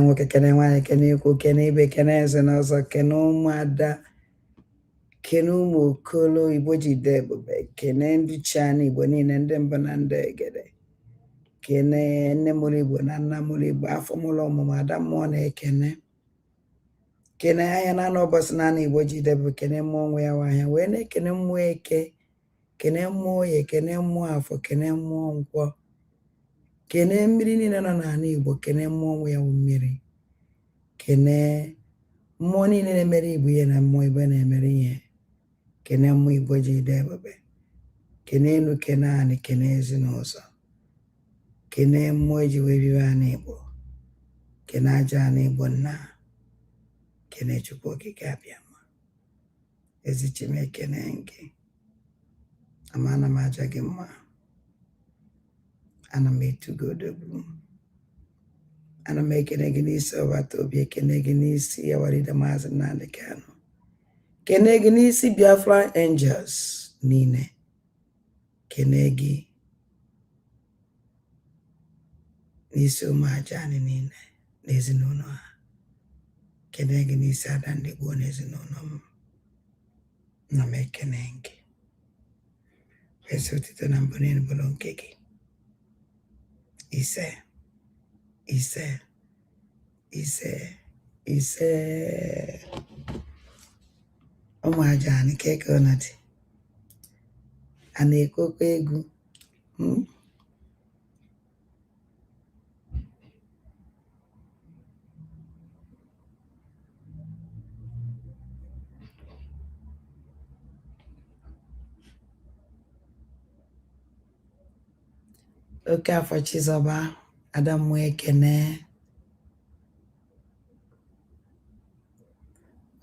nwoke kene nwanyị kene ikwu kene ibe kene eze na ọzọ kene ụmụada kene ụmụ okolo Igbo jide ebube kene ndị Chiana Igbo niile ndị mbụ na ndị egede kene nne mụrụ Igbo na nna mụrụ Igbo afọ mụrụ ọmụmụ ada mmụọ na-ekene kene anya na anụ ụbọchị na Igbo jide ebube kene mmụọ nwe ya nwahịa wee na-ekene mmụọ eke kene mmụọ oye kene mmụọ afọ kene mmụọ nkwọ kene mmiri niile nọ n'ala Igbo kene mmụọ nwe ya mmiri kene mmụọ niile na-emere Igbo ihe na mmụọ Igbo na-emere ihe kene mmụọ Igbo jide ebube kene elu kene anị kene ezinụzọ kene mmụọ eji wee bibe ana Igbo kene aja ana Igbo nna kene Chukwu okike abịama ezi Chineke na gị amana m aja gị mma ana m etugodobu ana m ekene gị n'isi ọbata obi ekene gị n'isi Yawaride Maazị Nnamdi Kanu kene gị n'isi Biafra Angels niile kene gị n'isi ụmụ aja anyị niile n'ezinụlọ ha kene gị n'isi ada ndị gboo n'ezinụlọ m na m ekene gị esi otito na mbụ niile bụrụ nke gị ise ise ise ise ụmụ aja anyị keke ọnọdụ a na-ekokwa egwu oke afọ Chizọba Adamu ekene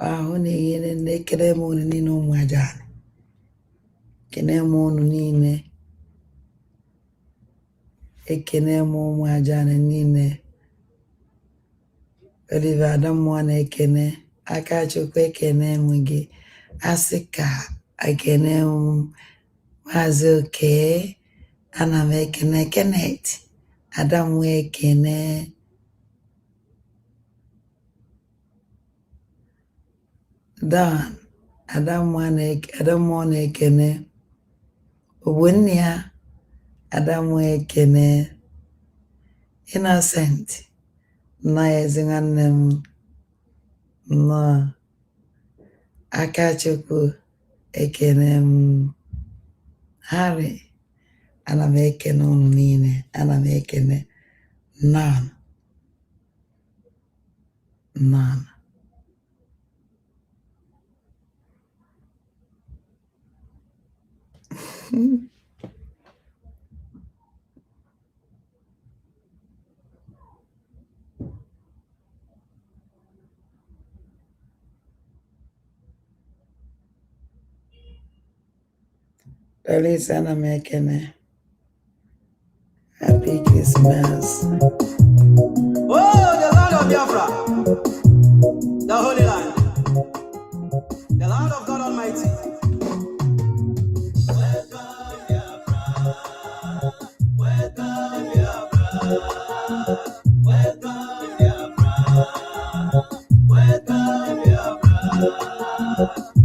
ahụ na-enyere na-ekele m unu niile ụmụ aja kene m unu niile ekene m ụmụ aja niile Oliver Adamu na-ekene aka Chukwu ekene m gị asị ka ekene m Maazị Oke ana m ekene Kenneth Adamu ekene Don Adamu na-ekene Ogbonne ya Adamu ekene Innocent nna ya ezi nwanne m nọ aka Chukwu ekene m Harry ana m ekene unu niile ana m ekene nan Elisa ana m ekene Happy Christmas. Oh, the land of Biafra, the Holy Land, the land of God Almighty. Welcome Biafra, welcome Biafra, welcome Biafra, welcome Biafra,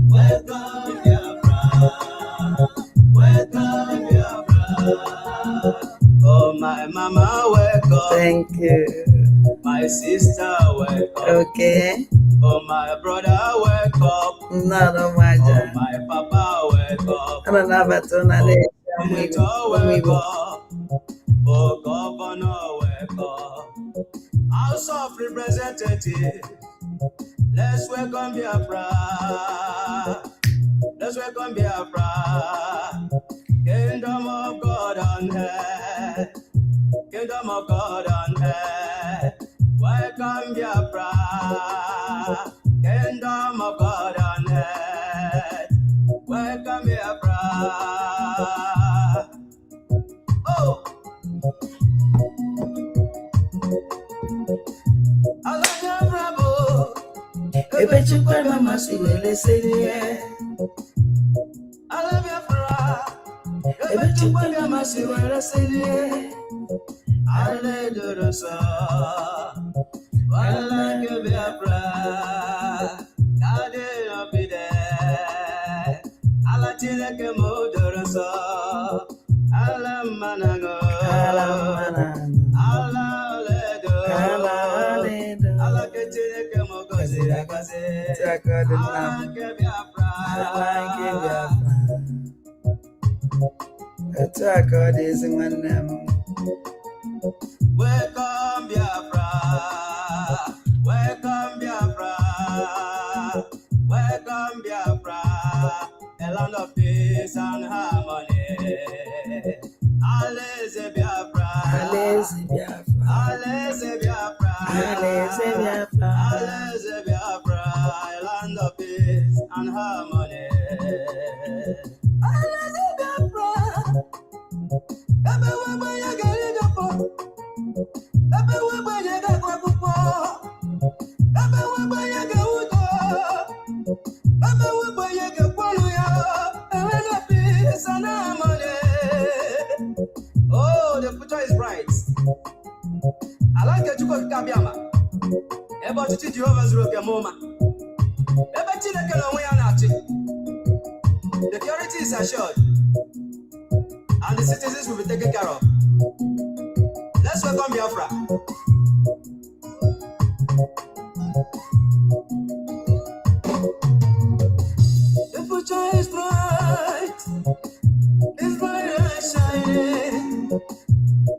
welcome Biafra, welcome Biafra. Oh, my mama, welcome. Thank you. My sister, welcome. Okay. Oh, my brother, welcome. No, my Oh, my papa, welcome. I don't know about Senator, welcome. Oh, governor, welcome. House of Representatives, let's welcome Biafra. Let's welcome Biafra. Kingdom of God on earth. Kingdom of God on earth. Welcome Biafra. Kingdom of God on earth. Welcome Biafra. Oh! I love you, bravo. I bet you quite mama see I love you, bravo. I bet you quite mama see I let like a Biafra, Kade no be there. Ala chileke modoro so, ala manago, ala oledo, ala kechileke mogozi akase, ala ke Biafra, attack all this one. Welcome Biafra, welcome Biafra, welcome Biafra, a land of peace and harmony. Aleze Biafra, Aleze Biafra, Aleze Biafra, Aleze Biafra, Aleze Biafra, a land of peace and harmony. Aleze Biafra, everywhere you get it up. Everywhere you go, everywhere you go, everywhere you go, peace and harmony. Oh, the future is bright. I like the Chukwu Di Ya. About to teach you over the moment. The security is assured, and the citizens will be taken care of. Let's welcome Biafra. The future is bright and shining.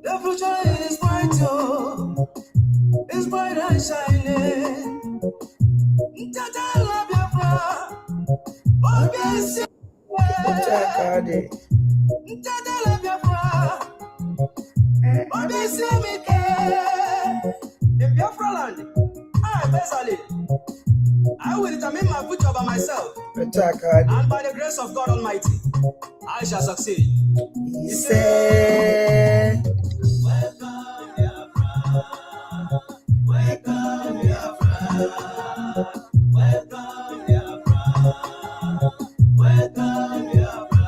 The future is bright, oh, it's bright and shining. Tata Biafra, okay, Tata Biafra. In Biafra land, I will determine my future by myself. And by the grace of God Almighty, I shall succeed. He said, welcome Biafra, welcome Biafra, welcome Biafra, welcome Biafra,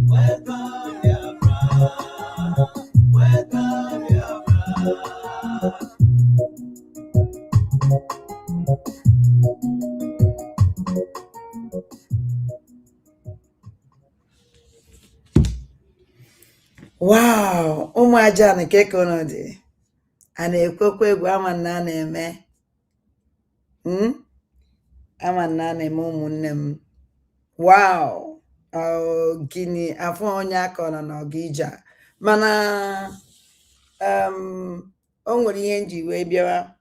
welcome Biafra, welcome Biafra. Wow, umajana kekono di. Ana-ekwekwa egwu ama na a na-eme. Ama na a na-eme ụmụnne m. Wow. Gini afọ onye aka nọ n'ọgija. Mana o nwere ihe nji wee bịawa.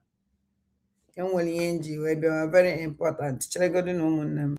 Very important. Cheregodu na ụmụnne m.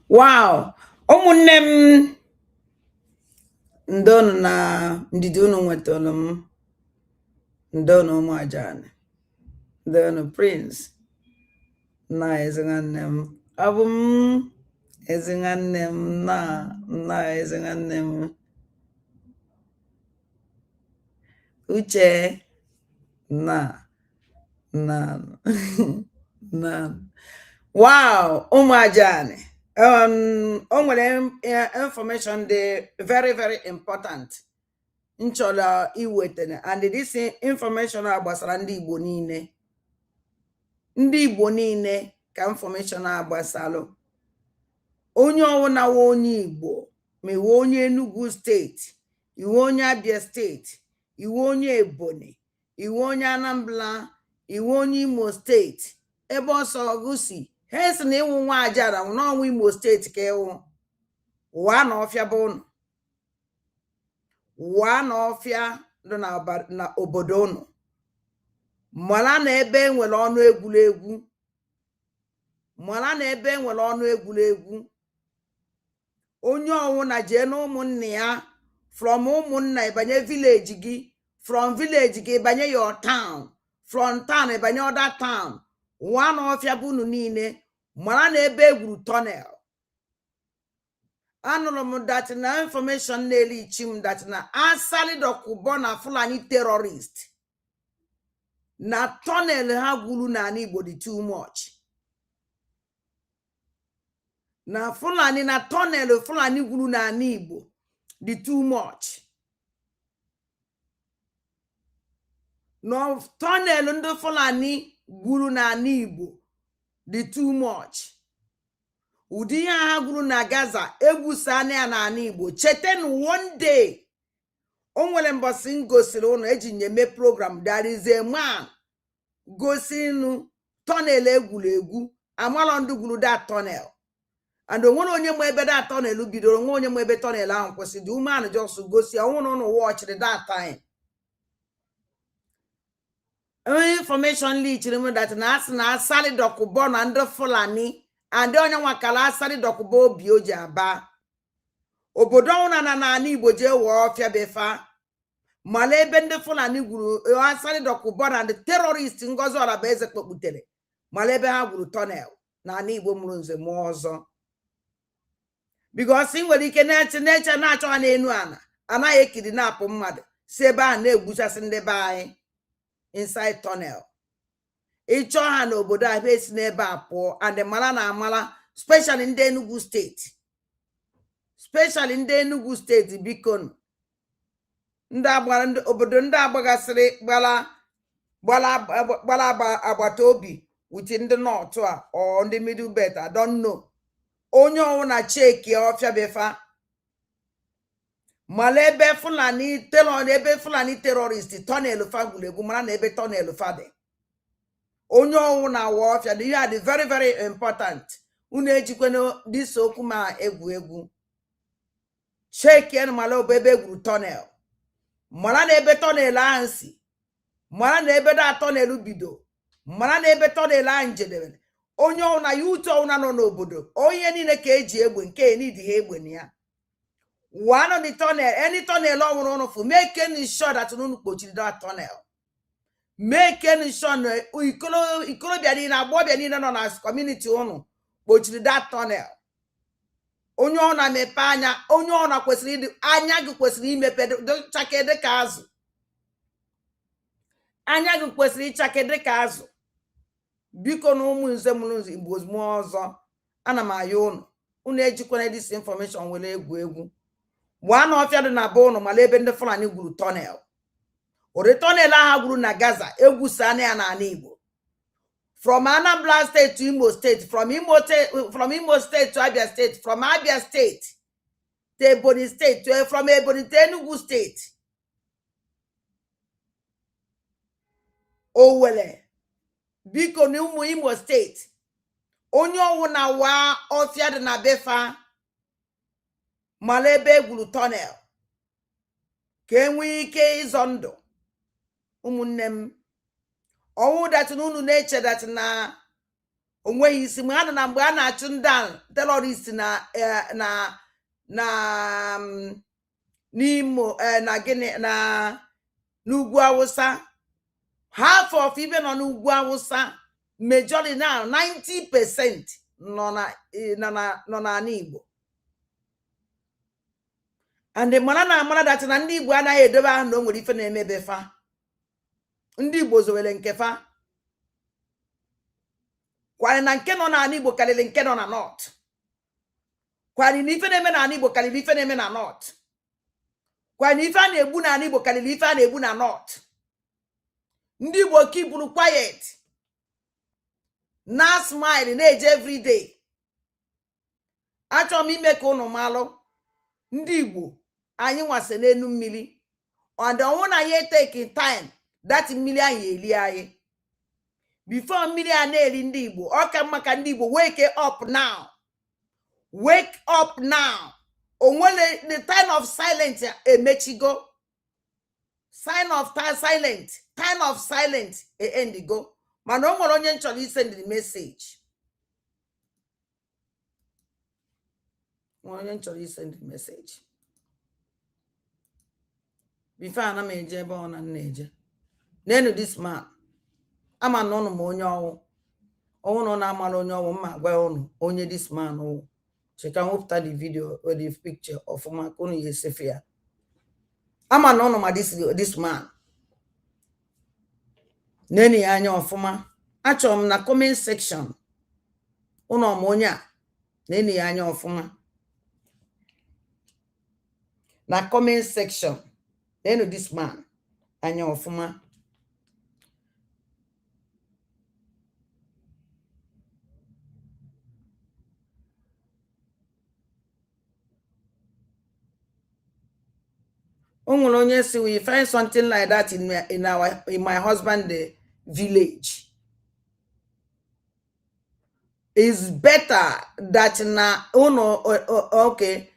Wow, ụmụnne m ndonu na ndidi unu nwetara m. Ndonu ụmụajani, ndonu Prince na ezinwanne m. Abụ m ezinwanne m na ezinwanne m. Uche na wow, ụmụajani. O nwere information dị very very important nchọrọ iwetara, and this information gbasara ndị Igbo niile. Ndị Igbo niile ka information gbasalụ. Onye ọwụna onye Igbo, ma iwe onye Enugu steeti, iwe onye Abia steeti, iwu onye Ebonyi, iwu onye Anambra, iwu onye Imo steeti, ebe ọsọ ọgụsi ha si na ịwụ nwa ajara n'ọnwa Imo steeti ka ịwụ ụwa na ọfịa bụ ụnụ, ụwa na ọfịa dị na obodo ụnụ, mara na ebe enwere ọnụ egwuregwu, mara na ebe enwere ọnụ egwuregwu, onye ọwụna jee na ụmụnne ya, from ụmụnna ịbanye village gị, from village gị ịbanye your town, from town ịbanye other town, ụwa na ọfịa bụ unu niile, mara na ebe egwuru tunnel. Anụrụ m dat na information na-eli ichi m dat na Asali Dokubo na Fulani terrorist na tunnel ha gwuru n'ala Igbo dị too much. Na Fulani na tunnel Fulani gwuru n'ala Igbo dị too much. No tunnel ndị Fulani gwuru n'ala Igbo dị too much. Ụdị ihe ha gwuru na Gaza egwusana ya n'ala Igbo. Chetenụ one day o nwere mbọsị m gosiri ụnụ eji nyeme program, there is a man gosinu tunnel egwuregwu, amalọ ndị gwuru that tunnel, and onwere onye ma ebe that tunnel bidoro, onwe onye ma ebe tunnel ahụ kwụsịrị. The woman just gosi ọnwụrụ ụnụ watched that time. Information lichiri m that na asị na Asali Dokubo na ndị Fulani and onye nwakala Asali Dokubo obi o ji aba obodo ọhụrụ na n'ala Igbo jee wụọ ọfịa befa, mala ebe ndị Fulani gwuru Asali Dokubo na ndị terrorist Ngozi Orabaeze kpokputere, mala ebe ha gwuru tunnel n'ala Igbo mụrụ nze mụọ ọzọ. Because ị nwere ike na-eche na-achọ ha n'enu ana, anaghị ekiri na-apụ mmadụ si ebe ahụ na-egbuchasị ndị be anyị inside tunnel. Ịchọ ha n'obodo ahụ esi n'ebe a pụọ, and mara na amala, especially ndị Enugu steeti, especially ndị Enugu steeti, biko ndị obodo ndị agbagasịrị gbara agbata obi with ndị North a or ndị Middle Belt, I don't know. Onye ọwụ na cheki ọfịa befa, mala ebe Fulani terrorist tunnel fa gwuregwu, mara na ebe tunnel fa dị. Onye ọwụ na awa ọfịa dị ya dị very very important. Unu ejikwana dịsa okwu ma egwu cheki en mala ebe egwuru tunnel, mara na ebe tunnel ahụ si, mara na ebe da tunnel bido, mara na ebe tunnel ahụ njedebe. Onye ọwụ na yutu ọwụ na nọ n'obodo, onye niile ka eji egbe nke nidi ha egbe na ya. One of the tunnel, any tunnel ọwụrụ for making sure that unu kpochiri that tunnel. Making sure na ikolobịa niile, agbọbịa niile nọ na community unu kpochiri that tunnel. Onye ọ na-emepe anya, onye ọ na kwesịrị ịdị anya gị kwesịrị imepe chake dịka azụ. Anya gị kwesịrị ịchake dịka azụ. Biko na ụmụ nze mụrụ Igbo mụọ ọzọ, ana m ayọ unu ejikwana this information were egwu. One ọfịa dị na be ụnụ, mala ebe ndị Fulani gwuru tunnel. Ore tunnel aha gwuru na Gaza egwusana ya n'ala Igbo. From Anambra state to Imo state, from Imo state to Abia state, from Abia state to Ebonyi state, from Ebonyi to Enugu state. Owele biko na ụmụ Imo steeti, onye ọwụ na wa ọfịa dị na befa, mala ebe egwuru tunnel ka enwee ike ịzọ ndụ. Ụmụnne m, ọnwụ datị na unu na-eche datị na onweghị isi, ma ha na mgbe a na-achụ ndị terrorist n'Imo na gịnị na n'ugwu Awụsa, half of ibe nọ n'ugwu Awụsa, majority now 90% nọ n'ala Igbo. And the mara na amara that na ndị Igbo anaghị edobe ahụ na o nwere ife na-emebe fa. Ndị Igbo zowere nke fa. Kwani na nke nọ n'ala Igbo karịrị nke nọ na North. Kwani na ife na-eme n'ala Igbo karịrị ife na-eme na North. Kwani ife a na-egbu n'ala Igbo karịrị ife a na-egbu na North. Ndị Igbo keep quiet, na smile, na-eje every day. Achọrọ m ime ka unu malụ, ndị Igbo anyị nwase n'enu mmiri, and the one I taking time that million ye before million in Dibo, Okamakandibo, wake up now. Wake up now. The time of silence, a mechigo. Sign of silent. Time of silence, a endigo. Manomo onye chori send the message. Onye chori send the message. Before I am a jebe on a nature. Then this man. I'm an on monyo. Oh no, I'm an on your ma well only this man. Oh, she can after the video or the picture of my Kuni Yesefia. I'm an on this man. Neni anyo ofuma. Achom na comment section. Uno monya. Neni anyo ofuma. Na comment section. Then this man. Anyo ofuma. See, we find something like that in my husband's village. It's better that okay.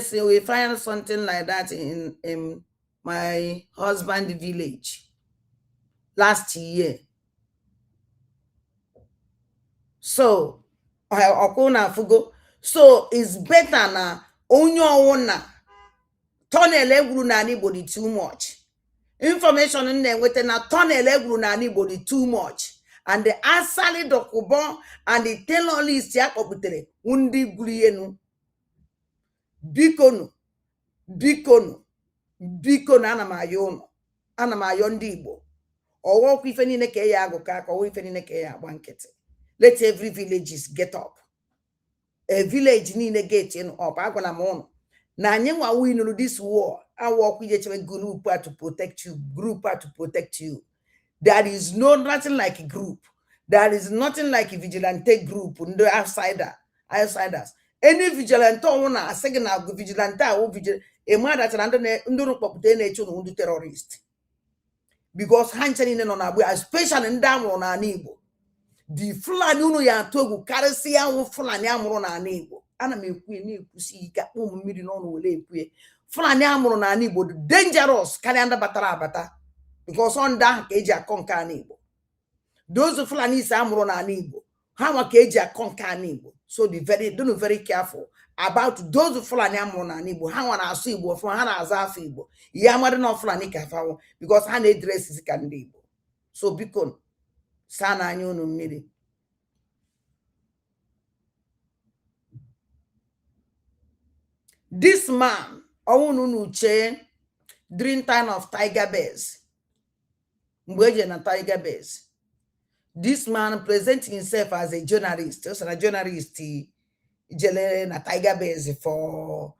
See, we find something like that in my husband's village last year. So so it's better na onyo tunnel egwuru na anybody too much. Information in there with na tunnel egwuru na anybody too much. And the asali dokubo and the tailor list ya koputere undi gurienu. Bikono ana mayo ndi Igbo. Owo ku ife niile ka ya aguka ka owo ife niile ka ya agbankete. Let every villages get up. A village niile get in up. Agwana mo na anyị nwa win this war. I work with a group to protect you. There is nothing like a group. There is nothing like a vigilante group. The outsiders. Any vigilante ona asege na vigilante o vigil a man that nduru popute na echu no terrorist. Because hanchani no na especially ndamro na Igbo. The Fulani unu ya togu karisi ya Fulani amuro na Igbo. Ana me ekwu na ekwusi ika mmiri no no wele ekwu. Fulani amuro na Igbo dangerous kali anda batara abata. Because on that ka eji akonka Igbo. Those Fulani is amuro na Igbo. How ka eji akonka Igbo. So don't very careful about those Fulani amuro na Igbo. Ha wana asu Igbo from ha na azafu Igbo. Ya amadu no Fulani ka fawo because ha na dress is ka ndi Igbo. So bikon sana anyo no mmiri. This man, during time of Tiger Bears, this man presenting himself as a journalist. Also a journalist, na Tiger Bears for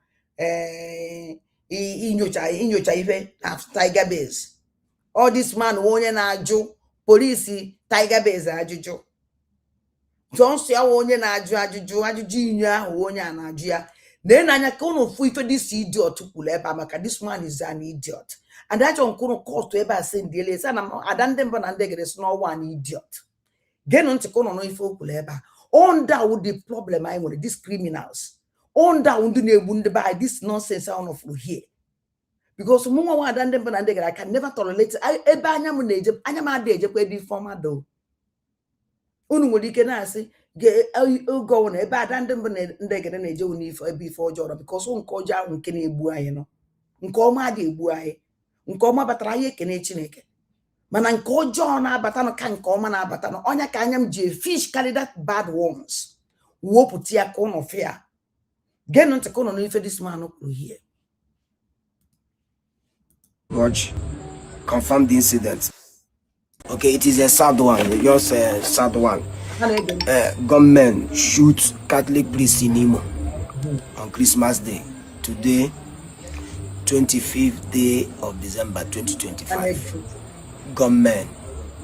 Tiger Bears. All this man wonye na aju police Tiger Bears ajuju. Don't say wonye na ajuju inyo ahụ wonye na aju ya. Then I can't fu ife this idiot maka this man is an idiot. And that on kono cause to ever send the less and adandem banandegres no one idiot. Then on kono no ife kuleba. On that would the problem I want these criminals. On that would by this nonsense on of here. Because mama adandem banandegre I can never tolerate I eba anyam neje anyama deje kwe di former do. Unu nwere na say go on ebe adandem ndegere na eje uni before Jordan because on ko ja nke na egbu anyị no nke ọma dị egbu anyị nke ọma batara anyị ekene Chineke mana nke ọjọọ na abata no ka nke ọma na abata no onya ka anyam je fish carry that bad ones wopụta ya ka ụnọ fia get ntị ka ụnọ no ife this man kwuru here. Watch confirm the incident. Okay, it is a sad one. Just a sad one. Gunmen shoot Catholic priest in Imo on Christmas Day. Today, 25th day of December 2025. Gunmen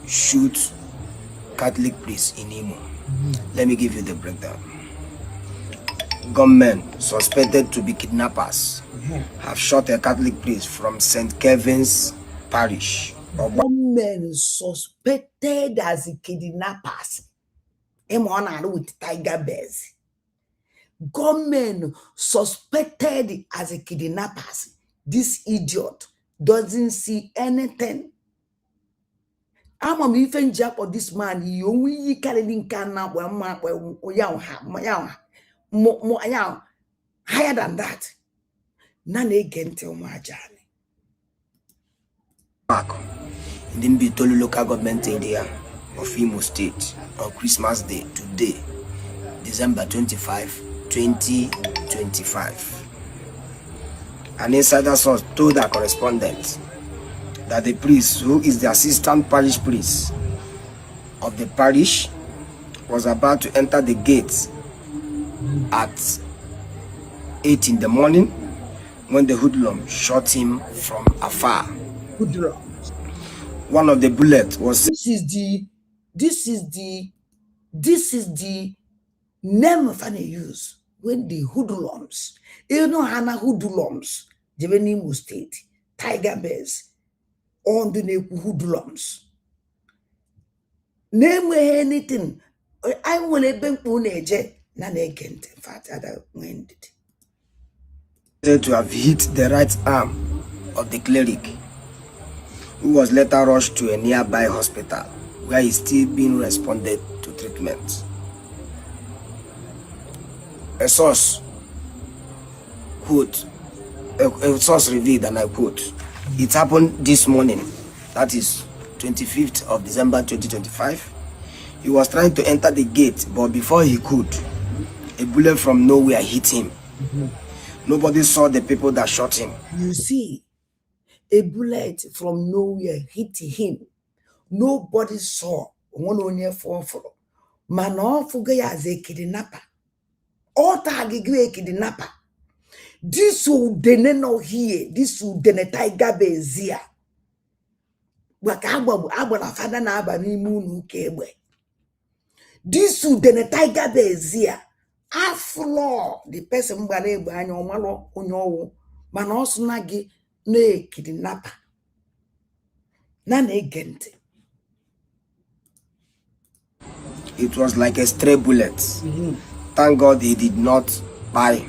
shoot Catholic priest in Imo. Let me give you the breakdown. gunmen suspected to be kidnappers have shot a Catholic priest from St. Kevin's Parish. Gunmen suspected as kidnappers. Him on with tiger bears. Gunmen suspected as kidnappers. This idiot doesn't see anything. I'm even jump for this man. You only carrying can now more higher than that. None again tell my journey. Park in the Mbitolu local government area of Imo State on Christmas Day today, December 25, 2025. An insider source told our correspondent that the priest, who is the assistant parish priest of the parish, was about to enter the gate at 8 in the morning when the hoodlum shot him from afar. Hoodlum. One of the bullets was... This is the name of an use when the hoodlums, you know, Hana hoodlums, Imo State, tiger bears, on the name hoodlums. Name anything. I will a bank puneje, none again, in fact, I went to have hit the right arm of the cleric, who was later rushed to a nearby hospital where he's still being responded to treatment. A source revealed, and I quote, "It happened this morning, that is 25th of December 2025. He was trying to enter the gate, but before he could, a bullet from nowhere hit him. Nobody saw the people that shot him." You see, a bullet from nowhere hit him. Nobody saw one only for man off as a kidnapper. All target a kidnapper. This will dene no here. This will dene tiger bezia. Abba father na aba ni munu kebe. This will dene tiger bezia. Aflo the person mbale ebe anya omalo onyowo. Man also nagi ne kidnapper. Nane gente. It was like a stray bullet. Thank God he did not die.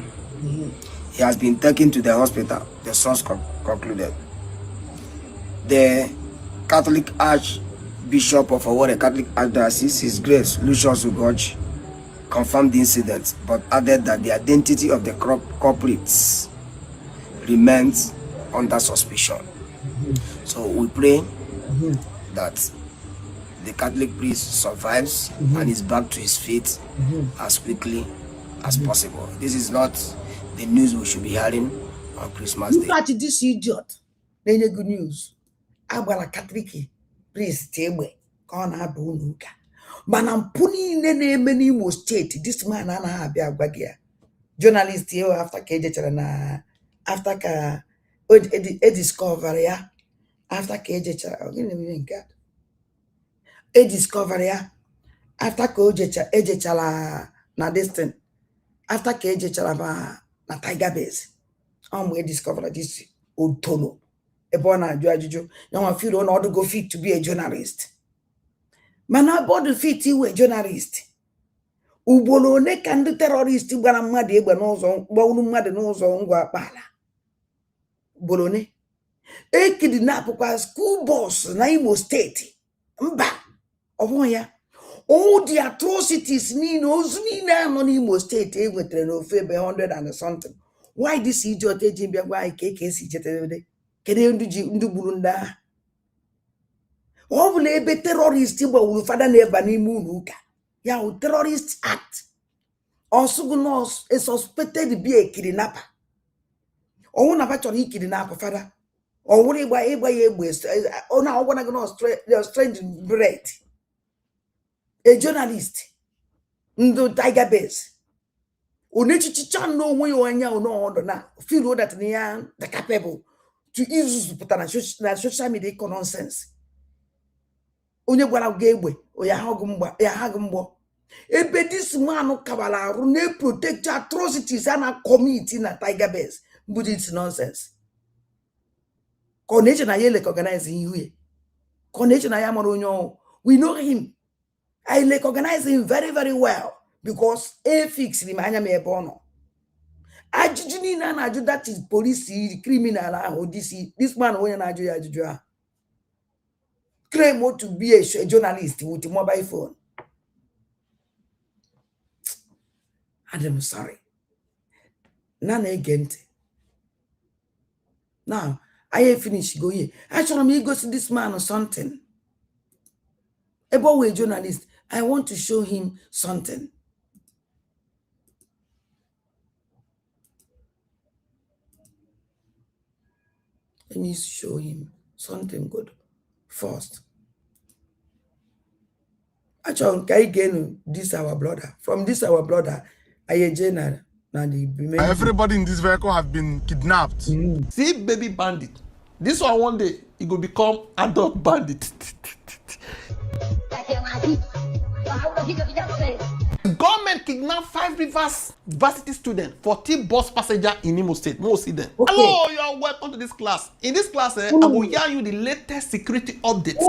He has been taken to the hospital, the source concluded. The Catholic Archbishop of Awore Catholic Archdiocese, His Grace Lucius Ugochi, confirmed the incident, but added that the identity of the culprits remains under suspicion. So we pray that the Catholic priest survives and is back to his feet as quickly as possible. This is not the news we should be hearing on Christmas Day. But this idiot, they good news. Abala Catholic priest table, corner bunuka. But I'm putting in the many Imo State. This man and I be a journalist here after KJ after ka discovery after KJ a discovery after KJ na distant after KJ na tiger base. We discover this old tono. A born ajụjụ now I feel on go fit to be a journalist. Man, I bought the fit you a journalist. Ugbolo ne ka ndị terrorist gbara mmadụ egbe n'ụzọ gbawuru mmadụ n'ụzọ ngwa akpala. Ugbolo ne e kidnap kwa school bus na Imo State. Mba ọbụ ya. All the atrocities niile ozu niile anọ n'Imo State e nwetere n'ofe ebe 100 and something. Why this idiot eji bịa gwa anyị ka eke si jetere kedu ndị gburu ndị agha? Ọ bụla ebe terrorist gbawuru fada na-eba n'ime ụlọ ụka. Ya o terrorist act. Ọsụgụ nọọsụ a suspected be a kidnapper. Ọnwụ na chọrọ ikidnap fada. Ọnwụrụ ịgba ya egbe ọ na ọgwana gị strange bread. A journalist ndị tiger base. Onechichicha no onwe ya anya ọnọdụ na feel that they are capable to use pụtara na social media nonsense. Onye gwara gị egbe o ya ha gụ mgbọ Ebe this man kabala rune protect atrocities and commit in a tiger base. But it's nonsense. Connection I like organizing you. Connection I am on. We know him. I like organize him very, very well because a fix the man me bono. Ajujuni na aju that is police criminal or this man when aju claim to be a journalist with a mobile phone. And I'm sorry. None again. Now I finish go here. Actually, me go see this man or something. About a journalist, I want to show him something. I need to show him something good first. Actually, I gain this our brother. From this our brother, I general. Everybody in this vehicle have been kidnapped. See, baby bandit. This one day, he will become adult bandit. Government kidnapped 5 Rivers varsity students, 14 bus passenger in Imo State. Most see them. Okay. Hello, you are welcome to this class. In this class, I will hear you the latest security updates.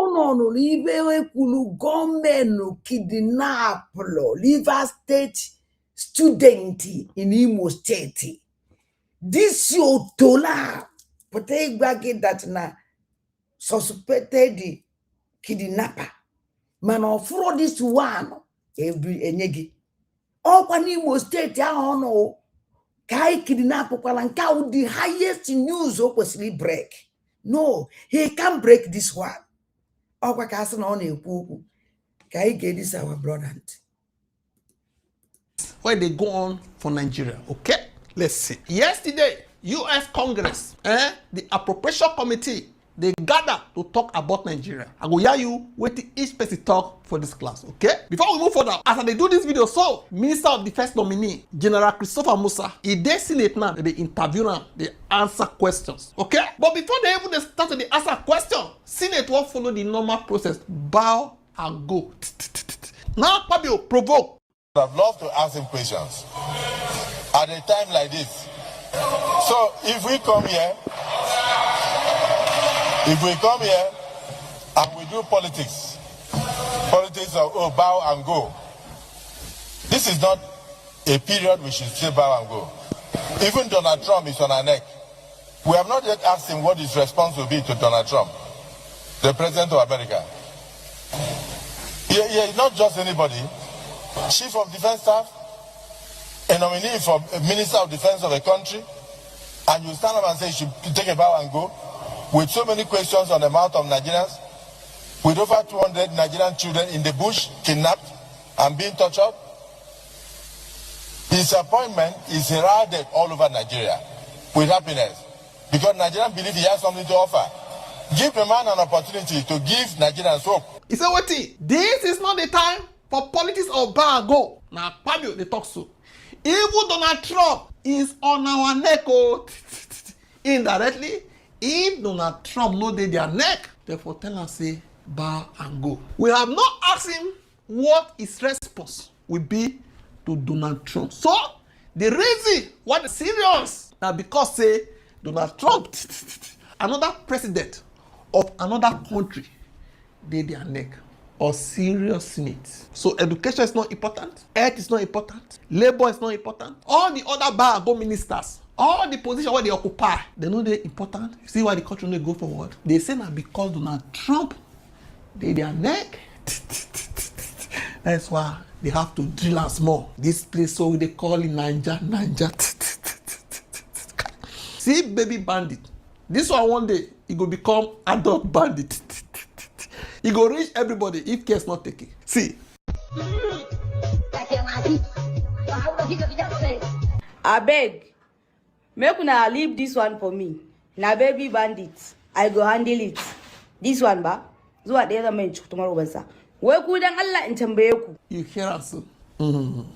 Government kidnap Rivers State student in Imo State. This your tola, but they back that na suspected kidnapper. Man of fraud this one every enyegi. All kwa Imo State ya ono kai kidnap kwalanka the highest news oppositely break. No, he can't break this one. All kwa kasi na ono ekwu kai get this our brother. Where they go on for Nigeria, okay? Let's see. Yesterday, U.S. Congress, the Appropriation Committee, they gather to talk about Nigeria. I go hear you waiting each person talk for this class, okay? Before we move further, as they do this video, so Minister of Defense nominee, General Christopher Musa, he dey Senate now, they interview them, they answer questions, okay? But before they even start to answer questions, Senate will follow the normal process, bow and go. Now, Fabio, provoke. I'd love to ask him questions at a time like this. So if we come here and we do politics of bow and go, this is not a period we should say bow and go. Even Donald Trump is on our neck. We have not yet asked him what his response will be to Donald Trump, the president of America. He's not just anybody. Chief of Defense Staff, a nominee for Minister of Defense of a country, and you stand up and say you should take a bow and go, with so many questions on the mouth of Nigerians, with over 200 Nigerian children in the bush, kidnapped and being tortured. His appointment is heralded all over Nigeria with happiness, because Nigerians believe he has something to offer. Give the man an opportunity to give Nigerians hope. He said, wait, this is not the time for politics of bow and go. Now, Fabio, they talk so. Even Donald Trump is on our neck, oh. Indirectly, if Donald Trump know their neck, therefore tell us say bow and go. We have not asked him what his response will be to Donald Trump. So the reason why the serious now because say Donald Trump, another president of another country, they their neck or serious needs. So education is not important, health is not important, labor is not important. All the other bar go ministers, all the position where they occupy, they know they're important. See why the country they go forward. They say that because Donald Trump, they their neck. That's why they have to drill us more. This place so they call it Niger. See, baby bandit. This one day, it will become adult bandit. It go reach everybody if care's not taken. See. I beg, make una leave this one for me. Na baby bandit, I go handle it. This one ba, zuwa ɗaya zan mai tomorrow bansa. Wai ku dan Allah in tambaye ku. You hear us soon.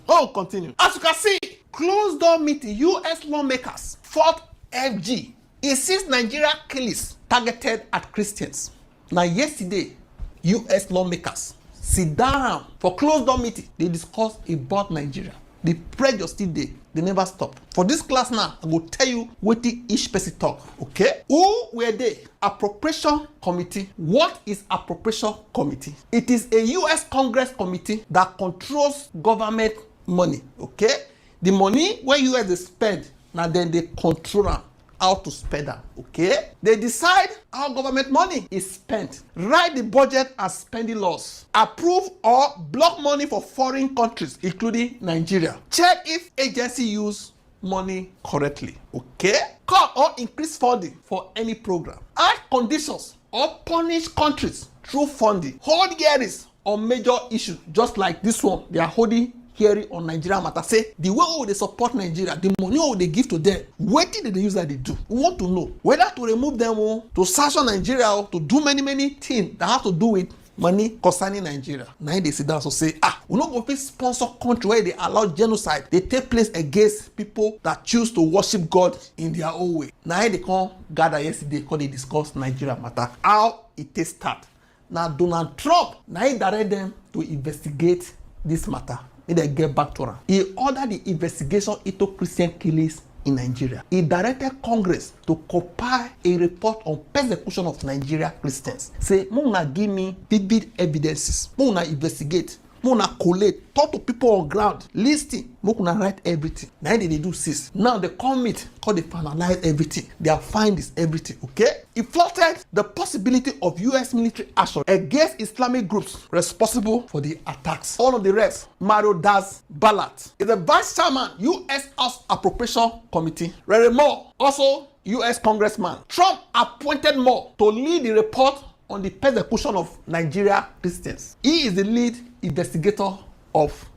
Oh, continue. As you can see, closed door meeting, U.S. lawmakers fought FG. Insists Nigeria killings targeted at Christians. Now yesterday, U.S. lawmakers sit down for closed door meeting. They discuss about Nigeria. The pressure still there. They never stopped. For this class now, I will tell you what each person talk. Okay? Who were they? Appropriation Committee. What is Appropriation Committee? It is a U.S. Congress committee that controls government money. Okay? The money when U.S. they spend, now then they control them. How to spend them, okay? They decide how government money is spent, write the budget and spending laws, approve or block money for foreign countries, including Nigeria, check if agency use money correctly, okay? Cut or increase funding for any program, add conditions or punish countries through funding, hold hearings on major issues, just like this one they are holding hearing on Nigeria matter. Say the way they support Nigeria, the money they give to them, what did they use that they do? We want to know whether to remove them or to sanction Nigeria or to do many things that have to do with money concerning Nigeria. Now they sit down so say, we not go to sponsor country where they allow genocide. They take place against people that choose to worship God in their own way. Now they come gather yesterday because they discuss Nigeria matter. How it start. Now Donald Trump now he direct them to investigate this matter. They get back to her. He ordered the investigation into Christian killings in Nigeria. He directed Congress to compile a report on persecution of Nigeria Christians. Say, Muna give me vivid evidences. Muna investigate. Muna collate. Talk to people on ground. Listen. Muna write everything. Now they do this. Now they commit. Cause they finalize everything. Their findings, everything. Okay? He floated the possibility of U.S. military action against Islamic groups responsible for the attacks. All of the rest. Mario Das Ballat is the vice chairman U.S. House Appropriation Committee. Rere Moore, also U.S. congressman. Trump appointed Moore to lead the report on the persecution of Nigeria Christians. He is the lead investigator of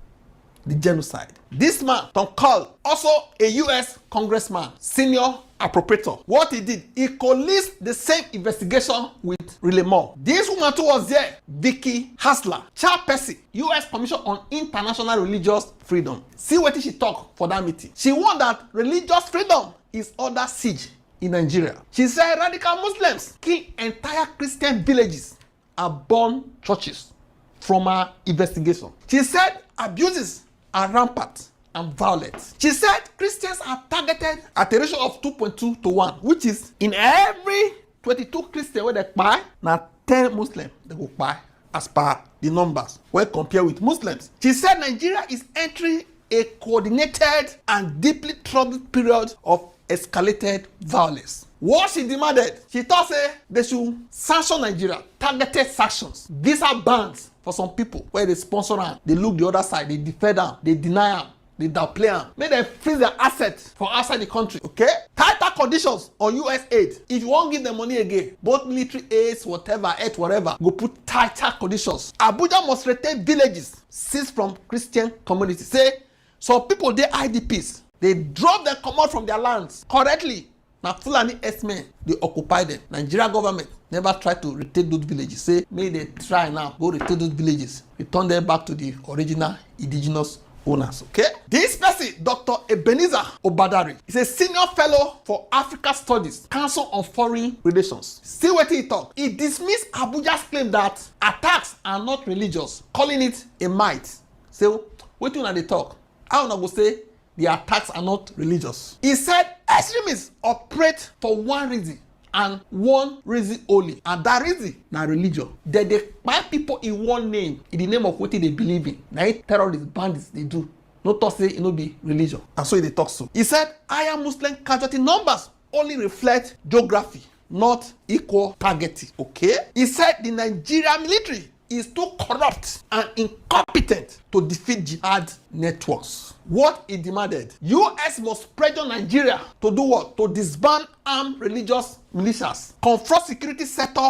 the genocide. This man, Tom Cole, also a U.S. congressman, senior appropriator. What he did, he co-leased the same investigation with Rere Moore. This woman too was there, Vicky Hasler, chairperson, U.S. Commission on International Religious Freedom. See what she talked for that meeting. She warned that religious freedom is under siege in Nigeria. She said radical Muslims kill entire Christian villages and burn churches from her investigation. She said abuses are rampant and violent. She said Christians are targeted at a ratio of 2.2 to 1, which is in every 22 Christians where they buy, now 10 Muslims they go buy as per the numbers when compared with Muslims. She said Nigeria is entering a coordinated and deeply troubled period of escalated violence. What she demanded, she thought say they should sanction Nigeria, targeted sanctions, visa bans for some people where they sponsor them, they look the other side, they defend them, they deny them, they downplay them, make them freeze their assets for outside the country. Okay? Tighter conditions on US aid. If you won't give them money again, both military aids, whatever, aid, whatever, go put tighter conditions. Abuja must retain villages seized from Christian communities. Say some people they IDPs. They drove them come out from their lands correctly. Now Fulani S-men, they occupy them. Nigeria government never tried to retake those villages. Say, may they try now, go retake those villages. Return them back to the original indigenous owners. Okay? This person, Dr. Ebenezer Obadari, is a senior fellow for Africa Studies, Council on Foreign Relations. See what he talk. He dismissed Abuja's claim that attacks are not religious, calling it a might. So, what do they talk? I don't go say the attacks are not religious. He said extremists operate for one reason and one reason only, and that reason na religion. They buy people in one name, in the name of what they believe in. Now terrorists, bandits they do. No talk say it no be religion, and so they talk so. He said higher Muslim casualty numbers only reflect geography, not equal targeting. Okay? He said the Nigerian military is too corrupt and incompetent to defeat jihad networks. What he demanded, US must pressure Nigeria to do what? To disband armed religious militias, confront security sector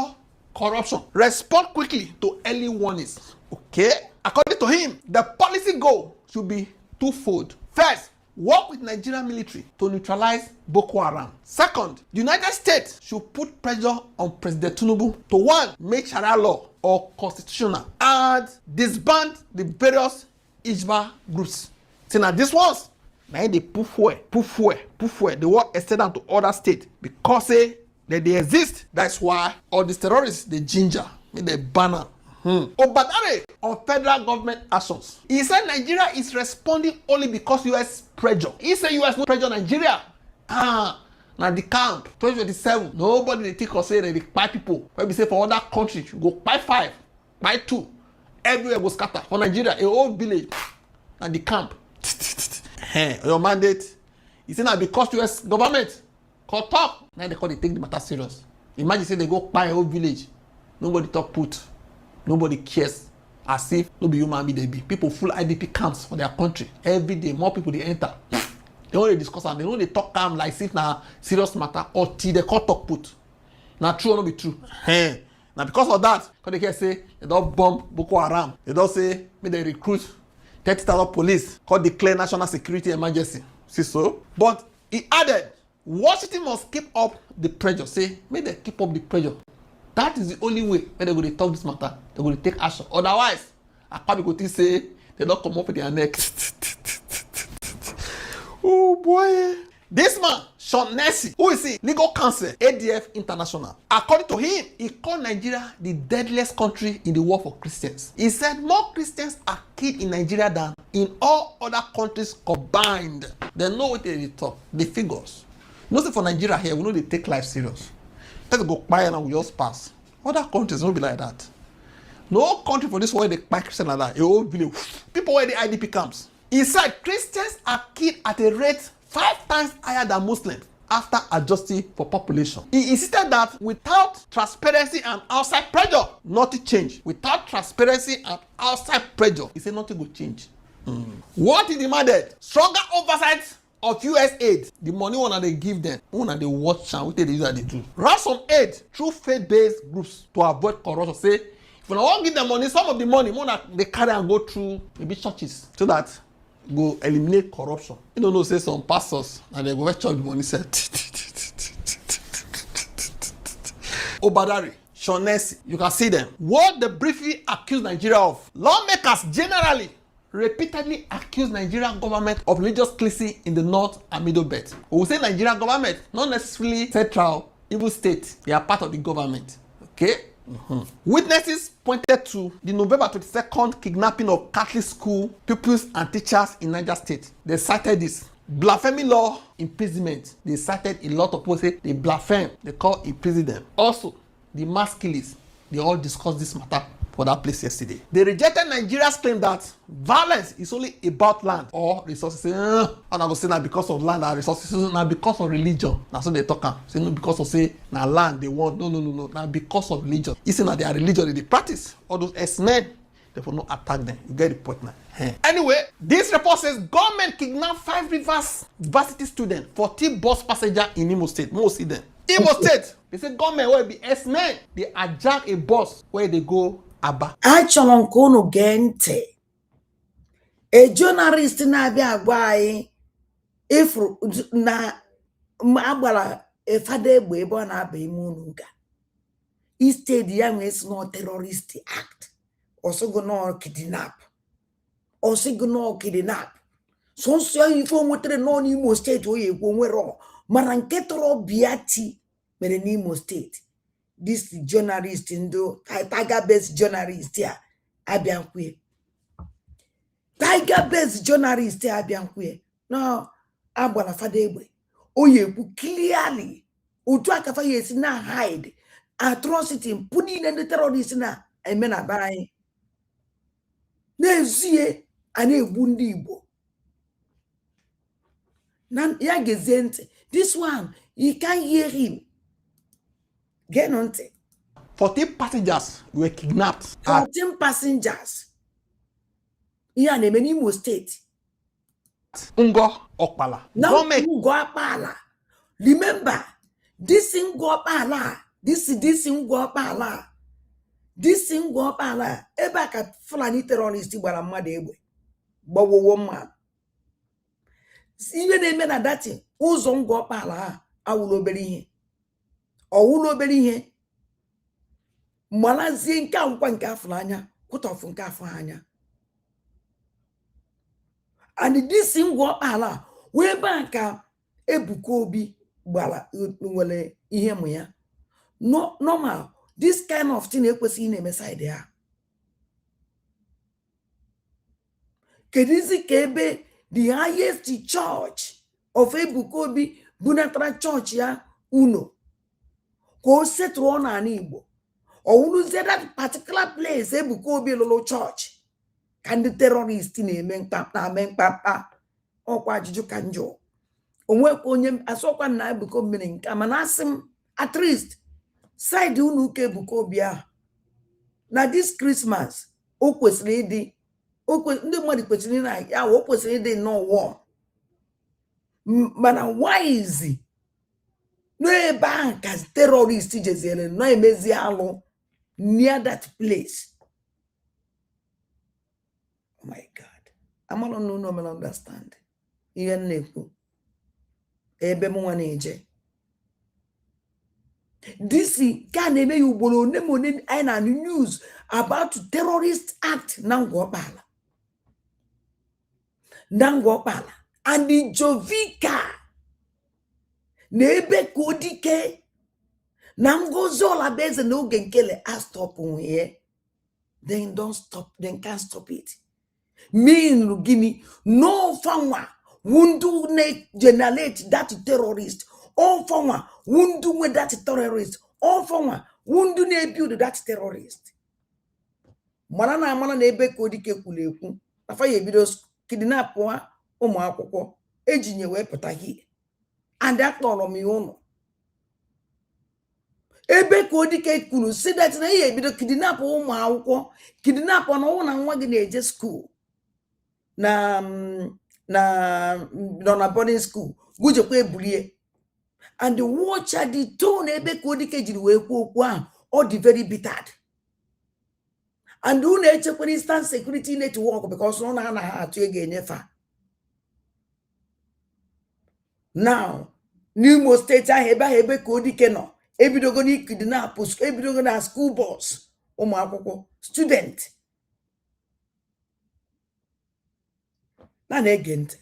corruption, respond quickly to early warnings. Okay? According to him, the policy goal should be twofold. First, work with Nigerian military to neutralize Boko Haram. Second, the United States should put pressure on President Tinubu to one, make Sharia law or constitutional and disband the various Ijma groups. See now these ones, now they poof away. They want extend them to other states because they exist. That's why all these terrorists, they ginger, they ban them. Obadare on federal government actions. He said Nigeria is responding only because US pressure. He said US no pressure Nigeria. Now the camp 2027. Nobody they think or say they buy people. When we say for other countries, you go buy 5, buy 2. Everywhere go scatter. For Nigeria, a whole village. Now the camp. Your mandate. He said now because US government call talk. Now they take the matter serious. Imagine say they go buy a whole village. Nobody talk put. Nobody cares. As if no be human being they be. People full IDP camps for their country. Every day, more people they enter. They only discuss and they only talk calm like if na serious matter or till they call talk put. Now true or not be true. Now because of that, because they can say they don't bomb Boko Haram. They don't say may they recruit 30,000 police. Called declare national security emergency. See so? But he added, Washington must keep up the pressure. Say, may they keep up the pressure. That is the only way when they're going to talk this matter. They're going to take action. Otherwise, I probably go to say they don't come up with their neck. Oh boy. This man, Sean Nessie, who is he? Legal counsel, ADF International. According to him, he called Nigeria the deadliest country in the world for Christians. He said more Christians are killed in Nigeria than in all other countries combined. They know what they talk, the figures. No say for Nigeria here, we know they take life serious. Let's go quiet and we just pass. Other countries don't be like that. No country for this world they buy Christian like that. A whole village. People wear the IDP camps. He said Christians are killed at a rate 5 times higher than Muslims after adjusting for population. He insisted that without transparency and outside pressure, nothing change. Without transparency and outside pressure, he said nothing will change. What he demanded? Stronger oversight of US aid. The money one they give them, one they watch and what they use that they do. Ransom aid through faith-based groups to avoid corruption. Say, if you don't want to give them money, some of the money, more that they carry and go through maybe churches so that go eliminate corruption. You don't know, say some pastors and they go fetch the money said. Obadari, Sean Nessie, you can see them. What they briefly accuse Nigeria of. Lawmakers generally repeatedly accuse Nigerian government of religious cleansing in the north and middle belt. We will say Nigerian government, not necessarily central, even state. They are part of the government. Okay? Witnesses pointed to the November 22nd kidnapping of Catholic school pupils and teachers in Niger State. They cited this. Blasphemy law, imprisonment. They cited a lot of people say they blaspheme. They call imprison them. Also, the mass killings. They all discussed this matter for that place yesterday. They rejected Nigeria's claim that violence is only about land or resources. I'm not going to say that because of land and resources, not because of religion. That's what they talk. Say no because of say now land they want. No. Now because of religion. You see now their religion they practice. All those S-men, they will not attack them. You get the point now. Anyway, this report says government kidnapped 5 Rivers varsity students, 40 bus passengers in Imo State. Most see them. Imo State, they say government will be S-men. They hijack a bus where they go Aba. Achọrọ nke unu gee ntị. A journalist na-abịa agwa anyị ifuru na agbara efada egbe ebe ọ na-aba ime unu ga. Istedi ya nwee si no terrorist act. Osogo no kidnap. Osigo no kidnap. So nso ife onwetere no n'Imo State oye ekwo nwere mana nke tọrọ biati mere n'Imo State. This journalist ndo Tiger-based journalist here abiankwe. Tiger-based journalist here abiankwe. No, agbala fada egbe. Oye ekwu clearly. Otu akafa yesi na hide atrocity puni na terrorist na eme na bara anyị. N'ezie a na-egbu ndị Igbo. Na ya gezie ntị. This one, you can't hear him. Get on it. 14 passengers were kidnapped. 14 passengers. Yeah, in Imo State. Ngo Okpala. Now Ngo Okpala. Remember, this Ngo Okpala. This Ngo Okpala. This Ngo Okpala. Eba ka Fulani terrorist gbara mmadụ egbe. Gbawowo mmadụ. Ihe na-eme na dati ụzọ Ngo Okpala ha awụrụ obere ihe. Ọwụrụ obere ihe. Malazie nke akwụkwọ nke afọ anya, kwụtọfụ nke afọ anya. And this Ngo Okpala wee ba ka Ebuka Obi gbara nwere ihe mụ ya. No normal. This kind of thing ekwesịghị na-eme side ya. Kedizi kebe the highest church of Ebukobi Bunatra Church ya uno. Ko settle on an Igbo. Or who say that particular place Ebukobi Lolo Church. Can the terrorist in a men papa or kwajuju kanjo. Onwe konye asokwa na Ebukobi meaning kamanasim at least side unu ke Ebukobi ya. Na this Christmas o kwesịrị ịdị ndị mmadụ kwesịrị na ya o kwesịrị ịdị n'ụwa mana why n'ebe ahụ ka terrorist jeziere nọ emezi alụ near that place. Oh my God, amalo no man understand ihe na-ekwu ebe m nwa na-eje this ka na-eme ya ugboro one anyị na news about terrorist act na Ngwokpala and the Jovika na ebe ka odike na Ngozi Olabeze na oge nkele a stop here then don't stop, then can't stop it. Mean Guinea no fanwa wundu ne generate that terrorist all fanwa wundu with that terrorist all fanwa wundu ne build that terrorist. Mana na ebe ka odike kwuru ekwu afa ya ebido kidnap ụmụ akwụkwọ ejinye wee pụta hie and akpọrọ m ya ụlọ ebe ka odike kwuru si that na ya ebido kidnap ụmụ akwụkwọ kidnap na ọnwụ na nwa gị na-eje school na boarding school gujekwa ebulie and watch at the tone ebe ka odike jiri wee kwuo okwu ahụ ọ dị very bitter. And who na-echekwa instant security network because no na ha atu ego enyefa. Now, N'Imo State ahụ ebe ka odike nọ ebidogo na kidnap ebidogo na school bus ụmụ akwụkwọ student na-ege ntị.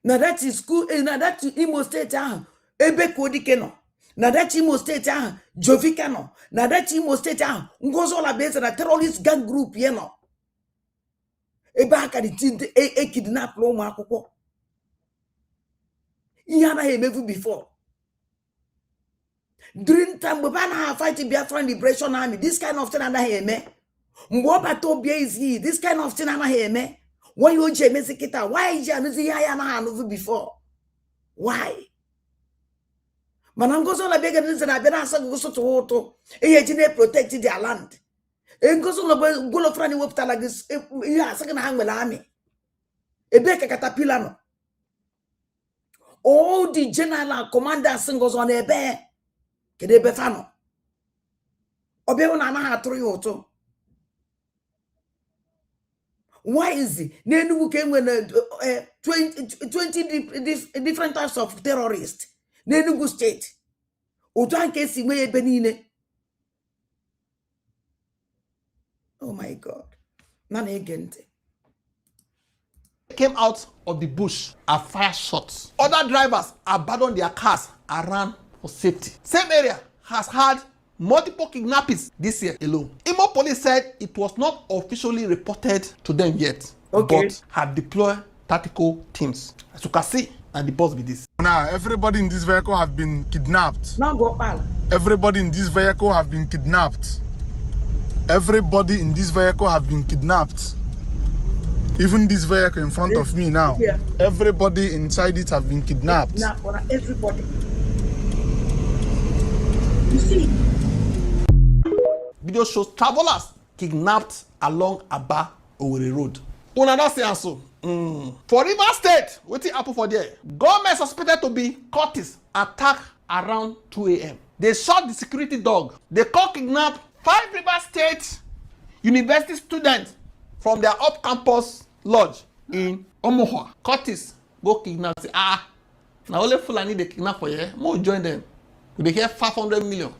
Na that is school na that Imo State ahụ ebe ka odike nọ. Na that Imo State ahụ Jovika nọ. Na that Imo State ahụ Ngozi Olabeze na terrorist gang group ye nọ. Ebe aka dị kidnap ụmụ akwụkwọ. Ihe anaghị emevu before. During time mgbe a na fight Biafran Liberation Army, this kind of thing anaghị eme. Mgbe ọ bata obie isi, this kind of thing anaghị eme. Why o ji emezi kịta? Why ji anụzi ihe anyị anaghị anụvu before? Why? Mana Ngozi Olabeze nze na-abịa na-asa gụgụ tụwa ụtụ ihe ji na-protect their land. Ngozi Olabeze Golofrani wepụtala gị ihe asị gị na ha nwere amị. Ebe ka katapila nọ. All the general commanders Ngozi ọ na-ebe kedu ebe fa nọ? Ọ bịa na anaghị atụrụ ya ụtụ. Why is it? N'Enugu ka enwere 20 different types of terrorists. N'Enugu State. Otu a nke esi nwe ebe niile. Oh my God. Na na-ege ntị. Came out of the bush and fire shots. Other drivers abandoned their cars and ran for safety. Same area has had multiple kidnappings this year alone. Imo police said it was not officially reported to them yet, but had deployed tactical teams. As you can see, and the boss be this. Now, everybody in this vehicle have been kidnapped. Everybody in this vehicle have been kidnapped. Everybody in this vehicle have been kidnapped. Even this vehicle in front of me now, everybody inside it have been kidnapped. Everybody. You see? Video shows travelers kidnapped along Aba Owerri Road. Una don see am so. For Rivers State, wetin happen for there? Government suspected to be cultists attack around 2 a.m. They shot the security dog. They kidnap 5 Rivers State University students from their off-campus lodge in Omohua. Cultists go kidnap. Say, now only Fulani they kidnap for here. More join them. They hear 500 million,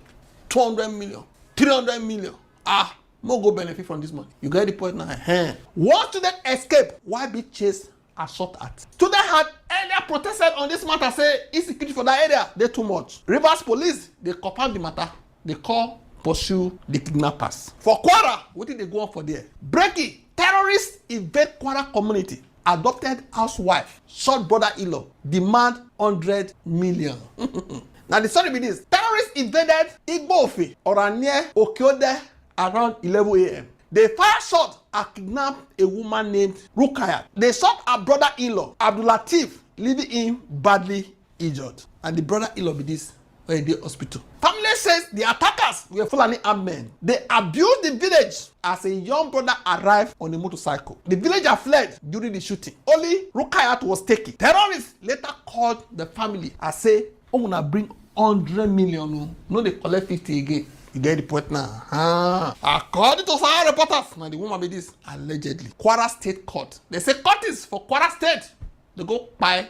200 million, 300 million. More go benefit from this money. You get the point now. One student escaped while being chased and shot at. Students had earlier protested on this matter, say insecurity for that area they too much. Rivers police they confirm the matter. They pursue the kidnappers. For Kwara, what did they go on for there? Breaking Terrorists invade Kwara community. Adopted housewife, short brother-in-law, demand 100 million. Now the story be this. Terrorists invaded Igbofi or near Okeode around 11 a.m. They fired shot and kidnapped a woman named Rukayat. They shot her brother-in-law, Abdulatif, leaving him badly injured. And the brother-in-law be this, where in the hospital. Family says the attackers were Fulani armed men. They abused the village as a young brother arrived on a motorcycle. The villager fled during the shooting. Only Rukayat was taken. Terrorists later called the family and say, "I'm gonna bring 100 million. No, they collect 50 again." You get the point now. According to some reporters, now the woman be this allegedly. Kwara State Court. They say courts for Kwara State. They go buy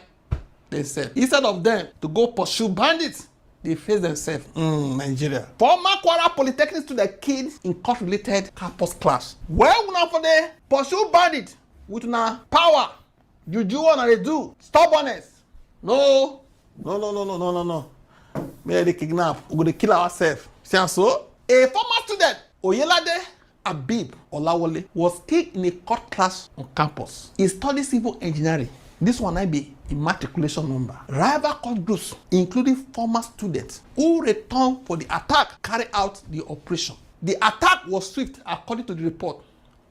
themselves. Instead of them to go pursue bandits, they face themselves. Nigeria. Former Kwara Polytechnic student killed in court-related campus clash. Well, now for the pursue bandit with now power, juju what they do, stubbornness. No. May they kidnap. We're gonna kill ourselves. See so? A former student, Oyelade Abib Olawole, was killed in a court clash on campus. He studied civil engineering. This one might be immatriculation number. Rival court groups, including former students who returned for the attack, carried out the operation. The attack was swift, according to the report,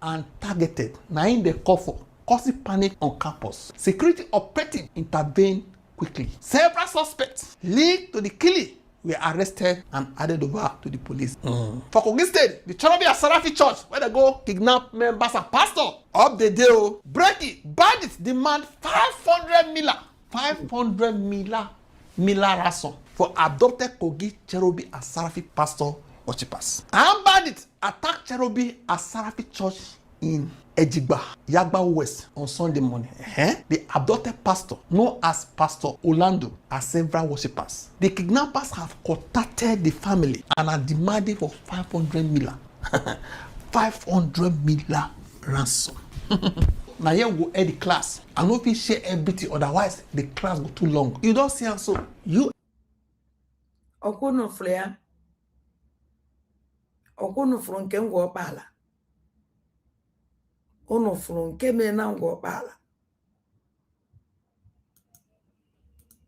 and targeted. Now in the call for causing panic on campus. Security operative intervened quickly. Several suspects linked to the killing were arrested and added over to the police. For Kogi State, the Chukwu Di Ya Church, where they go kidnap members and pastor. Up the deal, break it. Bandits demand 500 mila. 500 mila ransom for adopted Kogi Cherubi and Sarafi pastor worshippers. And bandits attacked Cherubi and Sarafi Church in Ejigba, Yagba West on Sunday morning. The adopted pastor, known as Pastor Orlando, and several worshippers. The kidnappers have contacted the family and are demanding for 500 mila. 500 mila ransom. Now here we go end the class. I know if you share everything, otherwise the class go too long. You don't see so. You Okono flea. Okono from Kengo Pala. Ono from Kemenango Pala.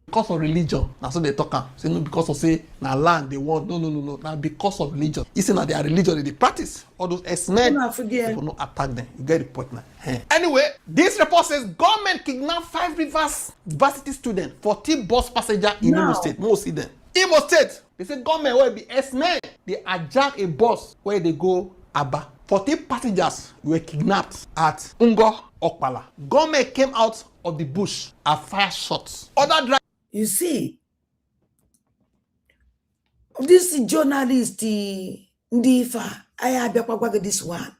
Because of religion, that's what they talk. Say no, because of say na land they want. No. Now because of religion. It's not their religion they practice. All those S-men, people no attack them. You get the point now. Anyway, this report says government kidnapped 5 Rivers Varsity students, 14 bus passengers in Imo State. Most see them. Imo State, they say government will be S-men. They hijack a bus where they go Aba. 14 passengers were kidnapped at Ungo Okpala. Government came out of the bush and fired shots. Other drivers. You see, this journalist, Ndifa, I have this one.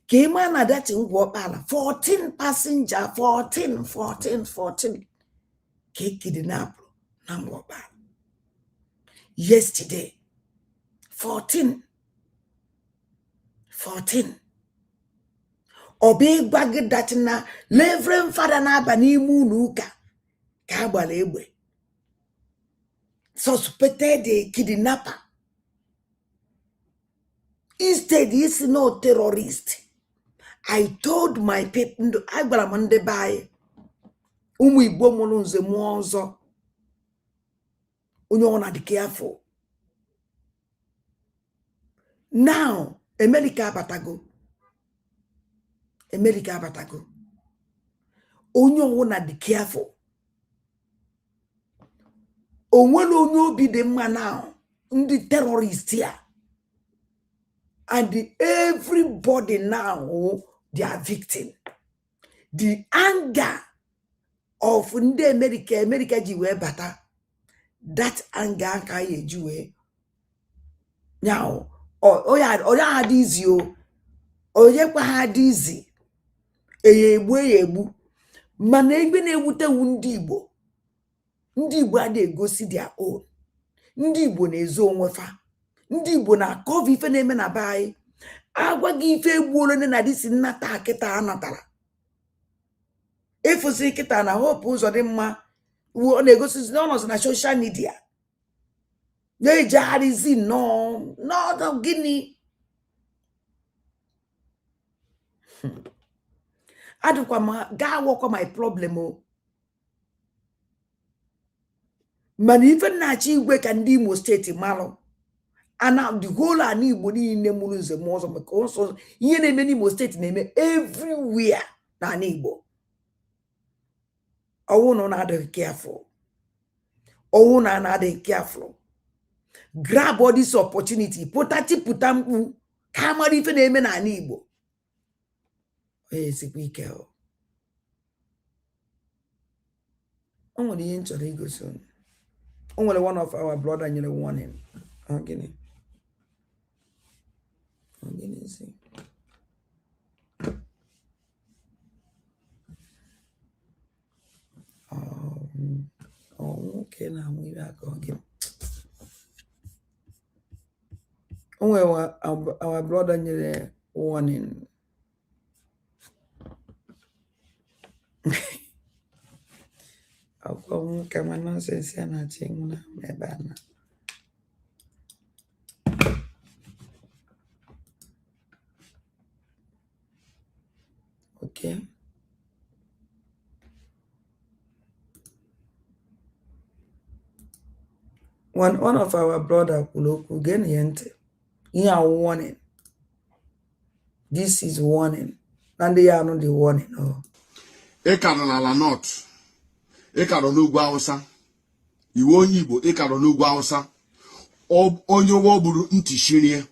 Came on at that in Wapala. 14 passenger, 14. Kidnapped. Namwapala. Yesterday, 14. Obe bag that na Reverend Father na bani munuka. Kabalebe. Suspected a kidnapper. Instead, he's no terrorist. I told my people, I baramande by Umi Bomonun ze Monzo. Unyona be careful. Now, America Batago. Unyona be careful. Onwelo be the man now, the terrorists here. And everybody now, they are victim. The anger of the America jiwe bata, that anger kaye jiwe. Now, oya had easy had easy. Ebu. Manegbe ne wute wundibo. Ndị Igbo adị egosi their own. Ndị Igbo na-ezo onwefa. Ndị Igbo na-akọva ife na-eme na be anyị. Agwa gị ife egbuolo na disi nnata kịta anatara. Efosi kịta na hope ụzọ dị mma. Ọ na-egosi n'ọnọdụ na social media. Na-ejegharịzi n'ọdụ gịnị. Adukwa ma ga woko my problem o. Man even na chi igwe ka ndị Imo State malụ. Ana the whole ani Igbo niile mụrụ nze m ọzọ maka ọsọ ihe na-eme n'Imo State na-eme everywhere na ani Igbo. Ọwụ na na-adịghị careful. Ọwụ na na-adịghị careful. Grab all this opportunity. Pụta mkpu ka mara ife na-eme na ani Igbo. Onye sikwa ike o. O nwere ihe nchọrọ igosi unu. O nwere one of our brother nyere warning. Gịnị? Gịnị si? Okay, na mụ ibe aka gịnị? O nwere our brother nyere warning. Kama nonsense na chinguna mebana. Okay. One of our brother kuloku geniente. Here warning. This is warning. And they are not the warning. Oh. Ekano na la north. Ekano n'ugwu Hausa. Iwe onye Igbo ekano n'ugwu Hausa. Onye wo gburu ntị shirie.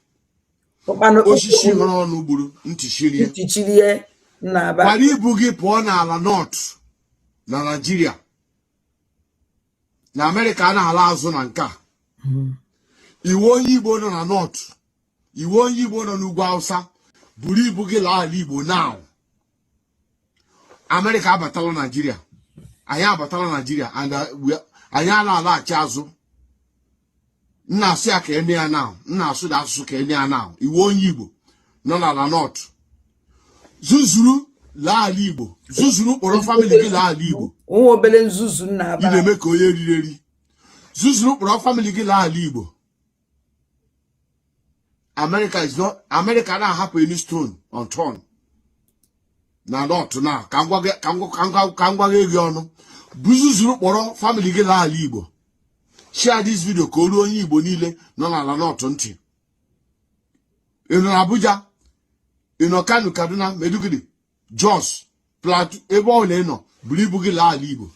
Osisi hụrụ ọnụ gburu ntị shirie. Ntị shirie na aba. Kwara ibu gị pụọ n'ala north na Nigeria. Na America na-ala azụ na nke a. Iwe onye Igbo nọ na north. Iwe onye Igbo nọ n'ugwu Hausa. Buru ibu gị laa ala Igbo now. America abatala Nigeria. Anyị abatala Nigeria and anyị ala-alaghachi azụ. Nna asụ ya ka ene ya now. Nna asụ da asụsụ ka ene ya now. Iwe onye Igbo nọ n'ala north. Zuzuru laa ala Igbo. Zuzuru kpọrọ family gị laa ala Igbo. Nwa obele nzuzu nna aba. Ị na-eme ka onye riri eri. Zuzuru kpọrọ family gị laa ala Igbo. America na-ahapụ any stone unturned. Na north na ka ngwa gị ọnụ. Buzuzuru kpọrọ family gị laa ala Igbo. Share this video ka olu onye Igbo niile nọ n'ala north ntị. Ị nọ Abuja, ị nọ Kano, Kaduna, Maiduguri, Jos, Plateau, ebe ọ na-enọ buru ibu gị laa ala Igbo.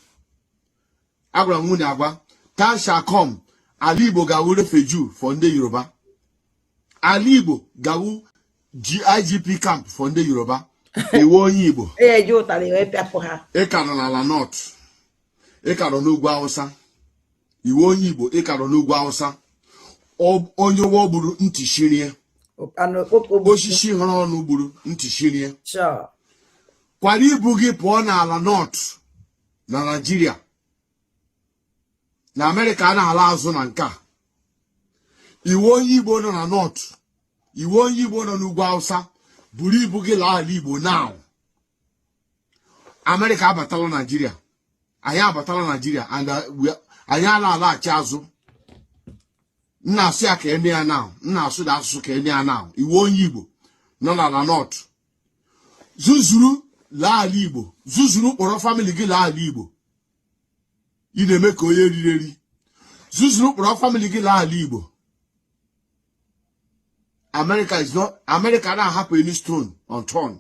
Agwara m nwunye agwa, time shall come, ala Igbo ga-awụ refugee for ndị Yoruba. Ala Igbo ga-awụ IGP camp for ndị Yoruba. Iwe onye Igbo. Ịka nọ n'ala north. Ịka nọ n'ugwu Hausa. Iwe onye Igbo ịka nọ n'ugwu Hausa. Onye wo gburu ntị shirie. Osisi hụrụ ọnụ gburu ntị shirie. Kwara ibu gị pụọ n'ala north na Nigeria. Na America na-ala azụ na nke a. Iwe onye Igbo nọ na north. Iwe onye Igbo nọ n'ugwu Hausa. Buru ibu gị laa ala Igbo now. America abatala Nigeria. Anyị abatala Nigeria and anyị ala-alaghachi azụ. Nna asụ ya ka ene ya now. Nna asụ da asụsụ ka ene ya now. Iwe onye Igbo nọ n'ala north. Zuzuru laa ala Igbo. Zuzuru kpọrọ family gị laa ala Igbo. Ị na-eme ka onye riri eri. Zuzuru kpọrọ family gị laa ala Igbo. America na-ahapụ any stone unturned.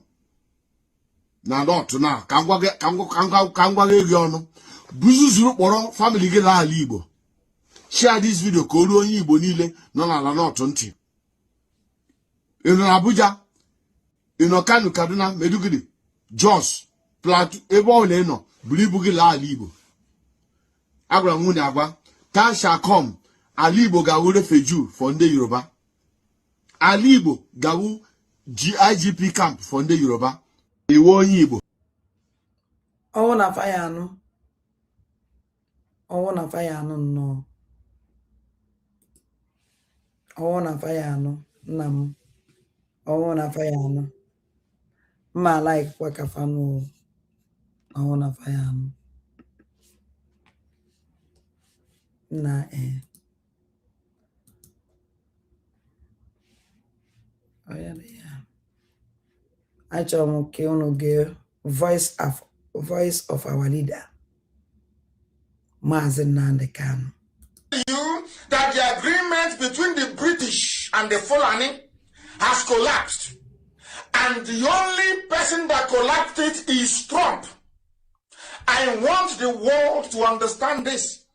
Na north na ka ngwa gị ọnụ. Buzuzuru kpọrọ family gị laa ala Igbo. Share this video ka olu onye Igbo niile nọ n'ala north ntị. Ị nọ Abuja, ị nọ Kano, Kaduna, Maiduguri, Jos, Plateau, ebe ọ na-enọ buru ibu gị laa ala Igbo. Agwara m nwunye agwa, time shall come, ala Igbo ga-awụ refugee for ndị Yoruba. Ala Igbo ga-awụ IGP camp for ndị Yoruba. Iwe onye Igbo. Ọnwụ na faya anụ. Ọnwụ na faya anụ nnọọ. Ọnwụ na faya anụ nna m. Ọnwụ na faya anụ. Mma like kwa kafanu. Ọnwụ na faya anụ. Na Oya ya. Achomuke Onuge, voice of our leader, Mazen Nnamdi Kanu. You that the agreement between the British and the Fulani has collapsed, and the only person that collapsed it is Trump. I want the world to understand this.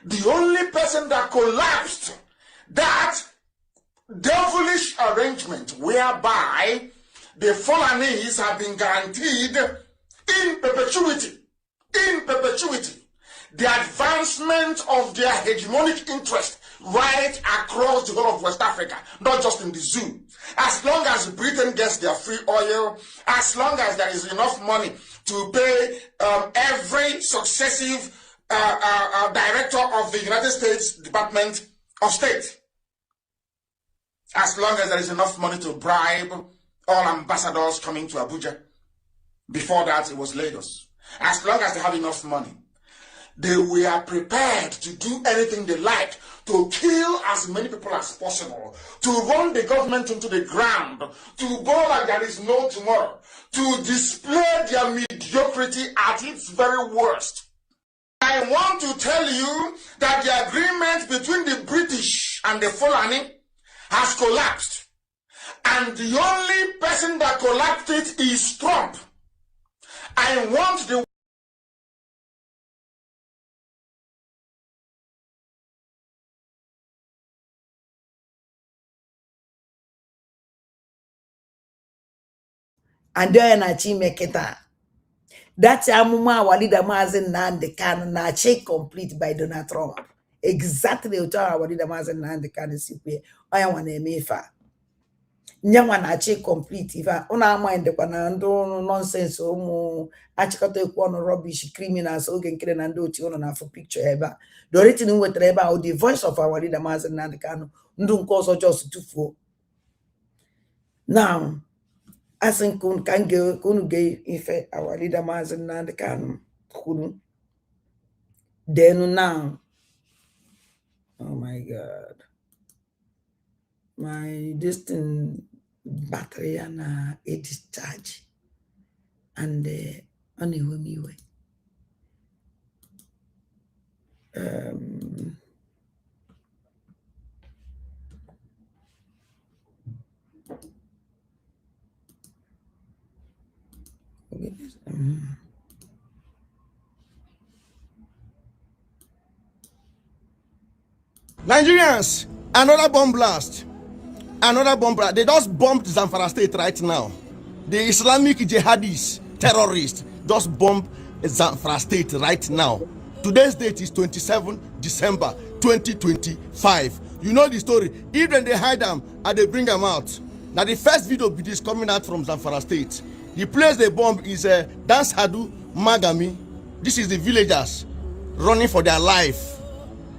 The only person that collapsed that devilish arrangement whereby the Fulanis have been guaranteed in perpetuity, the advancement of their hegemonic interest right across the whole of West Africa, not just in the zoo. As long as Britain gets their free oil, as long as there is enough money to pay every successive director of the United States Department of State, as long as there is enough money to bribe all ambassadors coming to Abuja. Before that, it was Lagos. As long as they have enough money, they were prepared to do anything they like to kill as many people as possible, to run the government into the ground, to go like there is no tomorrow, to display their mediocrity at its very worst. I want to tell you that the agreement between the British and the Fulani has collapsed, and the only person that collapsed it is Trump. I want the and then I make it. That's amuma our leader Mazen Nnamdi Kanu na check complete by Donald Trump. Exactly what our leader Mazen Nnamdi Kanu sipe. Oya wana emefa. Nyawa na check complete. Ifa una mind kwa na ndo nonsense omu achikoto ekwo no rubbish criminals oge nkire na ndo oti ono na for picture eba. Doriti nu wetere eba o the voice of our leader Mazen Nnamdi Kanu ndu nko so just tufuo. Now as in kun ge ife our leader Mazen Nnamdi Kanu kunu. Then now, oh my God, my distant battery na a discharge and only me way. Nigerians, another bomb blast. They just bombed Zamfara State right now. The Islamic jihadists, terrorists, just bombed Zamfara State right now. Today's date is 27 December 2025. You know the story. Even they hide them and they bring them out. Now the first video is coming out from Zamfara State. The place they bomb is Dance Hadu Magami. This is the villagers running for their life.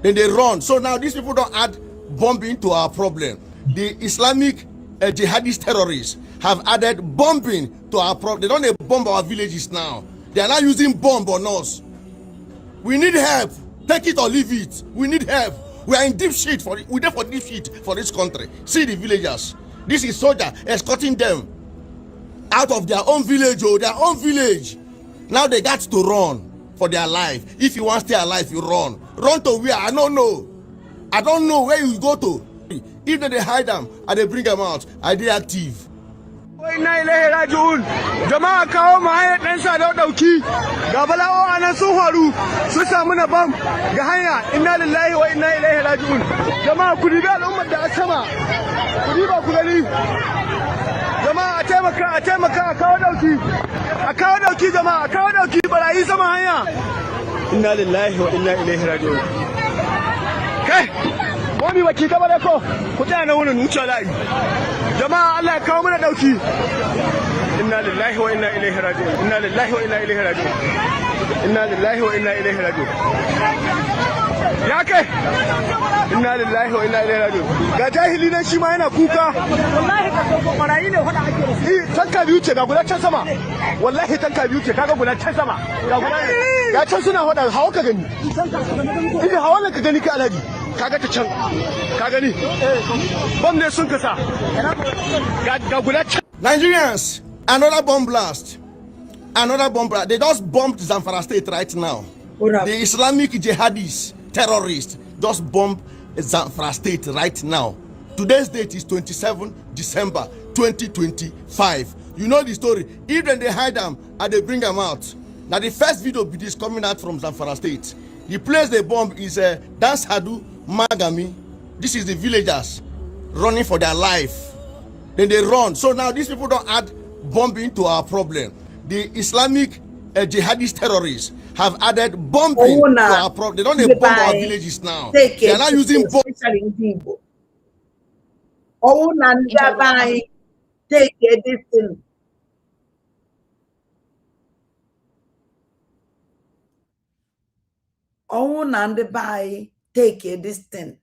Then they run. So now these people don't add bombing to our problem. The Islamic jihadist terrorists have added bombing to our problem. They don't bomb our villages now. They are now using bomb on us. We need help. Take it or leave it. We need help. We are in deep shit we're there for deep shit for this country. See the villagers. This is soldier escorting them out of their own village or their own village. Now they got to run for their life. If you want to stay alive, you run. Run to where? I don't know. I don't know where you go to. If they hide them and they bring them out, are they active? Jama'a kawo mu hanyar ɗan sadau ɗauki ga bala'o a nan sun faru sun samu na bam ga hanya inna lillahi wa inna ilaihi raji'un. Jama'a ku dibi al'ummar da a sama ku diba ku gani. Jama'a a taimaka a kawo ɗauki jama'a a kawo ɗauki barayi sama hanya. Inna lillahi wa inna ilaihi raji'un. Kai wani baki gaba da ko ku tsaya na wurin wuce layi. Jama'a Allah ya kawo mana ɗauki. Inna lillahi wa inna ilaihi raji'un. Inna lillahi wa inna ilaihi raji'un. Inna lillahi wa inna ilaihi raji'un. Ya kai. Inna lillahi wa inna ilaihi raji'un. Ga jahili nan shi ma yana kuka. Wallahi ka so marayi ne hoda ake da shi. Tanka biyu ce ga guda can sama. Wallahi tanka biyu ce kaga guda can sama. Ga can suna hoda hawa ka gani. Hawa ne ka gani ka alhaji. Kaga ta can. Ka gani? Bam ne sun kasa. Ga guda can. Nigerians, Another bomb blast. Another bomb blast. They just bombed Zamfara State right now. The Islamic jihadists, terrorists, just bombed Zamfara State right now. Today's date is 27 December 2025. You know the story. Even they hide them and they bring them out. Now the first video is coming out from Zamfara State. The place they bomb is Dance Hadu Magami. This is the villagers running for their life. Then they run. So now these people don't add bombing to our problem. The Islamic jihadist terrorists have added bombing to our problem. They don't bomb our villages now. They are now using bombs. Take this thing. Take this thing.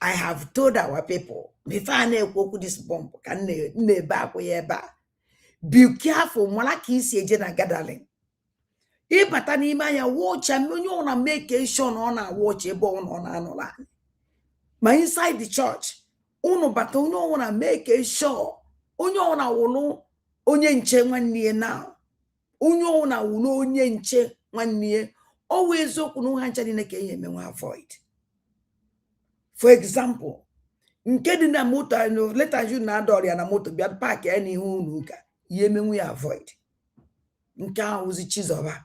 I have told our people before I go this bomb can be careful malaki si eje na gathering. If bata ni ma ya watch and you wanna make a sure on a watch a bone on an my inside the church. Uno bata uno wanna make a sure. Unyo wanna wolo onye nche nwanne now. Unyo wanna wolo onye nche nwanne. Always okunu hancha ni neke yeme wa avoid. For example, nke di na moto no later you na dori na moto bia park any hu nuka yeme we avoid. Nke ahụzi Chizoba.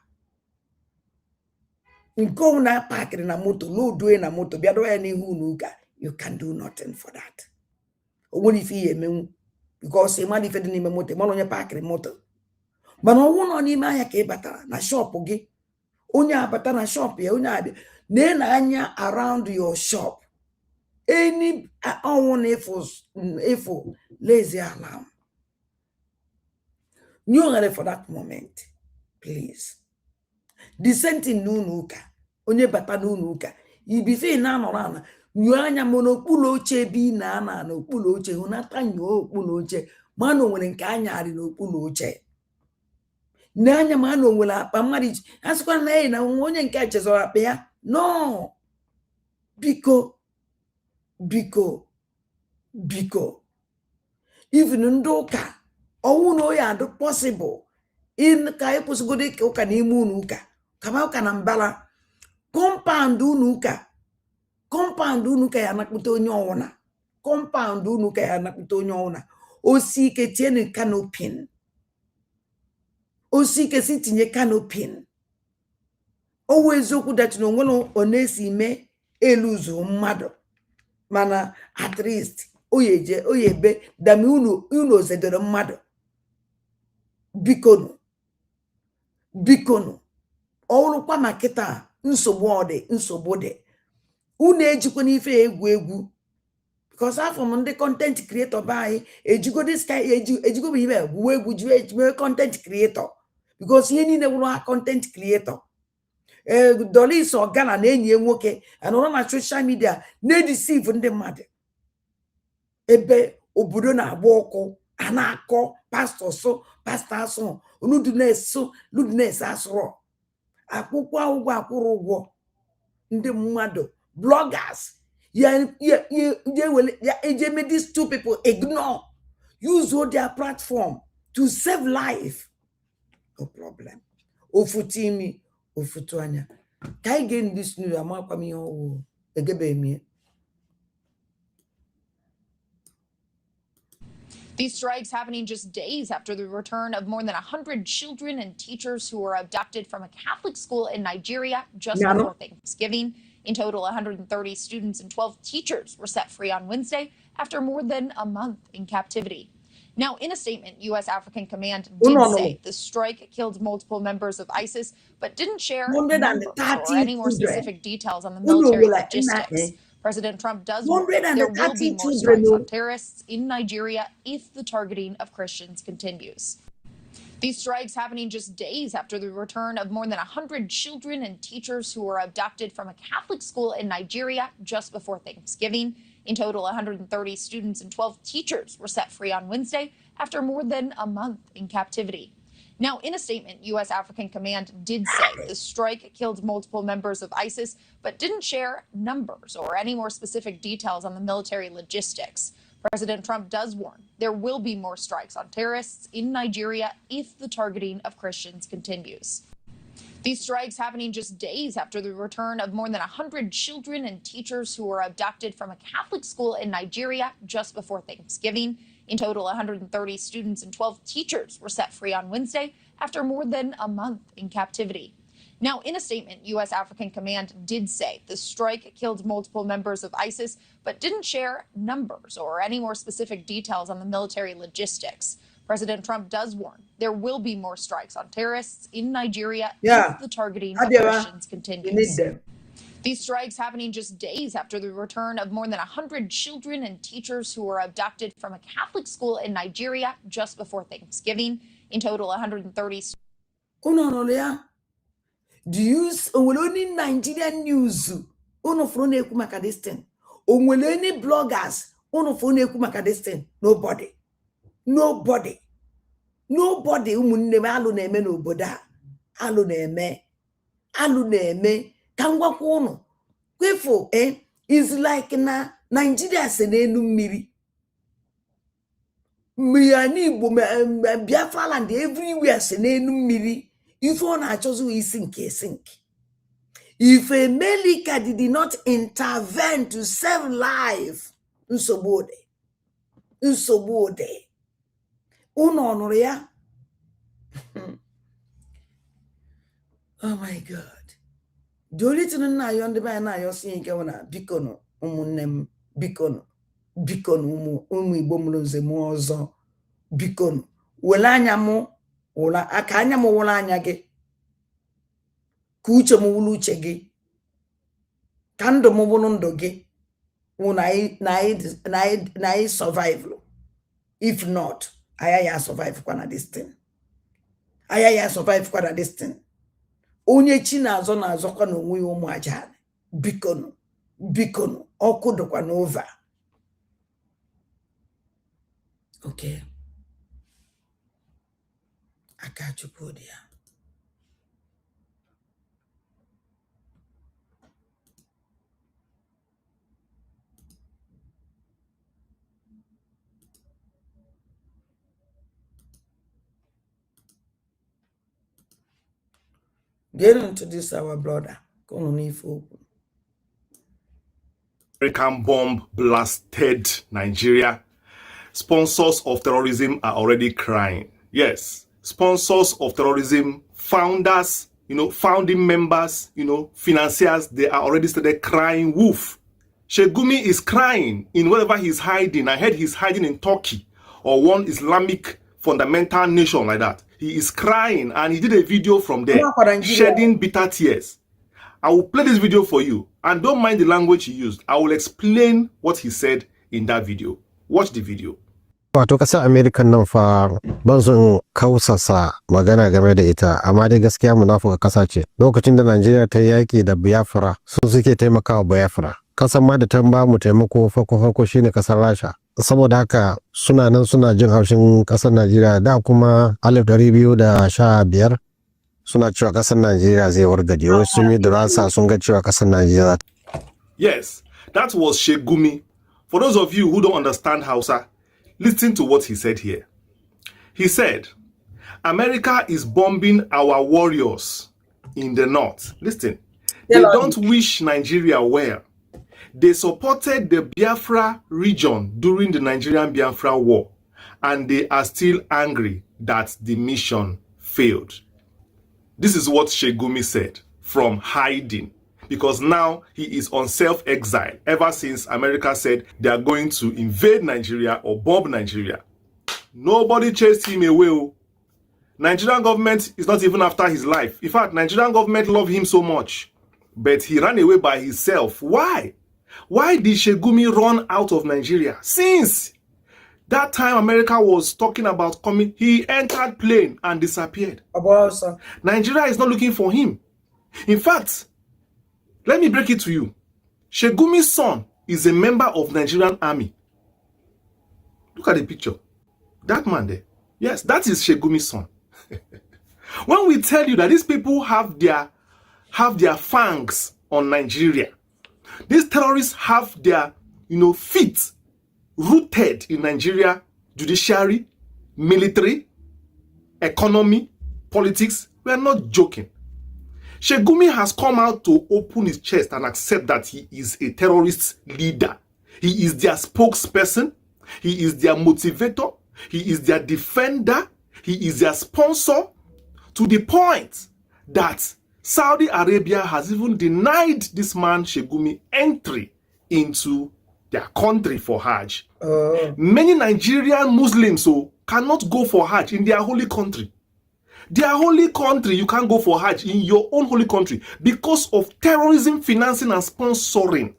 Nke na park na moto load na moto bia do any hu nuka you can do nothing for that. Only if yeme because e man if di na moto man onye park moto. Mana owo no ni ma ya ka ịbatara na shop gị. Onye abata na shop ya onye abi na anya around your shop. Any if lazy alarm. You for that moment, please. The same thing nuka. Onye bata nuka. You be saying na no. You anya monopulo oche bi na no pulo oche hunata nyo pulo oche. Mano nwere nke anya ari no pulo oche. Na anya mano nwere apa mari. Asukwa na onye nke achezo apa ya. No. Biko. Even ndoka no ya do possible in ka eposugode ka na ime unuka kama uka na mbala compound unuka ya nakputa onye ọwụna compound unuka ya nakputa onye ọwụna osike tiene canopy osike si tinye canopy owo eziokwu that no nwere onesi me eluzu mmadụ mana at least oyebe dami uno zedoro mmadụ bikono ọrụkwa makita nsogbu dị unu ejikwa n'ife egwu because afọ ndị content creator by ejigo this guy ejigo be egwu jiwe content creator because ihe niile wụrụ content creator Dolis Ogana na enyi nwoke anọrọ na social media na-edeceive ndị mmadụ ebe obodo na-agba ọkụ a na-akọ pastor so ludnes asụrụ akwụkwọ ụgwọ akwụrụ ụgwọ ndị mmadụ bloggers these two people ignore use all their platform to save life. No problem. Ofutimi ofutuanya. Kai gain this new amakwami o egebe mi. These strikes happening just days after the return of more than 100 children and teachers who were abducted from a Catholic school in Nigeria just before Thanksgiving. In total, 130 students and 12 teachers were set free on Wednesday after more than a month in captivity. Now, in a statement, U.S. African Command did say the strike killed multiple members of ISIS, but didn't share numbers or any more specific details on the military logistics. President Trump does warn there will be more strikes on terrorists in Nigeria if the targeting of Christians continues. These strikes happening just days after the return of more than 100 children and teachers who were abducted from a Catholic school in Nigeria just before Thanksgiving. In total, 130 students and 12 teachers were set free on Wednesday after more than a month in captivity. Now, in a statement, U.S. African Command did say the strike killed multiple members of ISIS, but didn't share numbers or any more specific details on the military logistics. President Trump does warn there will be more strikes on terrorists in Nigeria if the targeting of Christians continues. These strikes happening just days after the return of more than 100 children and teachers who were abducted from a Catholic school in Nigeria just before Thanksgiving. In total, 130 students and 12 teachers were set free on Wednesday after more than a month in captivity. Now, in a statement, U.S. African Command did say the strike killed multiple members of ISIS, but didn't share numbers or any more specific details on the military logistics. President Trump does warn there will be more strikes on terrorists in Nigeria if the targeting of Christians continues. These strikes happening just days after the return of more than 100 children and teachers who were abducted from a Catholic school in Nigeria just before Thanksgiving. In total, 130. Do you only Nigerian news? Uno from Ekumakadistan. Only bloggers. Uno from Ekumakadistan. Nobody. Nobody. Nobody. Umunne alu neme no boda. Alu neme. Alu neme. Kangwa kono. Kwefo is like na Nigeria senenu miri. Miyani bo Biafra land everywhere senenu miri. If one had chosen we sink. If America did not intervene to save life, unsobode. Unonoria. Oh my God. The only thing I understand now you're seeing bikono umunem bikono ibomulunze muozo bikono welanyamo wala akanya mo wala anya gị ka uche m wulu uche gị ka ndụ m bụrụ ndụ gị wụ na I survive. If not I survive kwa na this thing. I survive kwa na this thing. Onye chi na-azọ kwa na onwe ya ụmụ aja bikono ọkụ dịkwa n'ova. Okay. Chukwu Di Ya. Get into this, our brother. American bomb blasted Nigeria. Sponsors of terrorism are already crying. Yes. Sponsors of terrorism, founders, founding members, financiers, they are already started crying wolf. Shegumi is crying in wherever he's hiding. I heard he's hiding in Turkey or one Islamic fundamental nation like that. He is crying and he did a video from there, shedding bitter tears. I will play this video for you and don't mind the language he used. I will explain what he said in that video. Watch the video. Wato ƙasar Amerika nan fa ban son kausasa magana game da ita, amma dai gaskiya munafuka ƙasa ce. Lokacin da Najeriya ta yaki da Biafra, su suke taimakawa Biafra. Ƙasar ma da ta ba mu taimako farko shine ƙasar Rasha. Saboda haka suna nan suna jin haushin ƙasar Najeriya da kuma 2015 suna cewa ƙasar Najeriya zai wargaje. Wasu sun yi dirasa sun ga cewa ƙasar Najeriya. Yes, that was Shegumi. For those of you who don't understand Hausa, listen to what he said here. He said, America is bombing our warriors in the north. Listen, they don't wish Nigeria well. They supported the Biafra region during the Nigerian Biafra war, and they are still angry that the mission failed. This is what Shegumi said from hiding, because now he is on self-exile ever since America said they are going to invade Nigeria or bomb Nigeria. Nobody chased him away. Nigerian government is not even after his life. In fact, Nigerian government love him so much, but he ran away by himself. Why? Why did Shegumi run out of Nigeria? Since that time America was talking about coming, he entered plane and disappeared. Nigeria is not looking for him. In fact, let me break it to you. Shegumi's son is a member of Nigerian army. Look at the picture. That man there. Yes, that is Shegumi's son. When we tell you that these people have their fangs on Nigeria, these terrorists have their feet rooted in Nigeria, judiciary, military, economy, politics. We are not joking. Shegumi has come out to open his chest and accept that he is a terrorist leader. He is their spokesperson. He is their motivator. He is their defender. He is their sponsor, to the point that Saudi Arabia has even denied this man Shegumi entry into their country for Hajj. Many Nigerian Muslims cannot go for Hajj in their holy country. Their holy country, you can't go for Hajj in your own holy country because of terrorism, financing, and sponsoring.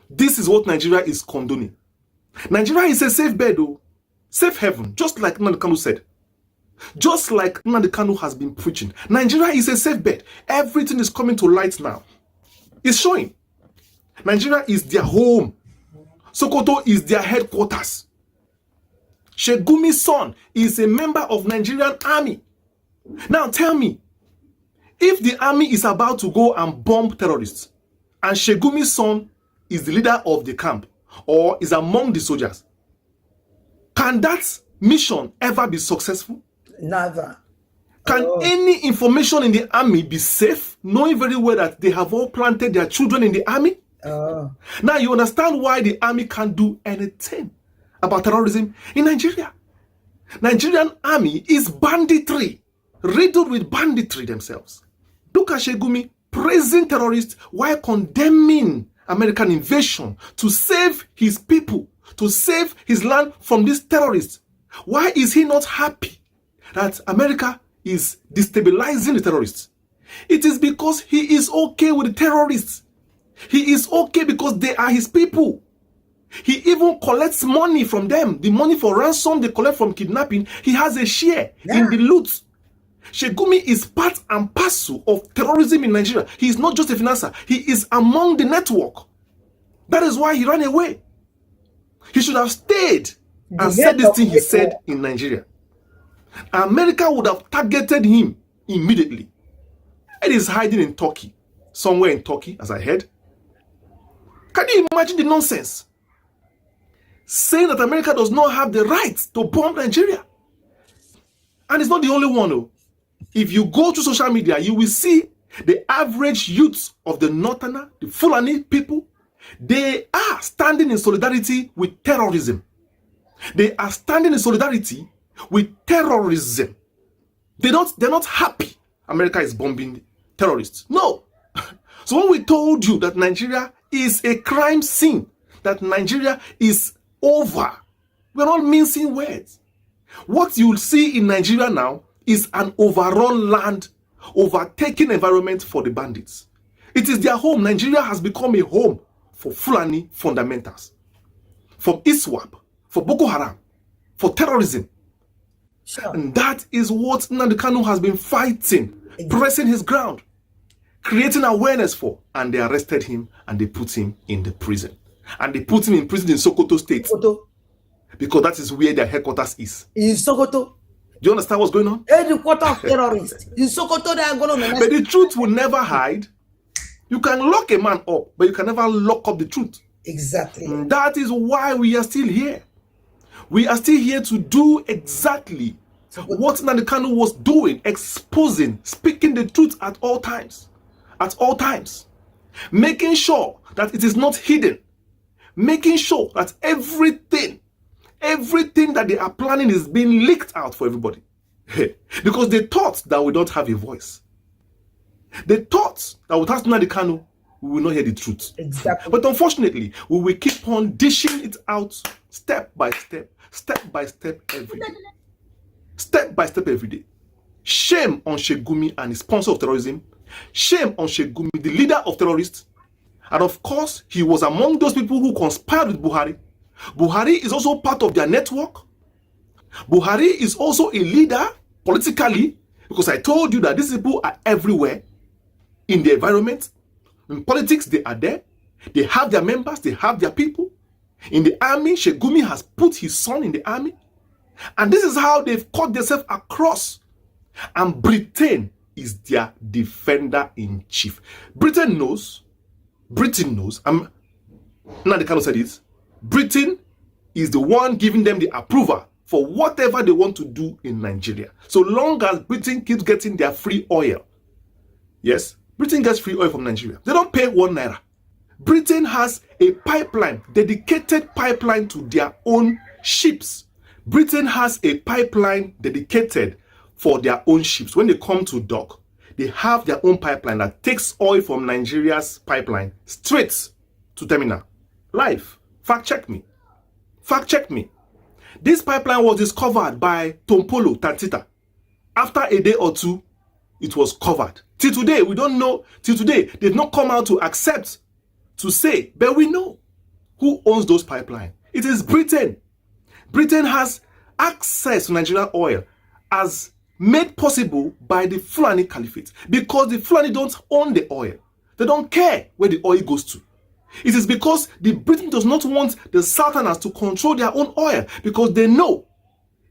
This is what Nigeria is condoning. Nigeria is a safe bed, safe heaven, just like Nnamdi Kanu said. Just like Nnamdi Kanu has been preaching. Nigeria is a safe bed. Everything is coming to light now. It's showing. Nigeria is their home. Sokoto is their headquarters. Shegumi's son is a member of Nigerian army. Now tell me, if the army is about to go and bomb terrorists, and Shegumi's son is the leader of the camp, or is among the soldiers, can that mission ever be successful? Never. Can any information in the army be safe, knowing very well that they have all planted their children in the army? Now you understand why the army can't do anything about terrorism in Nigeria. Nigerian army is banditry, riddled with banditry themselves. Look at Shegumi praising terrorists while condemning American invasion to save his people, to save his land from these terrorists. Why is he not happy that America is destabilizing the terrorists? It is because he is okay with the terrorists. He is okay because they are his people. He even collects money from them. The money for ransom they collect from kidnapping, he has a share in the loot. Shegumi is part and parcel of terrorism in Nigeria. He is not just a financer. He is among the network. That is why he ran away. He should have stayed and said this thing he said in Nigeria. America would have targeted him immediately. It is hiding in Turkey. Somewhere in Turkey, as I heard. Can you imagine the nonsense? Saying that America does not have the right to bomb Nigeria. And it's not the only one, though. If you go to social media, you will see the average youths of the Northerner, the Fulani people, they are standing in solidarity with terrorism. They are standing in solidarity with terrorism. They're not happy America is bombing terrorists. No. So when we told you that Nigeria is a crime scene, that Nigeria is over, we're not mincing words. What you will see in Nigeria now is an overrun land, overtaken environment for the bandits. It is their home. Nigeria has become a home for Fulani fundamentals, for ISWAP, for Boko Haram, for terrorism. Sure. And that is what Nnamdi Kanu has been fighting, pressing his ground, creating awareness for. And they arrested him and they put him in the prison. And they put him in prison in Sokoto State. Because that is where their headquarters is. In Sokoto. Do you understand what's going on? Headquarters of terrorists. In Sokoto, they are going on. But the truth will never hide. You can lock a man up, but you can never lock up the truth. Exactly. And that is why we are still here. We are still here to do exactly what Nnamdi Kanu was doing, exposing, speaking the truth at all times. At all times. Making sure that it is not hidden. Making sure that everything that they are planning is being leaked out for everybody. Because they thought that we don't have a voice. They thought that without Nnamdi Kanu, we will not hear the truth. Exactly. But unfortunately, we will keep on dishing it out step by step every day. Step by step every day. Shame on Shegumi and his sponsor of terrorism. Shame on Shegumi, the leader of terrorists. And of course, he was among those people who conspired with Buhari. Buhari is also part of their network. Buhari is also a leader politically, because I told you that these people are everywhere in the environment. In politics, they are there. They have their members, they have their people. In the army, Shegumi has put his son in the army. And this is how they've cut themselves across. And Britain is their defender-in-chief. Britain knows, Nnamdi Kanu said it, Britain is the one giving them the approval for whatever they want to do in Nigeria. So long as Britain keeps getting their free oil. Yes, Britain gets free oil from Nigeria. They don't pay 1 naira. Britain has a pipeline, dedicated pipeline to their own ships. Britain has a pipeline dedicated for their own ships. When they come to dock, they have their own pipeline that takes oil from Nigeria's pipeline straight to terminal. Live. Fact check me. Fact check me. This pipeline was discovered by Tompolo Tantita. After a day or two, it was covered. Till today, we don't know. Till today, they've not come out to accept, to say, but we know who owns those pipelines. It is Britain. Britain has access to Nigerian oil as made possible by the Fulani Caliphate, because the Fulani don't own the oil. They don't care where the oil goes to. It is because the Britain does not want the Southerners to control their own oil, because they know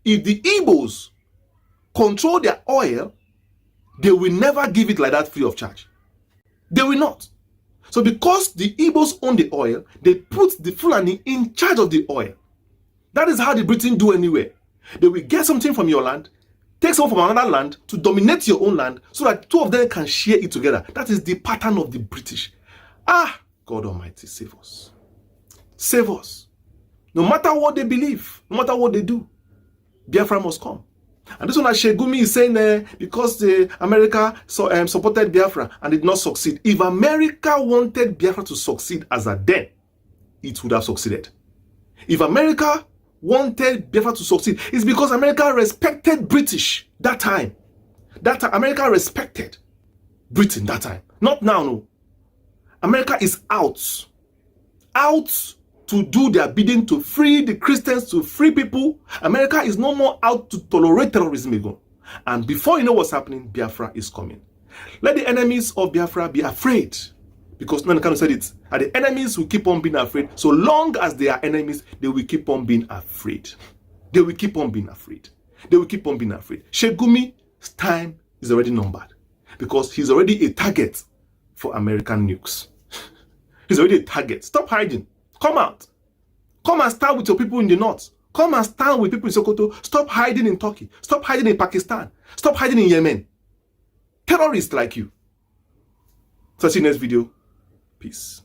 if the Igbos control their oil, they will never give it like that free of charge. They will not. So because the Igbos own the oil, they put the Fulani in charge of the oil. That is how the Britain do anywhere. They will get something from your land, take some from another land to dominate your own land so that two of them can share it together. That is the pattern of the British. God Almighty, save us. Save us. No matter what they believe, no matter what they do, Biafra must come. And this one that Shegumi is saying because America supported Biafra and did not succeed. If America wanted Biafra to succeed as a then, it would have succeeded. If America wanted Biafra to succeed, it's because America respected British that time. That time, America respected Britain that time. Not now, no. America is out to do their bidding to free the Christians, to free people. America is no more out to tolerate terrorism again. And before you know what's happening, Biafra is coming. Let the enemies of Biafra be afraid. Because Nanakano said it. And the enemies will keep on being afraid. So long as they are enemies, they will keep on being afraid. They will keep on being afraid. They will keep on being afraid. Shegumi's time is already numbered. Because he's already a target for American nukes. He's already a target. Stop hiding. Come out. Come and stand with your people in the north. Come and stand with people in Sokoto. Stop hiding in Turkey. Stop hiding in Pakistan. Stop hiding in Yemen. Terrorists like you. So see you next video. Peace.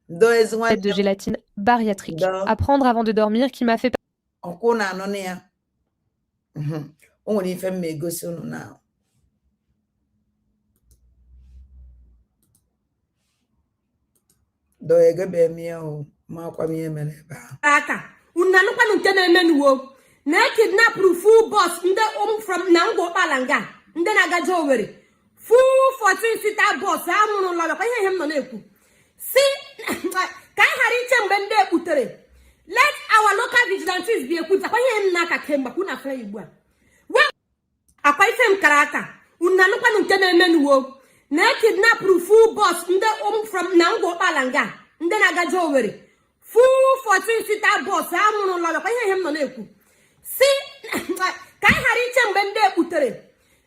De gélatine bariatrique. À prendre avant de dormir qui m'a fait aka unanukwa nke na-emenuwo na kidnap full bus ndị from na ngwa Okpalanga ndị na-agaje Owerri full 14 seater bus amụrụ lọrọ kwa ihe m nọ na-ekwu si ka anyị ghara iche mgbe ndị ekputere let our local vigilantes be ekwuta kwa ihe m na-aka kemgbe kwụ na fe Igbo a akwa ife m kara aka unanukwa nke na-emenuwo na kidnap full bus ndị from na ngwa Okpalanga ndị na-agaje Owerri full 14 seater bus amụrụ lọrọ kwa ihe m nọ na-ekwu si ka anyị ghara iche mgbe ndị ekputere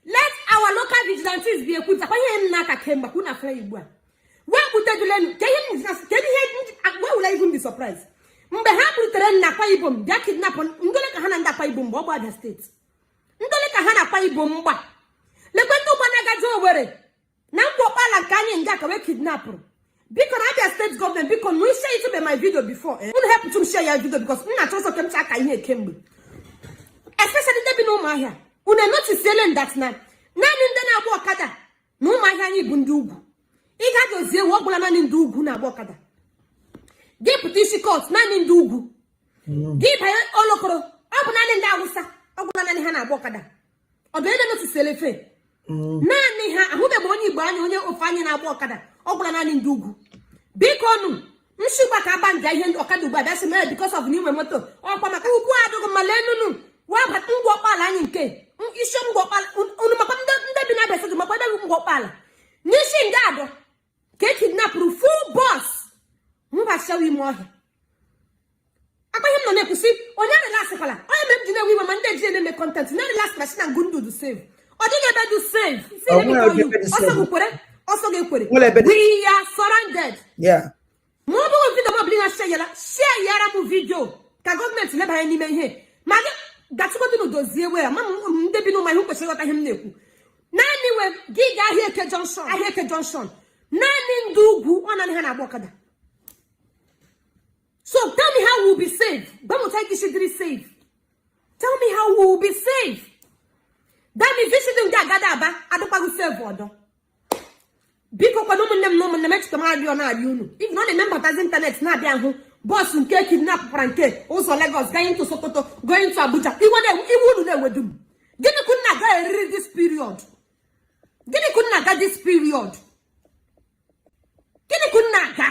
let our local vigilantes be ekwuta kwa ihe m na-aka kemgbe kwụ na fe Igbo a wekputedulenu kedu ihe why will I even be surprised mgbe ha kputere na Akwa Ibom bịa kidnap ndole ka ha na ndị Akwa Ibom mgbe ọ gba Abia steeti ndole ka ha na Akwa Ibom mgba lekwe ndị ụgbọ na-agaje Owerri na ngwa Okpala nke anyị nga ka we kidnapụrụ biko na Abia state government biko no share it be my video before unu help to share your video because nna chọsọ kemcha aka ihe kemgbe especially ndị bi n'Ụmụahịa unu notice elen that na naanị ndị na-agba ọkada na Ụmụahịa anyị bụ ndị ugwu ị ga-adozie ewu ọgbụla naanị ndị ugwu na-agba ọkada gị pụta isi court naanị ndị ugwu gị banye olokoro ọ bụ naanị ndị Awụsa ọgbụla naanị ha na-agba ọkada ọ bụ ede notice elefe naanị ha ahụbeghị onye Igbo anya onye ofe anyị na-agba ọkada ọgbụla naanị ndị ugwu biko nụ nshigba ka aba nja ihe ọkada ugbu a bịasị mere because of n'inwe moto ọkwa maka ukwu adụghị ma lee nụnụ wabata ngwa Okpala anyị nke isi ngwa Okpala unu makwa ndị bi na Abia Steeti makwa ndị ngwa Okpala n'isi nga adọ ka e kidnapụrụ full bus mbashawa ime ọhịa akpa ihe m nọ na-ekwusi onye relaxkwala onye mere m ji na-enwe iwe ma ndị eji na-eme content na relax machine na ngundu save ọ dịghị ebe do save ọsọ gị kwere we are surrounded. Yeah. Ma ọ bụrụ video ma ọ bụrụ na share video ka government leba ya n'ime ihe ma gatụgodu no dozie we ma ndị bi n'ụma ihu kwesịrị ghọta ihe m na-ekwu naanị we gị ga ahịa eke junction naanị ndị ugwu ọ naanị ha na-agba ọkada so tell me how we'll be safe gbamụta ike shidiri safe tell me how we'll be safe that means ishidi ndị agada aba adịkwaghị safe ọdọ biko kwado ụmụnne m echeta m arịọ na-arịọ unu even ọ na-eme mbatazi ịntanet na-abịa ahụ bọọsụ nke kidnapụkwara nke ụzọ Lagos going to Sokoto going to Abuja iwe unu na-ewedu m gịnị ka unu na-aga eriri this period gịnị ka unu na-aga this period gịnị ka unu na-aga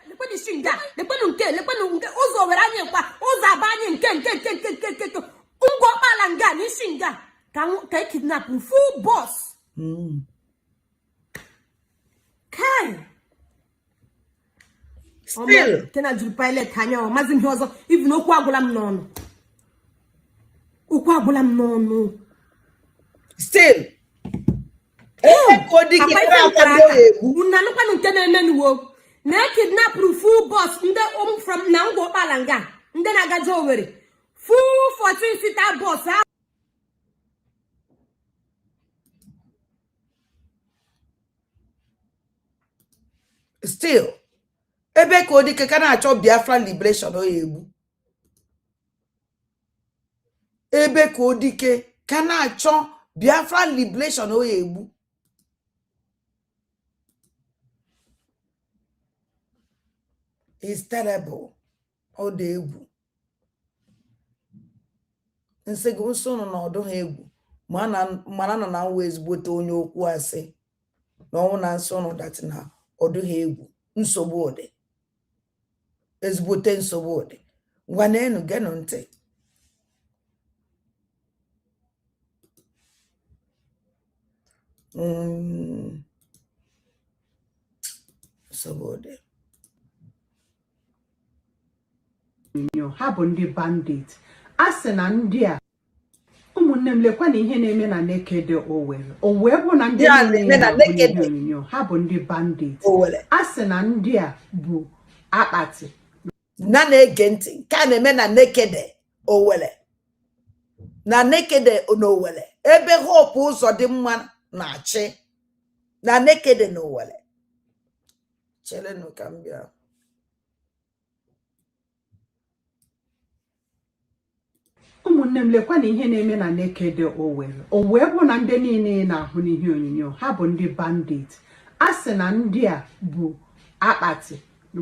lekwenụ isi nga lekwenụ nke ụzọ were anyị nkwa ụzọ aba anyị nke ngwa ọkpala nga na isi nga ka e kidnap full boss kai still tena juru pilot anya o mazi ihe ọzọ even okwu agwụla m n'ọnụ still unanụkwanụ nke na-eme n'uwo na kidnap full boss ndị from na ngwa ọkpala nga ndị na-agaje Owerri full 14-seater bus still ebe ka odike ka na-achọ Biafra liberation o egbu ebe ka odike ka na-achọ Biafra liberation o egbu is terrible ọ dị egwu nsego nso nọ n'ọdụ ha egwu mana nọ na nwa ezigbote onye okwu asị na ọnwụ na nso nọ dat na ọdụ ha egwu nsogbu ụdị ezigbote nsogbu ụdị ngwanenu genu ntị nsogbu ụdị ha bụ ndị bandit a sị na ndị a ụmụnne m lekwa na ihe na-eme na Naked Owerri o wee bụ na ndị onyonyo ha bụ ndị bandit a sị na ndị a bụ akpati na na-ege ntị nke a na-eme na Naked Owerri na Naked n'Owerri ebe Hope Uzodimma na-achị na Naked n'Owerri chelenụ ka m bịa ụmụnne m lekwa na ihe na-eme na Naked Owerri o wee bụ na ndị niile na-ahụ n'ihe onyonyo ha bụ ndị bandit a sị na ndị a bụ akpati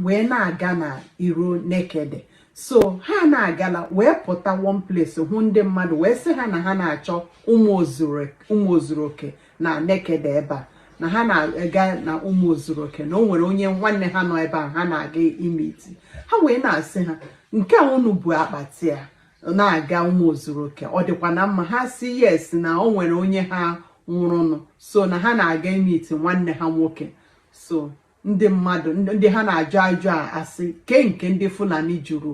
wee na-aga na iro Naked so ha na-agala wee pụta one place hụ ndị mmadụ wee sị ha na ha na-achọ ụmụ ozuroke na Naked ebe a na ha na-aga na ụmụ ozuroke na o nwere onye nwanne ha nọ ebe a ha na-aga imeti ha wee na-asị ha nke a unu bụ akpati a na-aga ụmụ ozuroke ọ dịkwa na mma ha si yes na o nwere onye ha nwụrụnụ so na ha na-aga imeti nwanne ha nwoke so ndị mmadụ ndị ha na-ajụ a asị nke ndị Fulani juru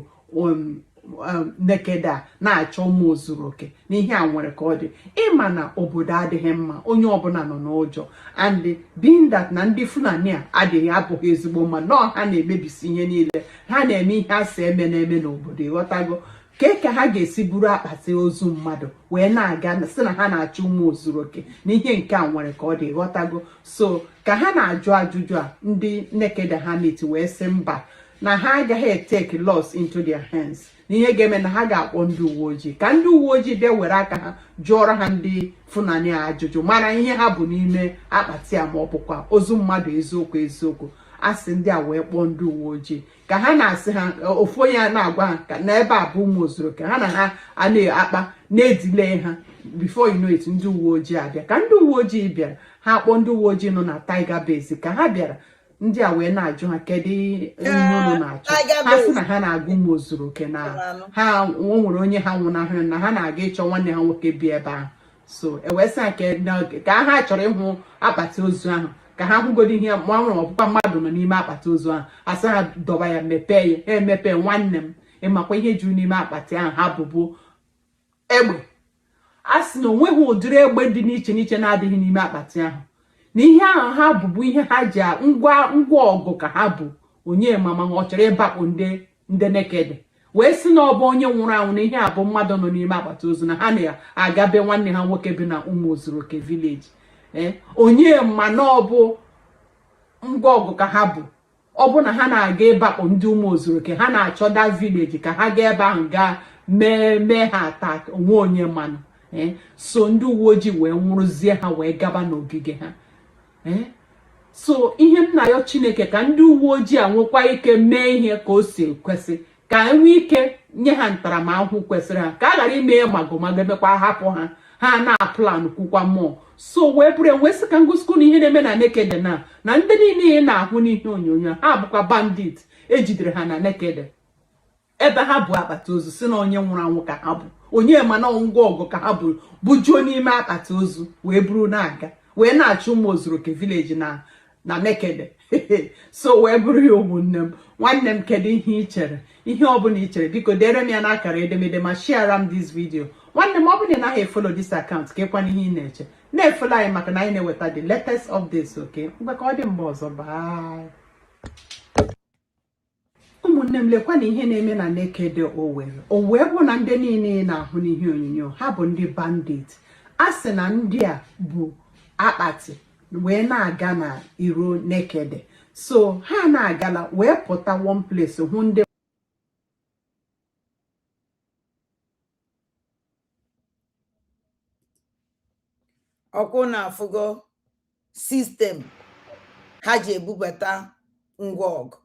Naked a na-achọ ụmụ ozuroke n'ihe a nwere ka ọ dị ịma na obodo adịghị mma onye ọbụla nọ n'ụjọ and being that na ndị Fulani a adịghị abụghị ezigbo mma nọ ha na-emebisi ihe niile ha na-eme ihe asị eme n'obodo ịghọtago ka ha ga-esi buru akpati ozu mmadụ wee na-aga sị na ha na-achọ ụmụ ozuroke n'ihe nke a nwere ka ọ dị ịghọtago so ka ha na-ajụ ajụjụ a ndị Naked ha na-eti wee sị mba na ha agaghị take laws into their hands n'ihe ga-eme na ha ga-akpọ ndị uwe ojii ka ndị uwe ojii bịa were aka ha jụọrọ ha ndị Fulani ajụjụ mara ihe ha bụ n'ime akpati a ma ọ bụkwa ozu mmadụ eziokwu a sị ndị a wee kpọọ ndị uwe ojii ka ha na-asị ha ofu onye na-agwa ha na ebe a bụ ụmụ ozuroke ha na ha a na-akpa na-edile ha before you know it ndị uwe ojii abịa ka ndị uwe ojii bịara ha kpọọ ndị uwe ojii nọ na Tiger Base ka ha bịara ndị a wee na-ajụ ha kedu ihe unu na-achọ ha sị na ha na-aga ụmụ ozuroke na ha nwere onye ha nwụnahụrụ na ha na-aga ịchọ nwanne ha nwoke bi ebe ahụ so ewesị ka ha chọrọ ịhụ akpati ozu ahụ ka ha hụgodo ihe ma nwere ọbụkwa mmadụ nọ n'ime akpati ozu ahụ asị ha dọba ya mepee ya emepe nwanne m ịmakwa ihe juru n'ime akpati ahụ ha bụbu egbe a sị na onweghị ụdịrị egbe dị n'iche n'iche na-adịghị n'ime akpati ahụ na ihe ahụ ha bụbu ihe ha ji ngwa ọgụ ka ha bụ onye mama ọ chọrọ ịbakpụ ndị ndị nekede wee sị na ọ bụ onye nwụrụ anwụ na ihe a bụ mmadụ nọ n'ime akpata ozu na ha na-agabe nwanne ha nwoke bi na ụmụ ozuroke village onye ma na ọ bụ ngwa ọgụ ka ha bụ ọ bụ na ha na-aga ịbakpọ ndị ụmụ ozuroke ha na-achọda village ka ha gaa ebe ahụ gaa mee ha atak onwe onye mmanụ so ndị uwe ojii wee nwụrụzie ha wee gaba n'ogige ha so ihe m na-ayọ Chineke ka ndị uwe ojii a nwekwa ike mee ihe ka o si ekwesị ka enwee ike nye ha ntaramahụhụ kwesịrị ha ka a ghara ime magomago emekwa hapụ ha na-aplan kwukwa mmụọ so wee bụrụ enwesị ka ngosiko na ihe na-eme na nekede na ndị niile ị na-ahụ n'ihe onyonyo ha bụkwa bandit ejidere ha na nekede ebe ha bụ akpata ozu si na onye nwụrụ anwụ ka ha bụ onye mana ngwa ọgụ ka ha bụ bujuo n'ime akpata ozu wee buru na-aga wee na-achụ ụmụ ozuroke village na nekede so wee bụrụ ya ụmụnne m nwanne m kedu ihe ị chere ihe ọbụla ị chere biko dere m ya n'akara edemede ma share m this video nwanne m ọ bụrụ na ị naghị efolo this account ka ịkwana ihe ị na-eche na-efolo anyị maka na anyị na-eweta the latest updates okay mgbe ka ọ dị mgbe ọzọ bye ụmụnne m lekwa na ihe na-eme na nekede Owerri bụ na ndị niile na-ahụ n'ihe onyonyo ha bụ ndị bandit a sị na ndị a bụ akpati wee na-aga na iro nekede so ha na-agala wee pụta one place hụ ndị ọkwụ na-afụgo sistem ha ji ebubata ngwa ọgụ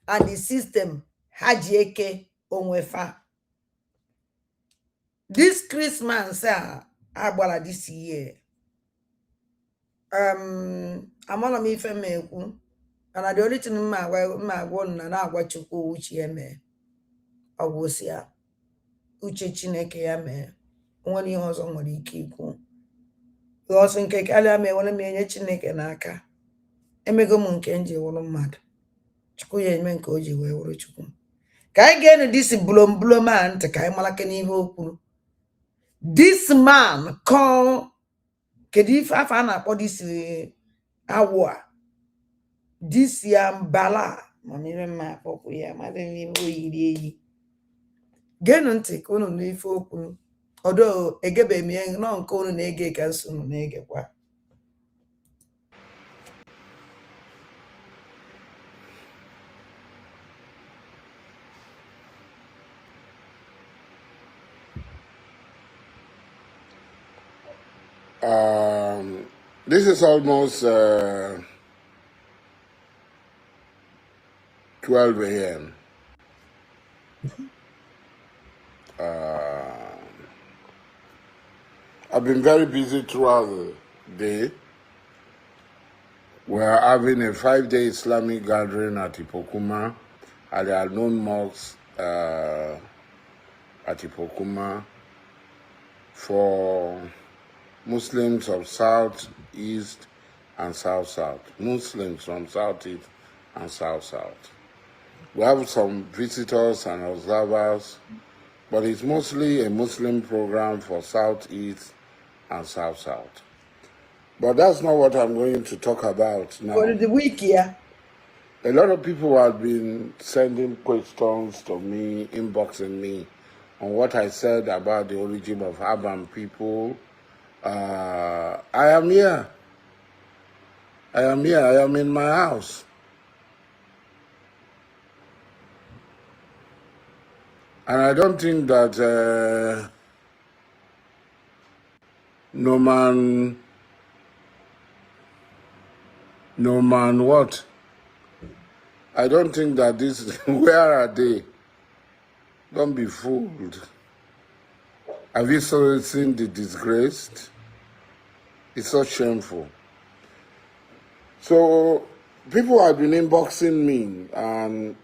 and the system ha ji eke onwefa this Christmas a agbara this year amala m ife m ekwu ana the only thing m agwa na na-agwa Chukwu uche ya mee ọ bụ osi ya uche Chineke ya mee nwere ihe ọzọ nwere ike ikwu ọsọ nke karịa m enwere m enye Chineke n'aka emego m nke nji wụrụ mmadụ Chukwu ya eme nke o ji wee wụrụ Chukwu ka anyị ga-enu disi blom a ntị ka anyị malake n'ihe o kwuru this man call kedu ife afọ a na-akpọ disi awụ a disi ya mbala mamire mma akpọkwu ya madị n'ime oyiri eyi genu ntị ka unu n'ife o kwuru ọdọ egebe m ya nọ nke unu na-ege ka nso unu na-egekwa This is almost 12 a.m. I've been very busy throughout the day. We're having a 5-day Islamic gathering at Ipokuma, at the unknown mosque at Ipokuma for Muslims of South, East, and South. Muslims from Southeast and South. We have some visitors and observers, but it's mostly a Muslim program for Southeast and South. But that's not what I'm going to talk about now. For the week, yeah. A lot of people have been sending questions to me, inboxing me on what I said about the origin of urban people. I am here. I am in my house. And I don't think that no man what? I don't think that this, where are they? Don't be fooled. Have you seen the disgraced? It's so shameful. So people have been inboxing me and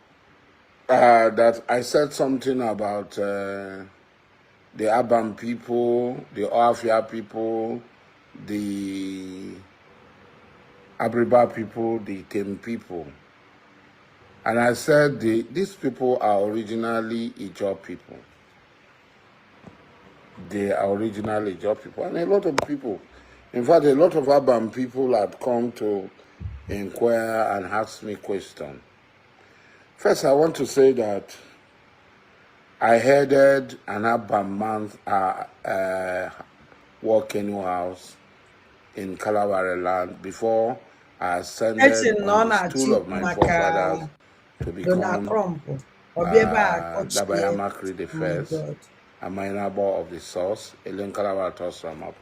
that I said something about the urban people, the Oafia people, the Abriba people, the Tem people. And I said these people are originally Ijaw people. They are originally Ijaw people. And a lot of people, in fact, a lot of urban people had come to inquire and ask me questions. First, I want to say that I headed an urban month walk-in house in Kalaware land before I ascended on the stool of my forefathers to become Dabayamakri the first, a minor ball of the source, Elen Kalaware Tosramap.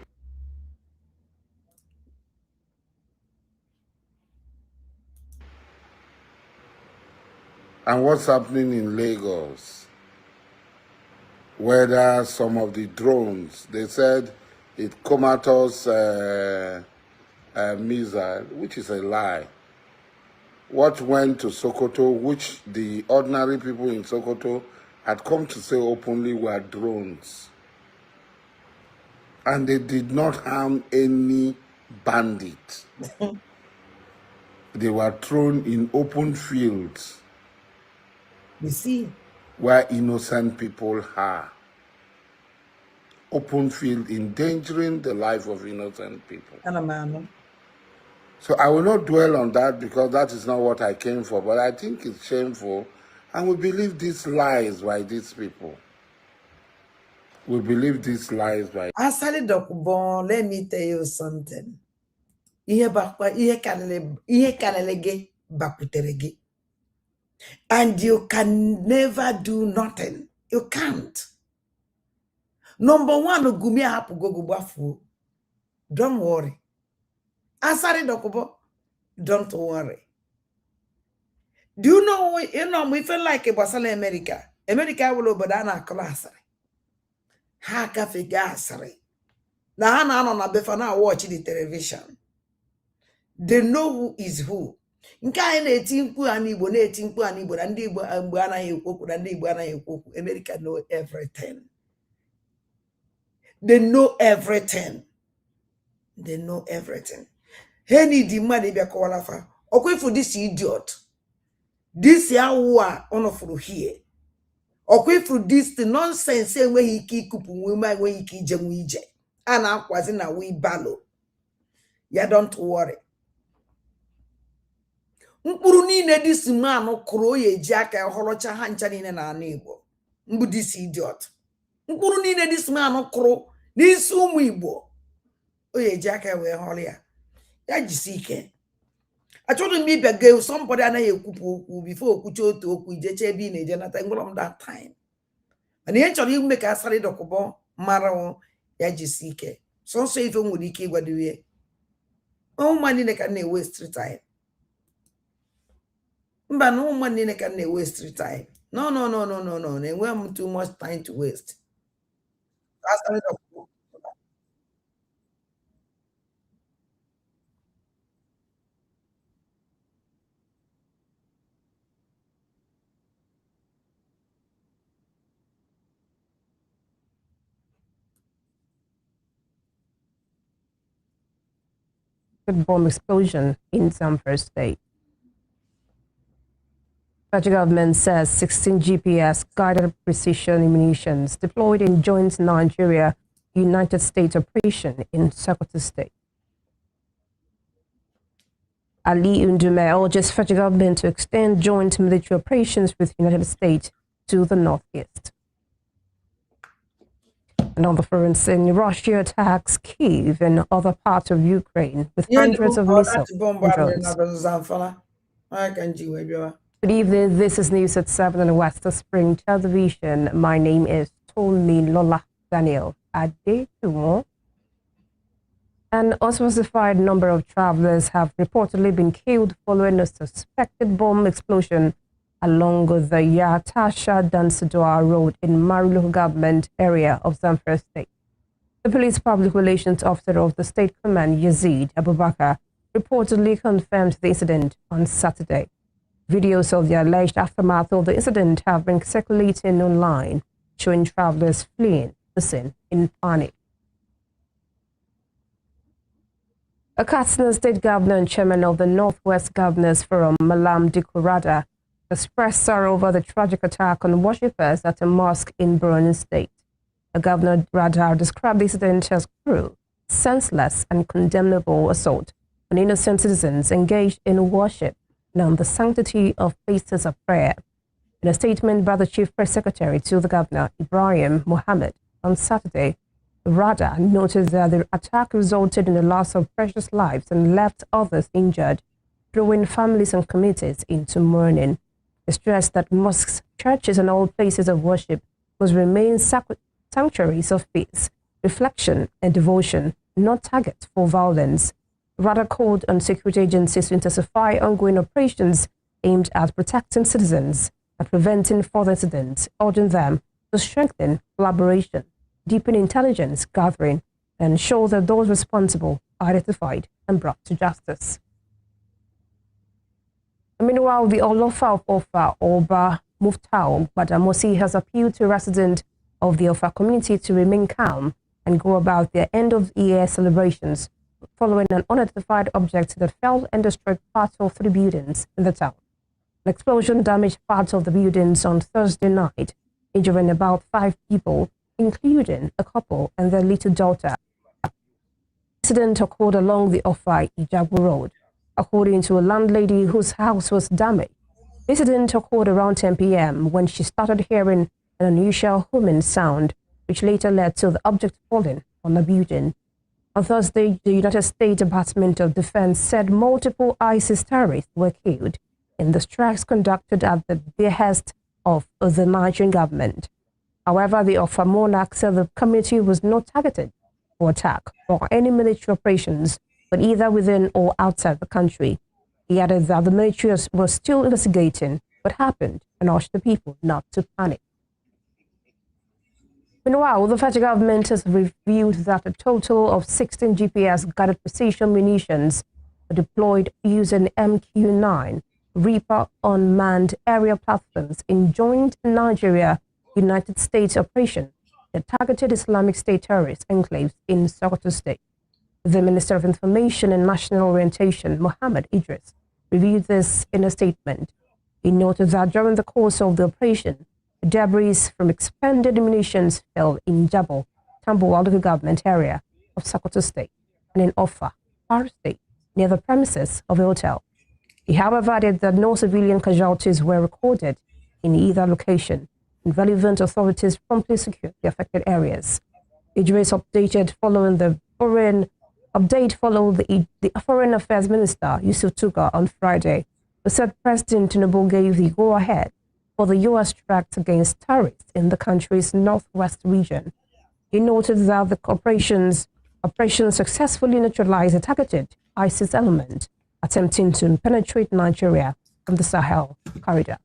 And what's happening in Lagos? Whether some of the drones, they said it comatose missile, which is a lie. What went to Sokoto, which the ordinary people in Sokoto had come to say openly were drones. And they did not harm any bandit. They were thrown in open fields. You see? Where innocent people are. Open field endangering the life of innocent people. So I will not dwell on that because that is not what I came for, but I think it's shameful. And we believe these lies by these people. We believe these lies by... Asali Dokubon, let me tell you something. Ihe kanelege bakuterege. And you can never do nothing. You can't. Number one, Gumia hapu gogubafu. Don't worry. Asari Dokubo, don't worry. Do you know, we feel like a Basala America. America will obadana class. Haka figasari. Na hana na befana watch the television. They know who is who. Nke anyị na-eti mkpu ana Igbo na-eti mkpu ana Igbo na ndị Igbo mgbe anaghị ekwu na ndị Igbo anaghị ekwu. America know everything. They know everything. They know everything. He need the money bịa kọwalafa. Okwe for this idiot. This yawa ono for here. Okwe for this nonsense enweghị ike ikupu nwe enweghị ike ije nwe ije. A na-akwazi na we balo. Ya don't worry. Mkpụrụ niile this man kụrụ oye eji aka họrọcha ha ncha niile na ana Igbo. Mgbu this idiot. Mkpụrụ niile this man kụrụ n'isi ụmụ Igbo. Oye eji aka wee họrọ ya. Ya jisi ike. Achọrọ m ịbịa gị somebody anaghị ekwupụ okwu before okwucha otu okwu ijeche ebe ị na-eje nata ngwụrọ m that time. Mana ihe chọrọ ime ka Asari Dokubo mara ya jisi ike. Sọnsọ ife nwere ike ịgwadowe. Ụmụ niile ka na-waste time. Mba no ụmụ niile ka na-waste time. No. Enwe m too much time to waste. Asari Dokubo. Bomb explosion in Zamfara State. Federal government says 16 GPS guided precision munitions deployed in joint Nigeria-United States operation in Sokoto State. Ali Undume urges federal government to extend joint military operations with United States to the northeast. Another front in Russia attacks Kyiv and other parts of Ukraine with hundreds of missiles and drones. Good evening, this is News at 7 on Western Spring Television. My name is Tony Lola Daniel Adetumo. An unspecified number of travelers have reportedly been killed following a suspected bomb explosion along the Yatasha Dansadua Road in Marilu government area of Zamfara State. The police public relations officer of the state command, Yazid Abubakar, reportedly confirmed the incident on Saturday. Videos of the alleged aftermath of the incident have been circulating online, showing travelers fleeing the scene in panic. A Katsina State Governor and chairman of the Northwest Governors Forum, Malam Dikurada, expressed sorrow over the tragic attack on worshippers at a mosque in Borno State. The governor Radar described the incident as cruel, senseless, and condemnable assault on innocent citizens engaged in worship and on the sanctity of places of prayer. In a statement by the Chief Press Secretary to the Governor, Ibrahim Mohammed, on Saturday, Rada noted that the attack resulted in the loss of precious lives and left others injured, throwing families and communities into mourning. He stressed that mosques, churches, and all places of worship must remain sanctuaries of peace, reflection, and devotion, not targets for violence. Rada called on security agencies to intensify ongoing operations aimed at protecting citizens and preventing further incidents, urging them to strengthen collaboration, deepen intelligence gathering, and ensure that those responsible are identified and brought to justice. Meanwhile, the Olofa of Ofa, Oba Muftau Badamosi, has appealed to residents of the Ofa community to remain calm and go about their end-of-year celebrations following an unidentified object that fell and destroyed parts of 3 buildings in the town. An explosion damaged parts of the buildings on Thursday night, injuring about 5 people, including a couple and their little daughter. The incident occurred along the Ofa Ijabu Road, according to a landlady whose house was damaged. The incident occurred around 10 p.m. when she started hearing an unusual humming sound, which later led to the object falling on the building. On Thursday, the United States Department of Defense said multiple ISIS terrorists were killed in the strikes conducted at the behest of the Nigerian government. However, the Ofa monarch said the community was not targeted for attack or any military operations, but either within or outside the country. He added that the military was still investigating what happened and urged the people not to panic. Meanwhile, the federal government has revealed that a total of 16 GPS-guided precision munitions were deployed using MQ-9 Reaper unmanned aerial platforms in joint Nigeria-United States operation that targeted Islamic State terrorist enclaves in Sokoto State. The Minister of Information and National Orientation, Mohammed Idris, reviewed this in a statement. He noted that during the course of the operation, debris from expended munitions fell in Jabo, Tambuwal local government area of Sokoto State, and in Ofa, Kwara State, near the premises of a hotel. He, however, added that no civilian casualties were recorded in either location, and relevant authorities promptly secured the affected areas. Idris updated following the Foreign Affairs Minister, Yusuf Tuga, on Friday, who said President Tinubu gave the go-ahead for the U.S. strikes against terrorists in the country's northwest region. He noted that the operations successfully neutralized a targeted ISIS element attempting to penetrate Nigeria from the Sahel corridor.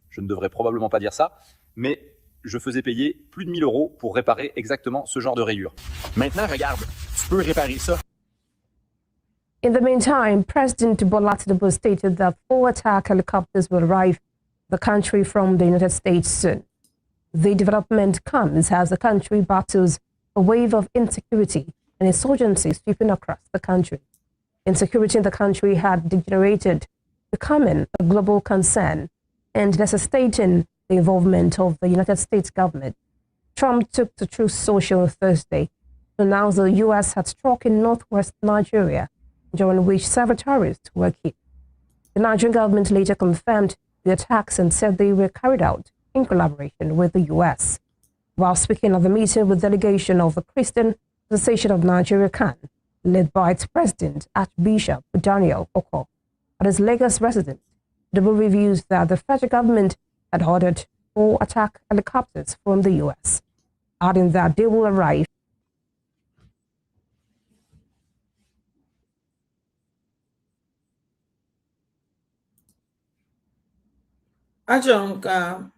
Je ne devrais probablement pas dire ça, mais je faisais payer plus de 1 000 € pour réparer exactement ce genre de rayures. Maintenant, regarde, tu peux réparer ça. In the meantime, President Bola Tinubu stated that 4 attack helicopters will arrive the country from the United States soon. The development comes as the country battles a wave of insecurity and insurgency sweeping across the country. Insecurity in the country had degenerated, becoming a global concern and necessitating the involvement of the United States government. Trump took to Truth Social Thursday to announce the U.S. had struck in northwest Nigeria, during which several terrorists were killed. The Nigerian government later confirmed the attacks and said they were carried out in collaboration with the U.S. While speaking at the meeting with delegation of the Christian Association of Nigeria (CAN), led by its president, Archbishop Daniel Oko, at his Lagos residence, the bill reviews that the federal government had ordered 4 attack helicopters from the U.S., adding that they will arrive achọrọ m ka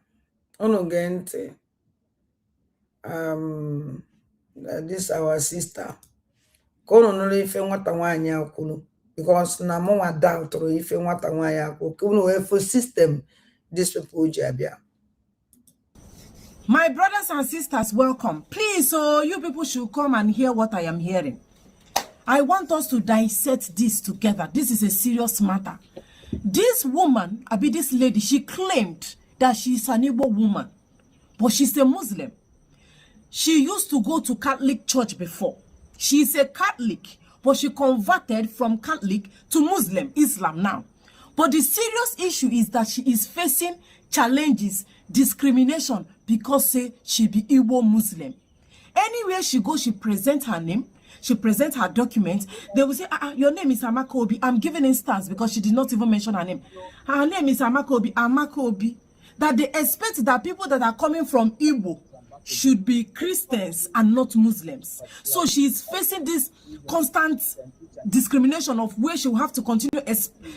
unu gee ntị this our sister ka unu nụrụ ife nwata nwaanyị a kwuru, because na mụnwa doubtụrụ ife nwata nwaanyị a kwuru ka unu wee fụ system these people ji abịa. My brothers and sisters, welcome. Please, so you people should come and hear what I am hearing. I want us to dissect this together. This is a serious matter. This woman, this lady, she claimed that she's an Igbo woman, but she's a Muslim. She used to go to Catholic church before. She's a Catholic, but she converted from Catholic to Muslim, Islam now. But the serious issue is that she is facing challenges discrimination because say she be Igbo Muslim. Anywhere she goes, she presents her name, she presents her documents. They will say, your name is Amakobi. I'm giving instance because she did not even mention her name. Her name is Amakobi. Amakobi. That they expect that people that are coming from Igbo should be Christians and not Muslims. So she is facing this constant discrimination of where she will have to continue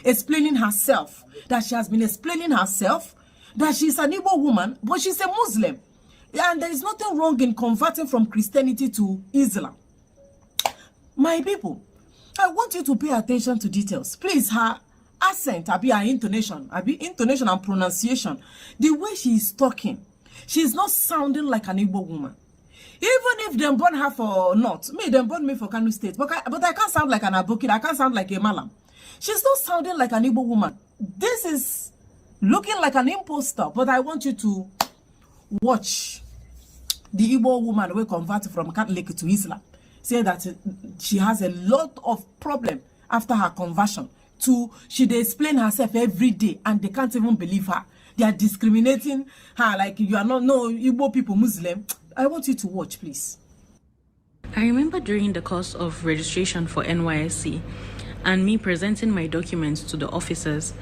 explaining herself. That she has been explaining herself, that she's an Igbo woman, but she's a Muslim. And there is nothing wrong in converting from Christianity to Islam. My people, I want you to pay attention to details. Please, her accent, her intonation and pronunciation, the way she is talking, she's not sounding like an Igbo woman. Even if they born her for not, they born me for Kano State, but I can't sound like an Abokid, I can't sound like a Malam. She's not sounding like an Igbo woman. This is looking like an imposter, but I want you to watch the Igbo woman who converted from Catholic to Islam. Say that she has a lot of problem after her conversion. She dey explain herself every day and they can't even believe her. They are discriminating her like you are not Igbo people Muslim. I want you to watch, please. I remember during the course of registration for NYSC and me presenting my documents to the officers,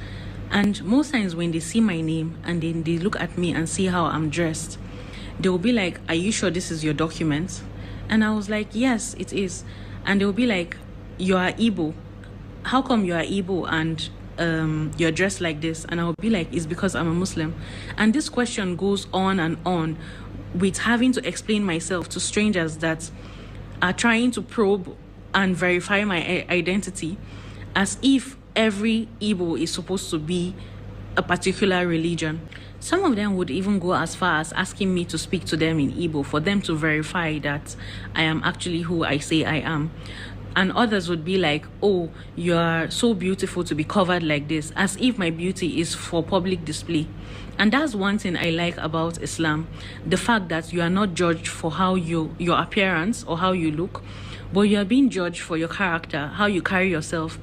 and most times when they see my name and then they look at me and see how I'm dressed, they will be like, are you sure this is your document? And I was like, yes, it is. And they will be like, you are Igbo. How come you are Igbo and you're dressed like this? And I will be like, it's because I'm a Muslim. And this question goes on with having to explain myself to strangers that are trying to probe and verify my identity, as if every Igbo is supposed to be a particular religion. Some of them would even go as far as asking me to speak to them in Igbo for them to verify that I am actually who I say I am. And others would be like, oh, you are so beautiful to be covered like this, as if my beauty is for public display. And that's one thing I like about Islam, the fact that you are not judged for how your appearance or how you look, but you are being judged for your character, how you carry yourself,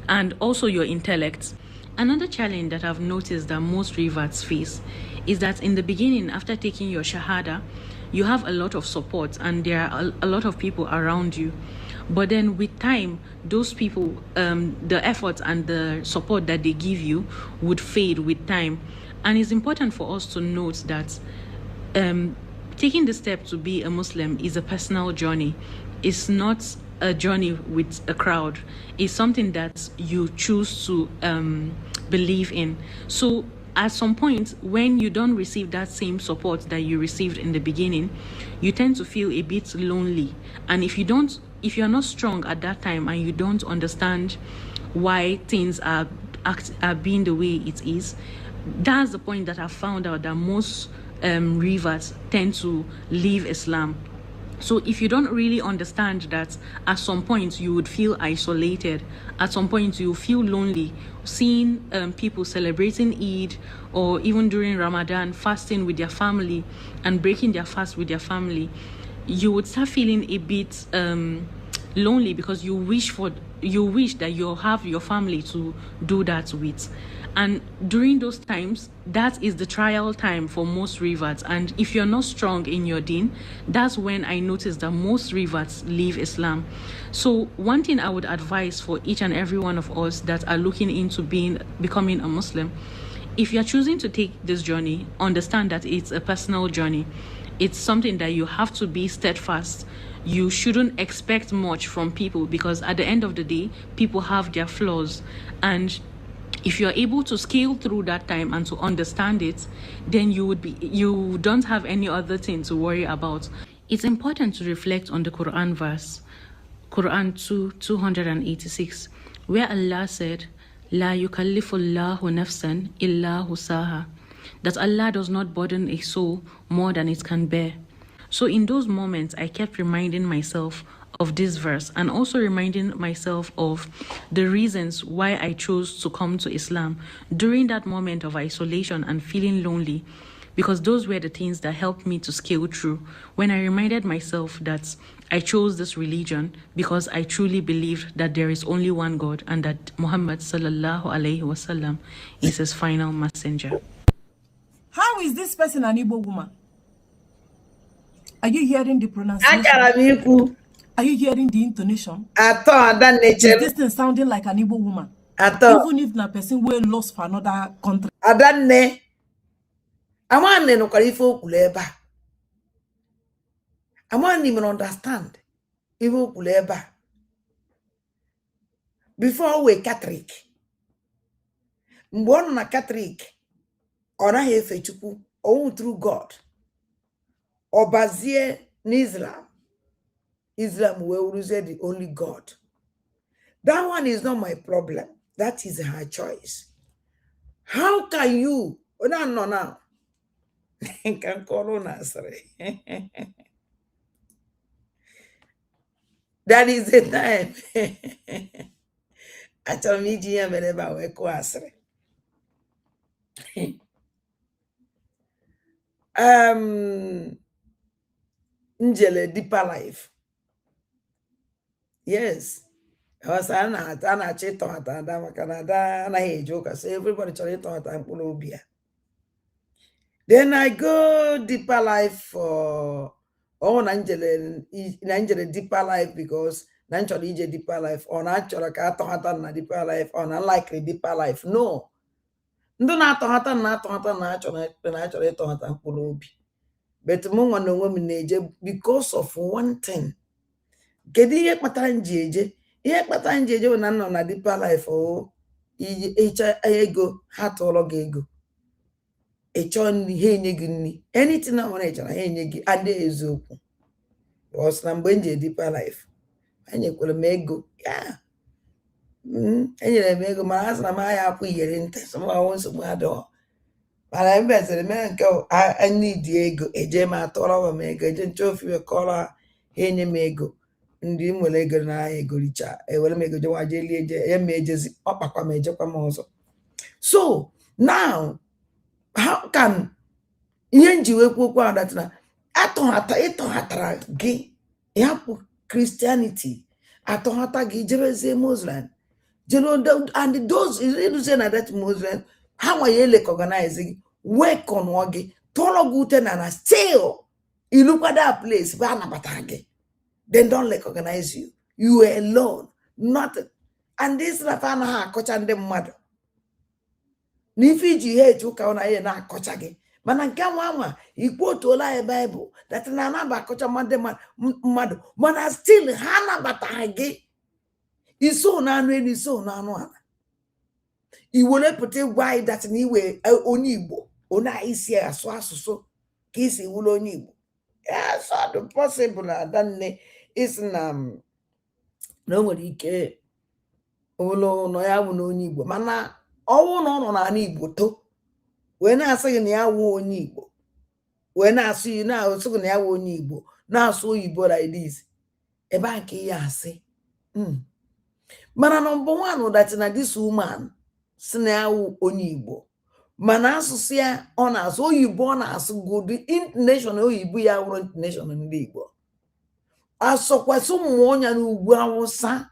and also your intellect. Another challenge that I've noticed that most reverts face is that in the beginning, after taking your Shahada, you have a lot of support and there are a lot of people around you. But then with time, those people, the effort and the support that they give you would fade with time. And it's important for us to note that taking the step to be a Muslim is a personal journey. It's not a journey with a crowd. It's something that you choose to believe in. So at some point, when you don't receive that same support that you received in the beginning, you tend to feel a bit lonely. And if you're not strong at that time and you don't understand why things are being the way it is, that's the point that I found out that most reverts tend to leave Islam. So if you don't really understand that at some point you would feel isolated, at some point you feel lonely, seeing people celebrating Eid or even during Ramadan, fasting with their family and breaking their fast with their family, you would start feeling a bit lonely because you wish that you have your family to do that with. And during those times, that is the trial time for most reverts. And if you're not strong in your deen, that's when I noticed that most reverts leave Islam. So one thing I would advise for each and every one of us that are looking into becoming a Muslim, if you're choosing to take this journey, understand that it's a personal journey. It's something that you have to be steadfast. You shouldn't expect much from people because at the end of the day, people have their flaws. And if you're able to scale through that time and to understand it, then you don't have any other thing to worry about. It's important to reflect on the Quran verse, Quran 286, where Allah said, La yukallifullahu nafsan illa husaha, that Allah does not burden a soul more than it can bear. So in those moments, I kept reminding myself of this verse and also reminding myself of the reasons why I chose to come to Islam during that moment of isolation and feeling lonely, because those were the things that helped me to scale through when I reminded myself that I chose this religion because I truly believed that there is only one God and that Muhammad sallallahu alaihi wasallam is his final messenger. How is this person an Igbo woman? Are you hearing the pronunciation? Are you hearing the intonation? Is this thing sounding like an Igbo woman? Even if na person will lost for another country. Adanne. I want to know if you I want to even understand if you before we Catholic. Mbon na Catholic. Ona hefe Chukwu. Or through God. Or bazie Islam. Islam will use the only God. That one is not my problem. That is her choice. How can you? Oh, no. Can call on us. That is the time. I tell me, GM, whenever we go asre. Njele deeper life. Yes. I was ana chito ata da Canada na he joke say everybody chito ata mpulo bia. Then I go deeper life for Nanjele deeper life because naturally ije deeper life or natural ka atohata na deeper life or unlikely deeper life. No. Ndo na atohata na achọrọ itohata mkpụrụ obi. But mụ nwa na onwe m na-eje because of one thing. Kedu ihe kpatara nji eje? Ihe kpatara nji eje bụ na nọ na deeper life o ịcha ego ha tụọrọ gị ego. Ịchọ nri ha enye gị nri. Anything na nwere ịchọrọ ha enye gị adị eziokwu. Because na mgbe nji deeper life enyekwara m ego. Ya. Enyere m ego mana asị na m ahịa akwụ iyeri ntị sọmahụ nsogbu adịghọ. Mana mbezere mee nke anyị dị ego eje m atọrọ m ego eje nchofiwe kọrọ ha enye m ego. Ndị nwere ego na ego richa ewere m ego jewa je lie je ya ma ejezi ọkpakwa m ejekwa m ọzọ. So now how can ihe nji wee kwuokwu adat na ịtọhatara gị ya bụ Christianity atọhata gị jebezie Muslim and those is say na that Muslim how are you recognizing work on wagi tolo gute na still you look at that place they don't recognize you. You were alone, nothing. And this lafana ha kocha ndị mmadụ n'ifiji hate ụka na ye na kocha gị mana nke nwa ikwu otuola ya Bible that na anaba kocha mmadụ mana still ha nabata gị iso na anụ elu iso na anụ ala iwere pụta gwa that na iwe onye Igbo ona isi asụ asụsụ ka isi wụrụ onye Igbo. Yes, so possible adanne is na no nwere ike ụlọ no ya wụ na onye Igbo mana ọwụ na ọ nọ na Igbo to wee na-asị gị na ya wụ onye Igbo wee na-asụ yi na-asụ gị na ya wụ onye Igbo na-asụ oyibo like this ebe a nke ya asị mana number one that na this woman si na ya wụ onye Igbo mana asụsụ ya ọ na-asụ oyibo ọ na-asụ good intonation oyibo ya wụrụ intonation ndị Igbo asọkwasị ụmụ onye n'ugwu Awụsa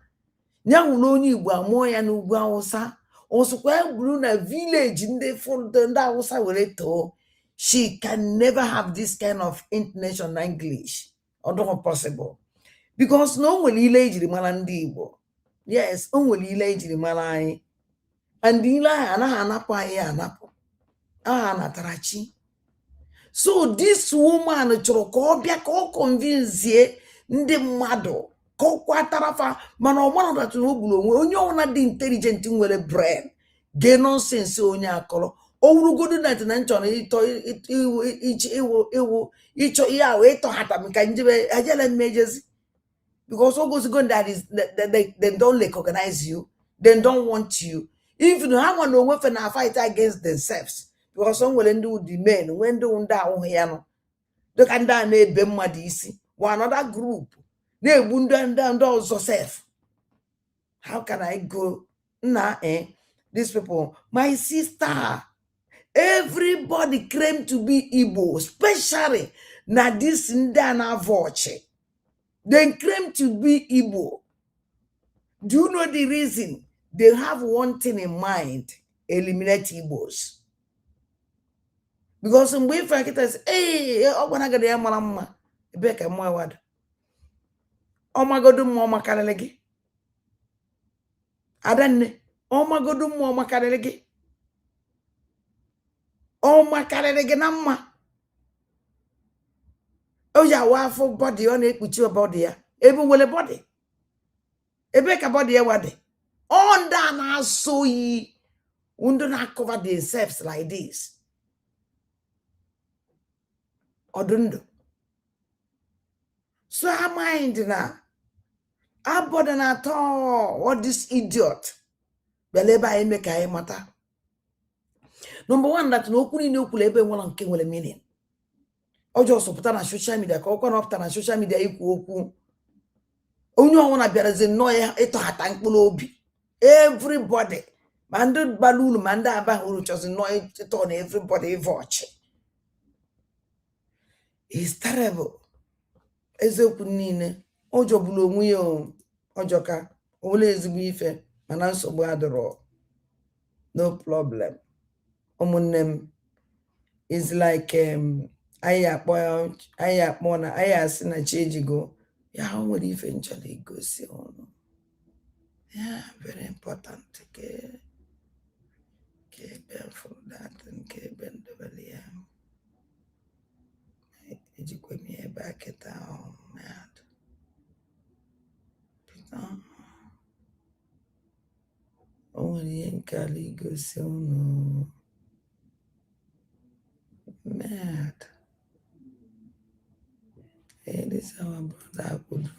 ya wụ na onye Igbo amụọ ya n'ugwu Awụsa osokwa ya bụrụ na village ndị Awụsa were too. She can never have this kind of intonation na English. Ọ dịghị possible because na o nwere ile ejiri mara ndị Igbo. Yes, o nwere ile ejiri mara anyị and ile ahụ anaghị anapụ anyị anapụ aha natarachi. So this woman chọrọ ka ọ bịa ka ọ convince ndị mmadụ ka ọ kwatara fa mana ọ mara that o gburu onwe onye ọbụla dị intelligent nwere brain ge nonsense onye akọrọ o wurugodo na nchọrọ ịchọ ihe ahụ ịtọhata m ka njebe ajele mmejezi because all goes going that is they don't recognize you, they don't want you. Even how one no weapon na fight against themselves because some will do the men when do down here they can down na ebe mmadụ isi one another group na egbu ndị ọzọ self. How can I go na these people my sister everybody claim to be Igbo especially na this ndị na voche they claim to be Igbo. Do you know the reason? They have one thing in mind: eliminate Igbos. because mgbe ife akịta si ọ gbanagada ya mara mma ebe ka mma wada ọmagodu mma ọmakarịrị gị adanne ọmagodu mma ọmakarịrị gị ọmakarịrị gị na mma o ji awa afọ bọdị ọ na-ekpuchi bọdị ya ebe nwere bọdị ebe ka bọdị ya wadị ọ ndị a na-asọ iyi ndị na-cover themselves like this ọdụndụ so I mind na abọdị na-atọ what this idiot bịala ebe anyị eme ka anyị mata number one that na okwu niile okwuru ebe nwere nke nwere meaning ọjọọ sọpụta na social media ka ọkwa na ọpụta na social media ikwu okwu onye ọnwụna bịarazi nnọọ ya ịtọghata mkpụrụ obi everybody ma ndị gbara uru ma ndị abaghị uru chọzi nnọọ ịtọ na everybody ive ọchị is terrible eziokwu niile ụjọ bụrụ onwe ya ọjọọ ka onwere ezigbo ife mana nsogbu adịrọ no problem ụmụnne m is like anyị akpọ na anyị asị na chi ejigo ya nwere ife nchọrọ igosi ọnụ ya very important ke ebe fụrụ dat nke ebe ndebere ya ejikwa m ya ebe akịta mmadụ o nwere ihe nke ala igosi ọnụ mad. Hey, this is our brother Akudu.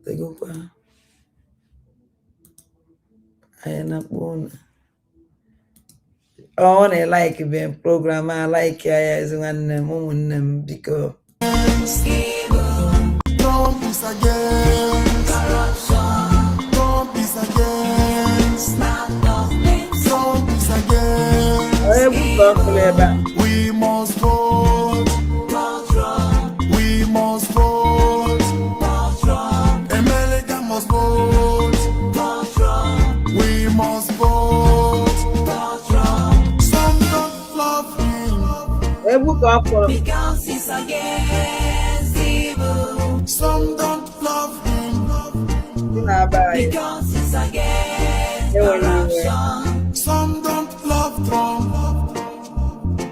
They go for I am not born. Oh, I like being program. I like as one woman because Trump is against corruption. Trump is against government. Trump is against. We must vote. We must vote. America must vote. We must vote. Some don't love him because he's against evil. Some don't love him because he's against corruption. Some don't love Trump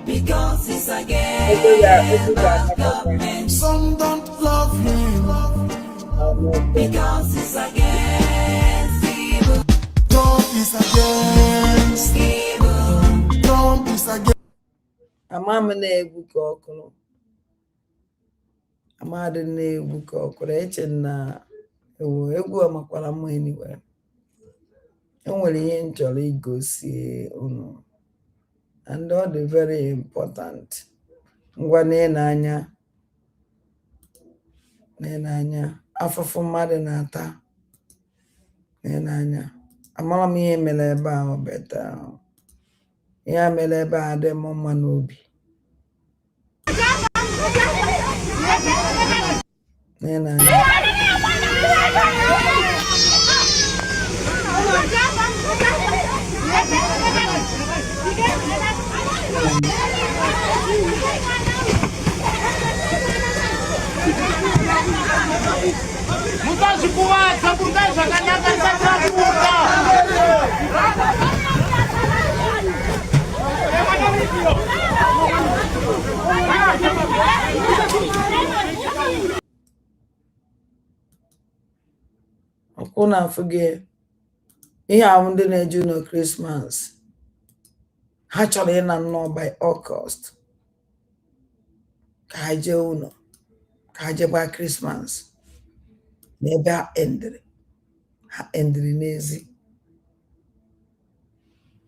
because he's against government. Some don't love him because he's against evil. Trump is against evil. Trump is against. Amama na-egwu ka ọkụrụ amadị na-egwu ka ọkụrụ eche na egwu ọmakwara mma anyway. Enwere ihe nchọrọ igosi unu and all the very important ngwa n'anya afụfụ mmadụ na-ata n'anya amara m ihe mere ebe ahụ beta ihe mere ebe a dị m mma n'obi n'anya ọkwụ na-afụ gị ihe ahụ ndị na-eju na Christmas ha chọrọ ịna nnọọ by August ka ha jee ụlọ ka ha jee gba Christmas n'ebe ha endiri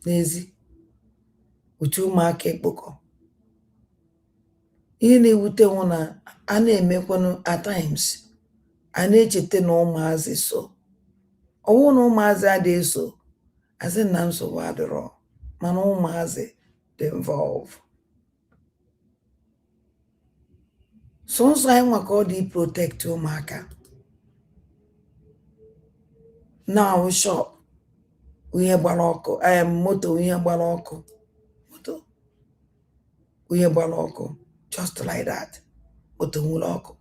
n'ezi otu ụmụaka ekpokọ ihe na-ewute nwụ na a na-emekwanụ at times a na-echeta na ụmụazị so ọwụ na ụmụazị adịghị so asị na nsogbu adịrọ mana ụmụazị dị involve so nsọ anyị nwa ka ọ dị protect ụmụaka now shop ihe gbara ọkụ moto ihe gbara ọkụ moto Uye baloko, just like that. Otumuloko.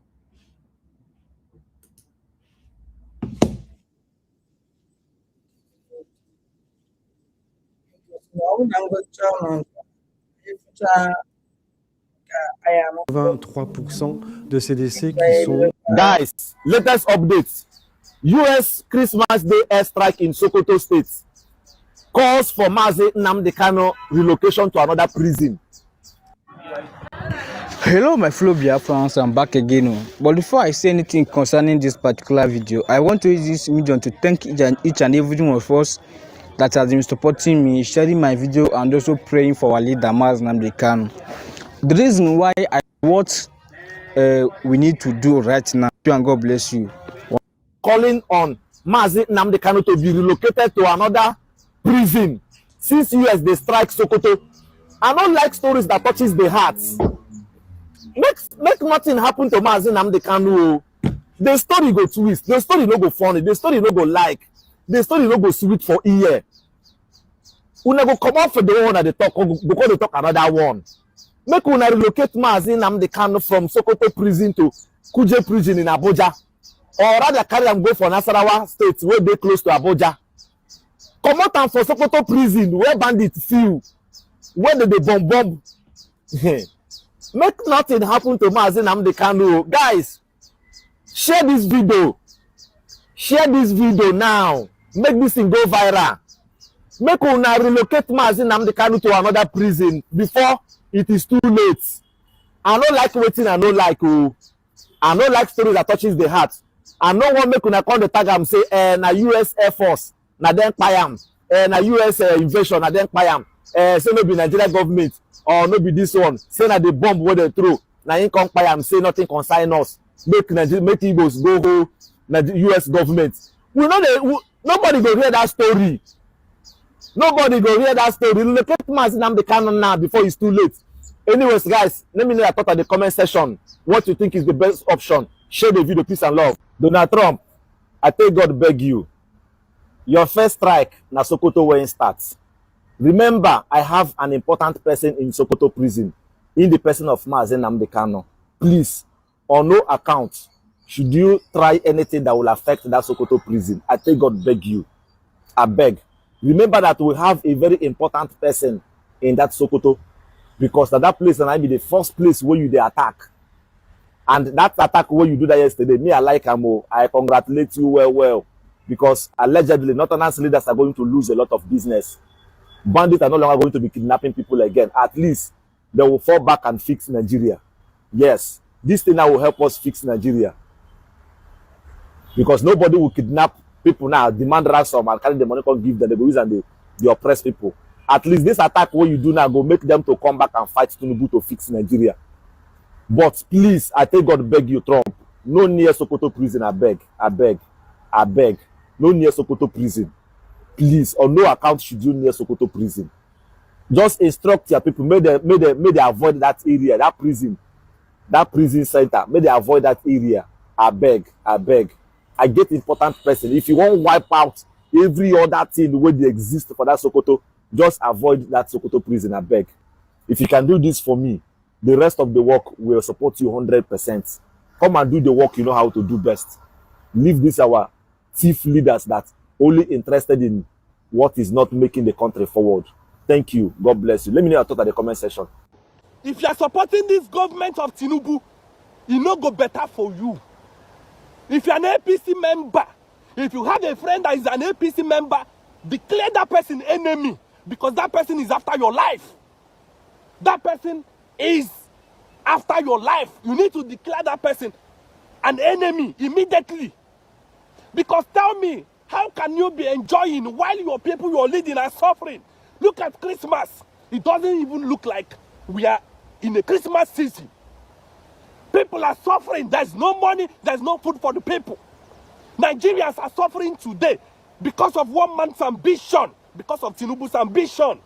No, 23% de ces décès qui sont... Guys, latest updates. U.S. Christmas Day airstrike in Sokoto State calls for Mazi Nnamdi Kanu relocation to another prison. Hello, my fellow Biafrans, I'm back again. But before I say anything concerning this particular video, I want to use this medium to thank each and every one of us that has been supporting me, sharing my video, and also praying for our leader, Mazi Nnamdi Kanu. The reason why what we need to do right now, and God bless you. Calling on Mazi Nnamdi Kanu to be relocated to another prison since US they strike Sokoto. I don't like stories that touches the hearts. Make nothing happen to Mazi Nnamdi Kanu. The story go twist, the story no go funny, the story no go like, the story no go sweet for ear. Una go come out for the one that they talk because they talk another one. Make una relocate Mazi Nnamdi Kanu from Sokoto prison to Kuje prison in Abuja, or rather carry them go for Nasarawa state where they close to Abuja. Come out and for Sokoto prison where bandits feel, where they bomb. Make nothing happen to Mazi Nnamdi Kanu. Guys, share this video. Share this video now. Make this thing go viral. Make una relocate Mazi Nnamdi Kanu to another prison before it is too late. I don't like waiting, I don't like I don't like stories that touches the heart. I no want make una come the tag am say na US Air Force na dem kpai am, na US invasion na dem kpai am, say no be Nigeria government or no be this one, say na the bomb where they throw na him come kpai am, say nothing concern us, make Igbos go hold na the US government. We know nobody go hear that story. Nobody go hear that story. Relocate Mazi Nnamdi Kanu now before it's too late. Anyways, guys, let me know your thought in the comment section. What you think is the best option? Share the video, peace and love. Donald Trump, I tell God beg you. Your first strike na Sokoto when it starts. Remember, I have an important person in Sokoto prison, in the person of Mazi Nnamdi Kanu. Please, on no account, should you try anything that will affect that Sokoto prison. I tell God beg you. I beg. Remember that we have a very important person in that Sokoto, because that place might be the first place where you dey attack. And that attack where you do that yesterday, me I like Amo. I congratulate you well, because allegedly Northerners leaders are going to lose a lot of business. Bandits are no longer going to be kidnapping people again. At least they will fall back and fix Nigeria. Yes, this thing now will help us fix Nigeria, because nobody will kidnap people now, demand ransom and carry the money, come give them, they go use and they oppress people. At least this attack what you do now go make them to come back and fight Tinubu to fix Nigeria. But please, I tell God beg you, Trump, no near Sokoto prison. I beg. No near Sokoto prison. Please, on no account should you near Sokoto prison. Just instruct your people, may they avoid that area, that prison center, may they avoid that area. I beg. I get important person. If you want to wipe out every other thing where they exist for that Sokoto, just avoid that Sokoto prison. I beg. If you can do this for me, the rest of the work will support you 100%. Come and do the work you know how to do best. Leave this our chief leaders that only interested in what is not making the country forward. Thank you. God bless you. Let me know your thoughts in the comment section. If you are supporting this government of Tinubu, it no go better for you. If you are an APC member, if you have a friend that is an APC member, declare that person enemy, because that person is after your life. That person is after your life. You need to declare that person an enemy immediately. Because tell me, how can you be enjoying while your people you're leading are suffering? Look at Christmas. It doesn't even look like we are in a Christmas season. People are suffering. There's no money. There's no food for the people. Nigerians are suffering today because of one man's ambition, because of Tinubu's ambition.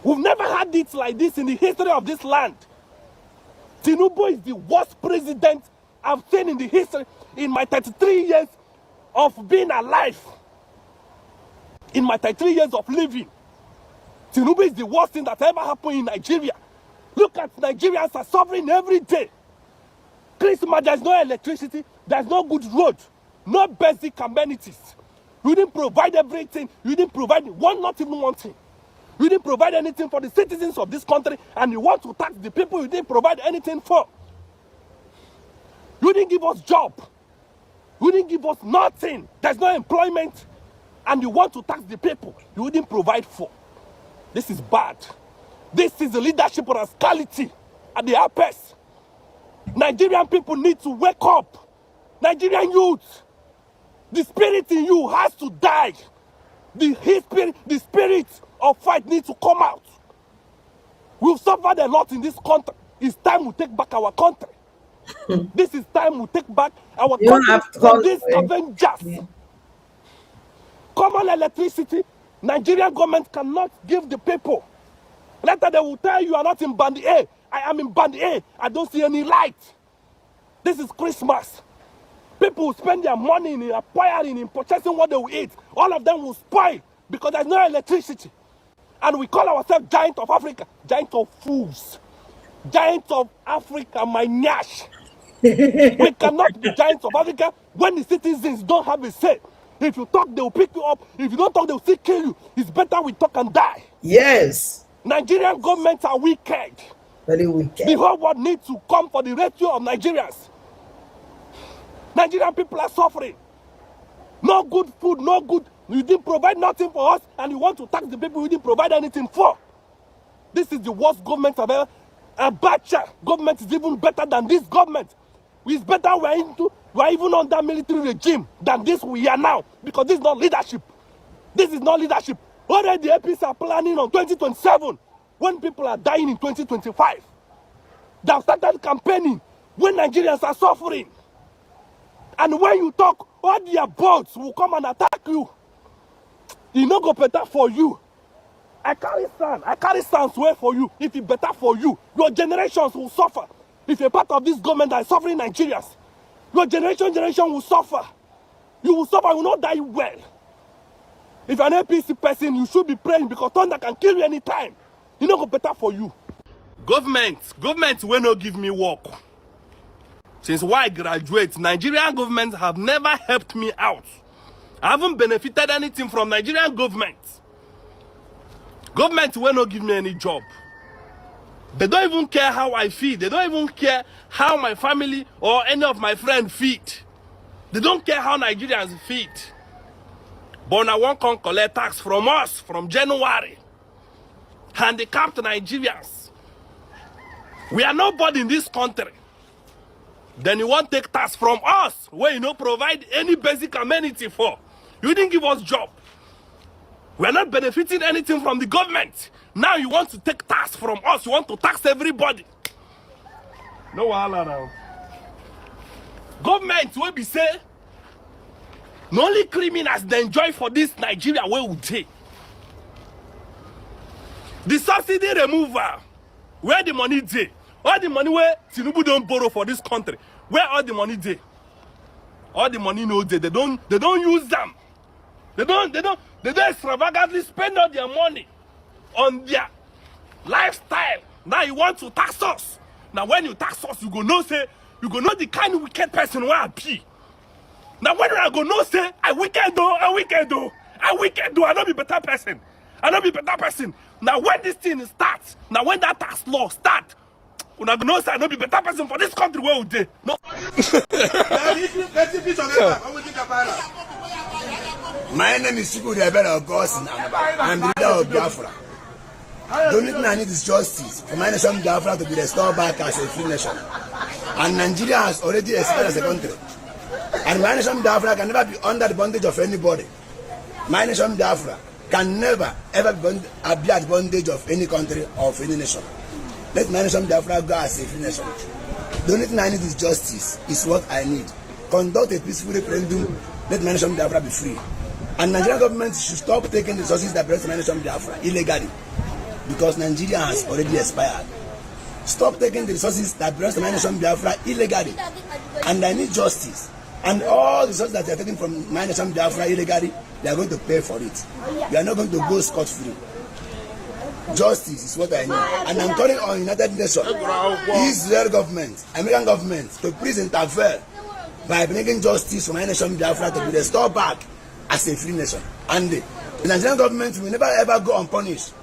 We've never had it like this in the history of this land. Tinubu is the worst president I've seen in the history, in my 33 years of being alive. In my 33 years of living. Tinubu is the worst thing that ever happened in Nigeria. Look at Nigerians are suffering every day. Christmas, there's no electricity, there's no good road, no basic amenities. You didn't provide everything. You didn't provide not even one thing. You didn't provide anything for the citizens of this country, and you want to tax the people you didn't provide anything for. You didn't give us job. You didn't give us nothing. There's no employment, and you want to tax the people you didn't provide for. This is bad. This is the leadership rascality at the apex. Nigerian people need to wake up. Nigerian youth, the spirit in you has to die. The spirit of fight needs to come out. We've suffered a lot in this country. It's time we take back our country. This is time we take back our country from these scavengers. Yeah. Common electricity, Nigerian government cannot give the people. Later they will tell you are not in band A. I am in band A. I don't see any light. This is Christmas. People will spend their money in acquiring, in purchasing what they will eat. All of them will spoil because there's no electricity. And we call ourselves giant of Africa. Giant of fools. Giant of Africa, my nyash. We cannot be giants of Africa when the citizens don't have a say. If you talk, they will pick you up. If you don't talk, they will still kill you. It's better we talk and die. Yes. Nigerian governments are wicked. Very wicked. The whole world needs to come for the rescue of Nigerians. Nigerian people are suffering. No good food, no good. You didn't provide nothing for us, and you want to tax the people you didn't provide anything for. This is the worst government I've ever. Abacha government is even better than this government. It's better we're even under military regime than this we are now, because this is not leadership. This is not leadership. Already the APC are planning on 2027 when people are dying in 2025. They have started campaigning when Nigerians are suffering. And when you talk, all their boats will come and attack you. It no go better for you. I carry sand way for you. If it's better for you, your generations will suffer. If you're part of this government that is suffering Nigerians, your generation will suffer. You will suffer, you will not die well. If you're an APC person, you should be praying because thunder can kill you anytime. It no go better for you. Government will not give me work. Since I graduate, Nigerian government have never helped me out. I haven't benefited anything from Nigerian government. Government will not give me any job. They don't even care how I feed. They don't even care how my family or any of my friends feed. They don't care how Nigerians feed. But now one can collect tax from us from January. Handicapped Nigerians. We are nobody in this country. Then you want to take tax from us where you don't provide any basic amenity for. You didn't give us job. We are not benefiting anything from the government. Now you want to take tax from us. You want to tax everybody. No wahala now. Government will be say, no only criminals they enjoy for this Nigeria where we take. The subsidy removal, where the money dey? All the money where Tinubu don't borrow for this country, where all the money dey? All the money no dey. They don't use them. They don't extravagantly spend all their money on their lifestyle. Now you want to tax us. Now when you tax us, you go know the kind of wicked person where I be. Now when I go know say I wicked though, I don't be better person. I don't be better person. Now when this thing starts, now when that tax law start, when I go know say I don't be better person for this country where we dey. No. My name is Chukwu Di Ya I'm the leader of Biafra. The only thing I need is justice for my nation Biafra to be restored back as a free nation. And Nigeria has already expired as a country. And my nation Biafra can never be under the bondage of anybody. My nation Biafra can never ever be at the bondage of any country or of any nation. Let my nation Biafra go as a free nation. The only thing I need is justice, is what I need. Conduct a peaceful referendum, let my nation Biafra be free. And Nigerian government should stop taking the resources that belong to my nation Biafra illegally. Because Nigeria has already expired. Stop taking the resources that belong to my nation Biafra illegally. And I need justice. And all the resources that they are taking from my nation Biafra illegally, they are going to pay for it. We are not going to go scot-free. Justice is what I need. And I'm calling on United Nations, Israel government, American government to please interfere by bringing justice for my nation Biafra to be restored back as a free nation. And the Nigerian government will never ever go unpunished.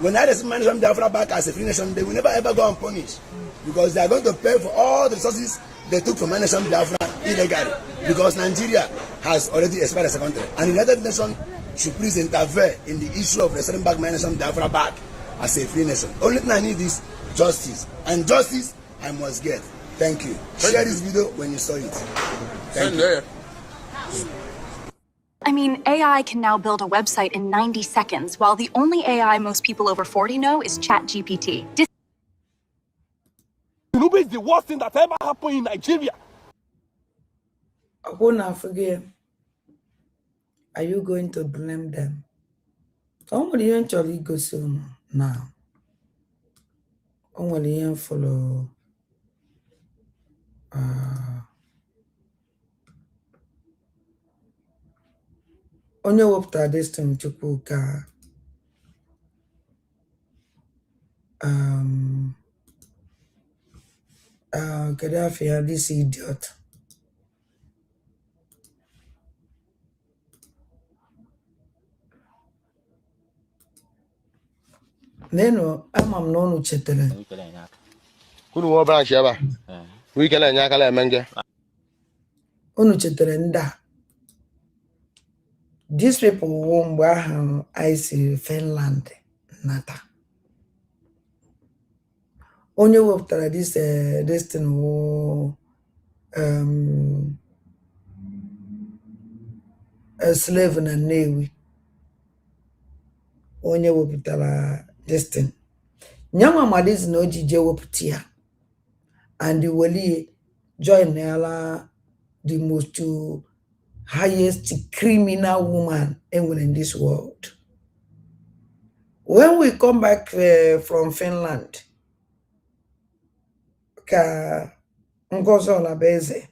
When I restore my nation Biafra back as a free nation, they will never ever go unpunished. Because they are going to pay for all the resources they took from my nation Biafra illegally. Because Nigeria has already expired as a country. And the United Nations should please interfere in the issue of restoring back my nation Biafra back as a free nation. Only thing I need is justice. And justice I must get. Thank you. Share this video when you saw it. Thank you. I mean, AI can now build a website in 90 seconds, while the only AI most people over 40 know is ChatGPT. Urubu is the worst thing that ever happened in Nigeria. I will not forget. Are you going to blame them? Somebody eventually go soon now. Somebody follow. Onye wepụtara destin Chukwu ka kedu afọ ya this idiot neno ama m na unu chetara Kunu wo branch ya ba wi kele nya kala emenge unu chetara ndị a. These people were mgbe ahụ anyị si Finland nata. Onye wepụtara this destin a slave na Nnewi. Onye wepụtara destin. Nyanwa madizi na ojije wepụta ya. And the wali join the most highest criminal woman in this world. When we come back from Finland, ka ngozo la beze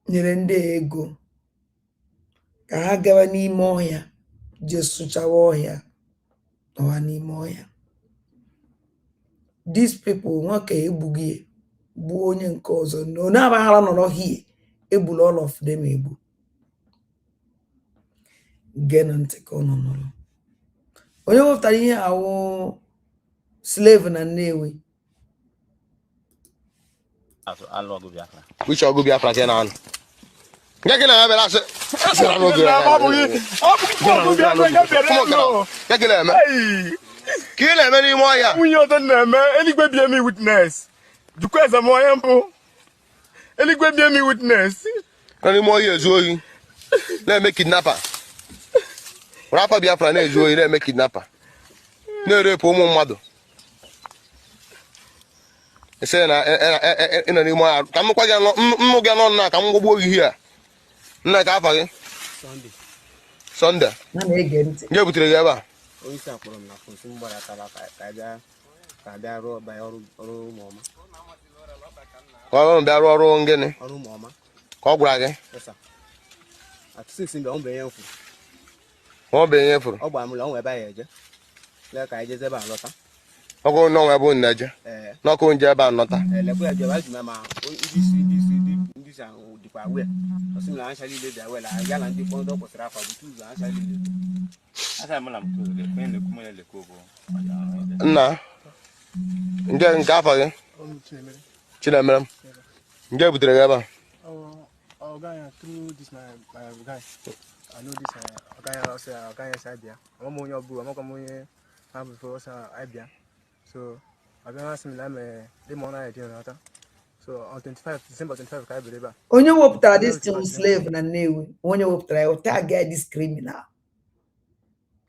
nyere ndị ego ka ha gawa n'ime ọhịa je sụchawa ọhịa n'ọwa n'ime ọhịa. These people nwoke egbughị bụ onye nke ọzọ no na-abaghara nọ n'ọhịa egburu all of them egbu. Gena ntị ka ọ nọ n'ụlọ. Onye wepụtara ihe awụ slave na Nnewi. Which Ogu Biafra can on? Get in a bela se. Come on, get in a kill him anymore. When you're done, man, any way be me witness. You quest a more ample. Any way be me witness. Any more years, Zoe. Let me kidnapper. Rapper Biafra, Zoe, let me kidnapper. No rape, mother. I say, in any more. Come quite a no get on now. Come go here. Like half Sunday. Get with the Yaba. Well, there are wrong again. Call Bragging. At 6 in the home being for. Won't be here for. Oh, I'm long by edge. Like I just about Lotta. I go no, I won't edge. Not going to about Lotta. Mamma, this and the power. As soon as I shall live there, well, I yell and depend up with Rafa, the 2 I shall live. As I'm the Cogo. No. Getting Gaffa. Chilla, madam. Get with the Gaba. Oh, guy, through this my guy. I know this guy side there. I'm on your boo, I'm not coming before Ibia. So I've been asking them the morning I did. So on 25 December 25, I believe. Onye wopụtara this slave na Nnewi, onye wopụtara ya ụta ga this criminal.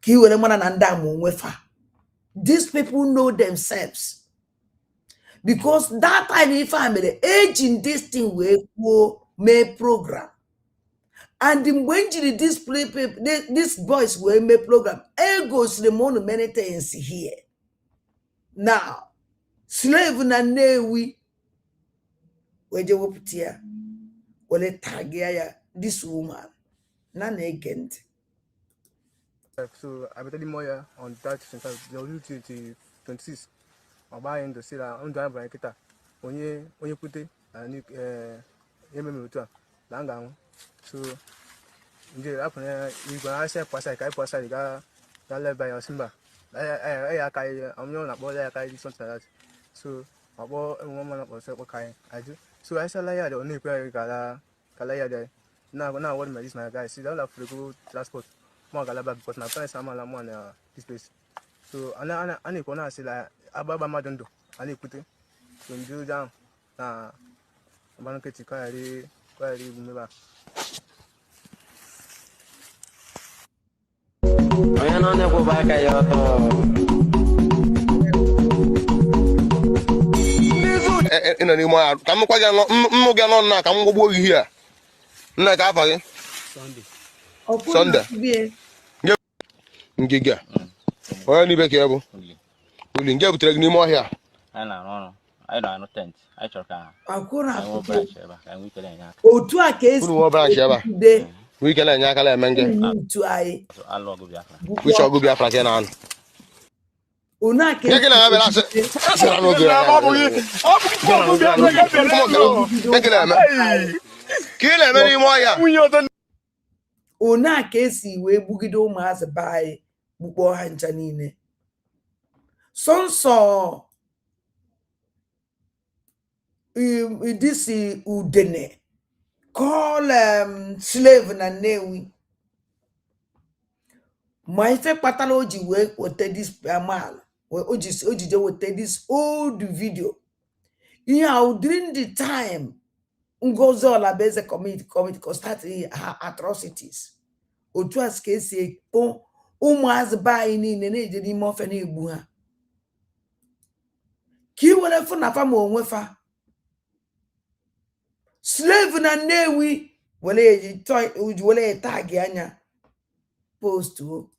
Ki were mana na ndị amụ nwefa. These people know themselves. Because that time if I made age in this thing we go make program. And when you display people, these boys will make program. Egos the more many things here. Now, slave na Nnewi. Weje woputia wale tagia ya this woman na negent So I better more on that since the 26. I'm buying the sale on the Branketa. When you put it, and you Langang. So, in the up you can say Pasa, you got led by your Simba. I'm not about that, something like that. So, my boy and woman was okay. I do. So I said, the only prayer Kalaya there. Now, what my guys see, don't have to go transport. More Galaba because my friends are more this place. So, I need to say like Ababa Madondo. I need to put it. So, you down. I'm going to get you. Ina ni mo ka m kwa ga no m ga no na ka m gbogbo gi here nna ka afa gị Sunday ngige onye ni be ka bụ uli nge butere gị n'ime ọhịa anyị na-anụ tent anyị chọrọ ka otu a ka esi wikele enye aka eme nge wicha ọgụ Biafra ka na anụ una que que la verdad se no una que esi wee gbugide ụmụazị be anyị gbukpọ ha ncha niile sọnsọ disi udene call slave na Nnewi ma ife kpatara o ji wee weta dis amaala o ji weta this old video ihe ahụ during the time Ngozi Olabeze committee start her atrocities otu a ka esi ekpo ụmụazị be anyị niile na-eje n'ime ofe na-egbu ha ka i were fụ na fa ma onwe fa slave na Nnewi were tag anya post o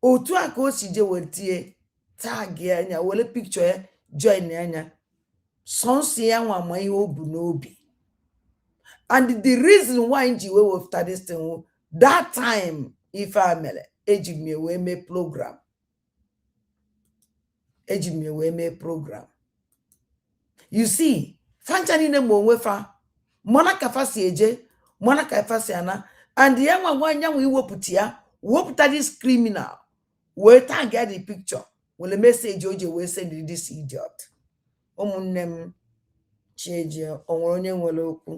otu a ka o si je wetie tag anya were picture ya join anya sonsi ya nwa ma ihe o bu n'obi and the reason why nji we wefta this thing that time ife amele eji me we mee program you see fancha niile ma onwe fa mana ka fa si eje mana ka fa si ana and ya nwa nwanya nwa iwepụta ya wepụta this criminal we tag the picture wele message oje we send this idiot ụmụnne m chieje onwere onye nwere okwu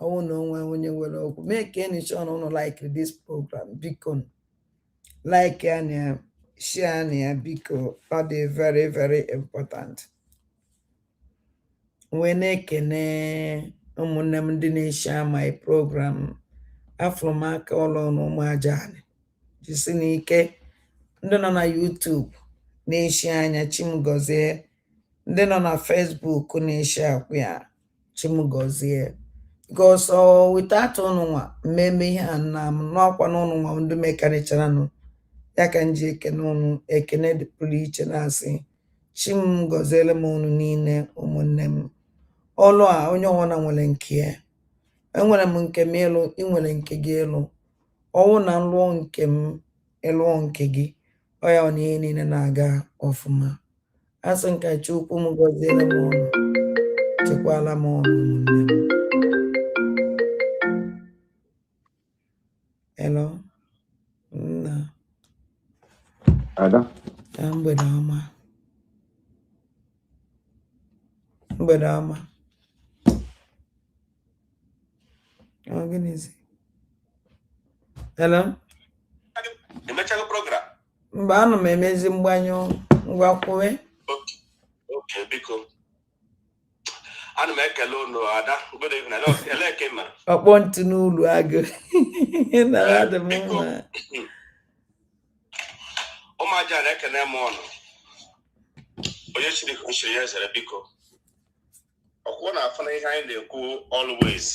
ọwụ na onwe onye nwere okwu mee ka any sure no like this program biko like and share and biko that is very very important when ekene ụmụnne m ndị na-share my program afro maka ụlọ n'ụmụ ajani jisi n'ike ndị nọ na YouTube na-eshi anya Chimgozie ndị nọ na Facebook na-eshi akwụ ya Chimgozie because without ụnụ nwa mmemme ihe a na m n'ọkwa n'ụnụ nwa ndị mekarịchara nụ ya ka nji ekene ụnụ ekene dị pụrụ iche na-asị Chimgoziele m ụnụ niile ụmụnne m ọlụ a onye ọwụna nwere nke ya enwere m nke m ịlụ ị nwere nke gị ịlụ ọwụ na nlụọ nke m ịlụọ nke gị ọ ya na ihe niile na-aga ọfụma asị nka Chukwu m gọziere m ọnụ chekwala m ọnụ ụmụnne m hello nna Ada na mgbede ọma mgbede ọma ọ gịnịzi hello emechago program mgbe anọ m emezi mgbanyụ ngwa kwuwe okay biko ana m ekele unu Ada good evening eleke ma ọkpọ ntụ n'ụlọ agụ na adị m mma ụmụaja na-ekene m ọnụ onye chiri ya zere biko ọkwụ na-afụ na ihe anyị na-ekwu always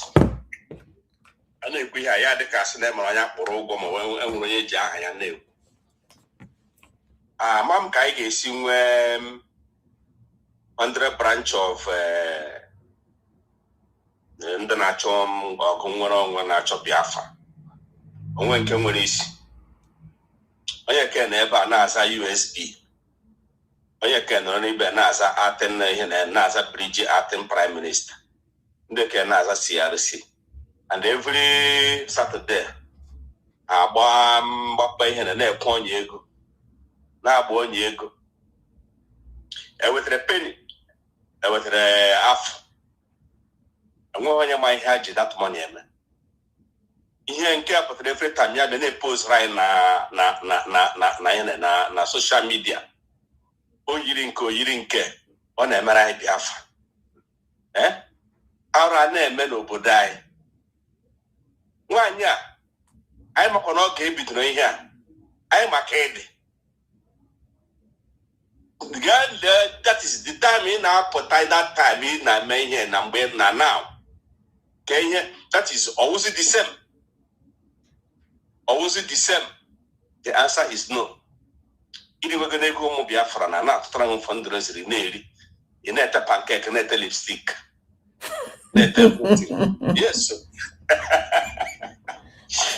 a na-ekwu ihe ya dịka asị na emere anya kpụrụ ụgwọ ma enwere onye ji aha ya na-ekwu ama m ka anyị ga-esi nwee 100 branch of ndị na-achọ ọgụ nwere onwe na-achọ Biafra onwe nke nwere isi onye ke na ebe a na-aza USB onye ke nọ n'ibe na-aza Aten ihe na-aza Bridge Aten Prime Minister ndị ke na-aza CRC and every Saturday mgbakọ ihe na-ekwe onye ego na-agba onye ego ewetara penny ewetara afọ enweghị onye ma ihe ha ji that money eme ihe nke a pụtara every time ya bịa na-epost right na social media oyiri nke ọ na-emere anyị Biafra arụ a na-eme n'obodo anyị nwaanyị a anyị makwa na ọ ga-ebidoro ihe a anyị maka ịdị that is the time ị na-apụta that time ị na-eme ihe na mgbe na now ka ihe that is always the same. Always the same. The answer is no. If we're going to go to Biafra and not trying to fundraise in you need a pancake, need a lipstick. Yes.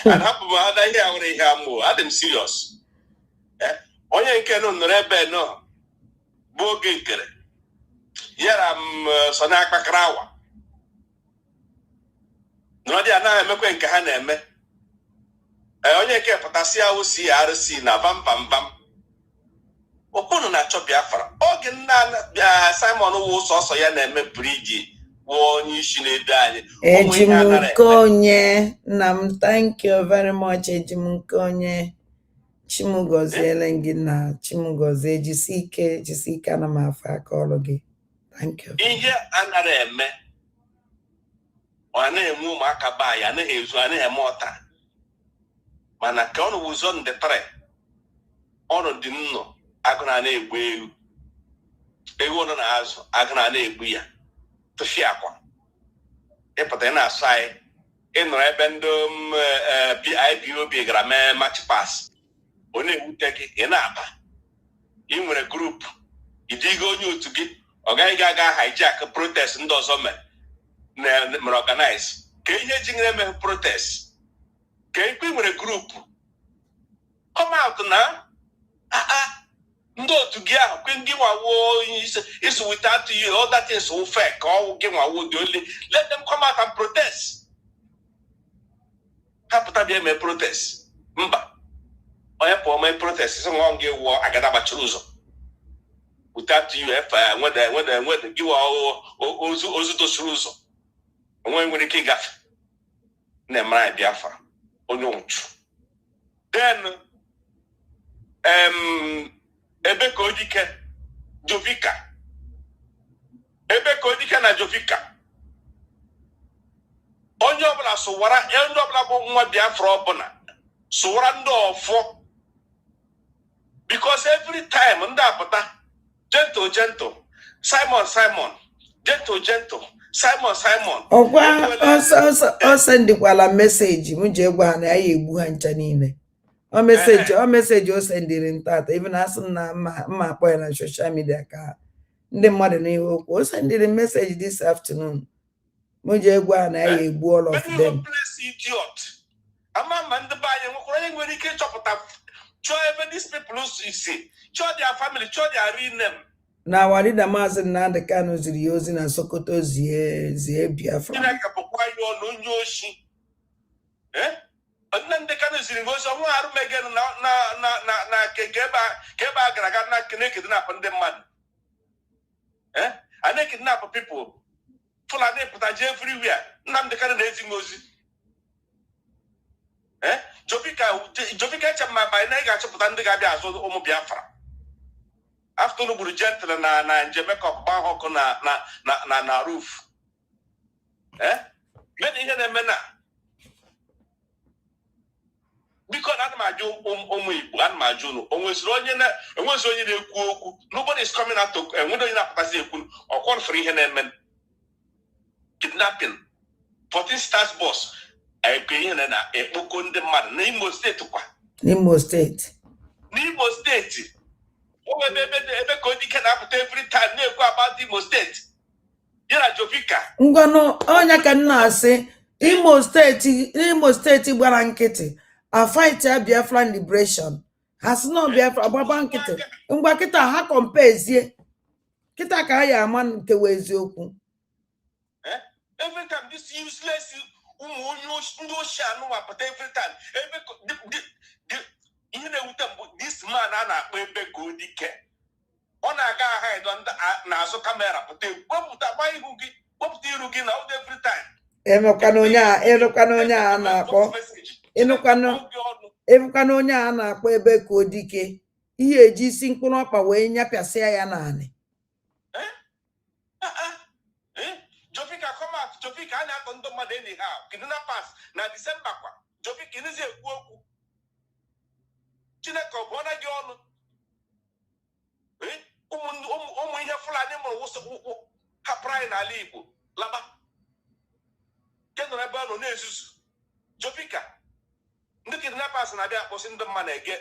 And I'm serious. Onye nke no nrebe no. Boge nkere. Yera sona akpakrawa. No dia na emekwe nke ha na-eme. Onye ke patasia CRC na bam okunu na-achọ Biafra oge nna Simon wo sọsọ ya na-eme bridge wo onye isi na-edo anyị Ejimukonye nam thank you very much Ejimukonye Chimugoziele gị na Chimugozie jisike na mafa aka ọrụ gị thank you ihe anara eme ọ na-eme ụmụaka ba ya na ezu a na-eme ọta mana ka ọ wụzọ ndị tre ọrụ dị nnọọ agụna na-egbu ewu nọ na-azụ agụna na-egbu ya tụfie akwa ịpụta na-asụ anyị ịnọrọ ebe ndị IPOB gara mee match pass ọ na-ewute gị ị na-aba ị nwere grupu ịdịgo onye otu gị ọ gaghị aga hijack protest ndị ọzọ mere organize ka ihe ji nyere eme protest ka ikpe nwere grupu come out na ndị otu gị ahụ kwe gị nwawo is without you all that is so fair ka ọ gị nwawo dị only let them come out and protest ha pụta bịa eme protest mba onye pụọ mee protest sị nwa gị wụọ agada gbachiri ụzọ without you efe nwede gị ozu tosiri ụzọ onwe nwere ike ịgafe na-emere anyị Biafra onye nwụchu then ebe ka odike Jovika na Jovika onye ọbụla sụwara ndị ọbụla bụ nwa Biafra ọbụla sụwara ndị ọfọ because every time ndị apụta gentle Simon gentle Simon ọkwa sendikwala meseji m ji egwa ha na ya egbu ha ncha niile o meseji o sendiri ntata even asị na mma akpọ ya na social media ka ndị mmadụ n'ihu okwu o sendiri meseji this afternoon m ji egwa ha na ya egbu all of them ama ndị be anyị nwekwara onye nwere ike ịchọpụta chọọ ebe these people si chọọ their family chọọ their real name na warida Maazị Nnamdi Kanu ziri ya ozi na Sokoto zie Biafra Chineke bụkwa ya ọnụ onye oshi Nnamdi Kanu ziri ozi ọnwa arụ megenu na ka ebe a gara aga na na-ekidnap ndị mmadụ a na-ekidnap people Fulani pụta je everywhere Nnamdi Kanu na-ezi m ozi Jovika chema ba na ị ga-achọpụta ndị ga-abịa azụ ụmụ Biafra after no gburu gentle na njemeka ọkpụkpa ahụ ọkụ na roof mena ihe na-eme na biko na ana m ajụ ụmụ Igbo ana m ajụ unu onweziri onye na-ekwu okwu nobody is coming out to enwede onye na-apụtazi ekwu ọkwọnfere ihe na-eme kidnapping 14 stars bus ekwe ihe na-ekpoko ndị mmadụ n'Imo steeti kwa n'Imo steeti ebe ka odike na-apụta every time na-ekwu about Imo steeti Yara Jovika. Ngwano onya ka nna asị Imo State gbara nkịtị a fight Biafra liberation has no Biafra gbaba nkịtị ngwa kịta ha kompezie kịta ka ya ama nkewa eziokwu. Every time this useless but every time this man ana ebe go dike ọ na-aga hide n'azụ kamera pụta gba ihu gị kpọpụta iru gị na every time Ịnụkwana onye a na-akpọ onye a na-akpọ ebe ka odike ihe eji isi mkpụrụ ọkpa wee nyapịasịa ya naanị. Jovika come out Jovika a na-akọ ndị mmadụ anyhow kidnappers na December kwa Jovika ịnụzi ekwu okwu Chineke ọ bụ ọna gị ọnụ ụmụ ihe Fulani mụrụ hapụrụ anyị n'ala Igbo laba nke nọrọ ebe ọ nọ na-ezuzu Jovika ndị kidnappers na-abịa akpọsị ndị mmadụ ege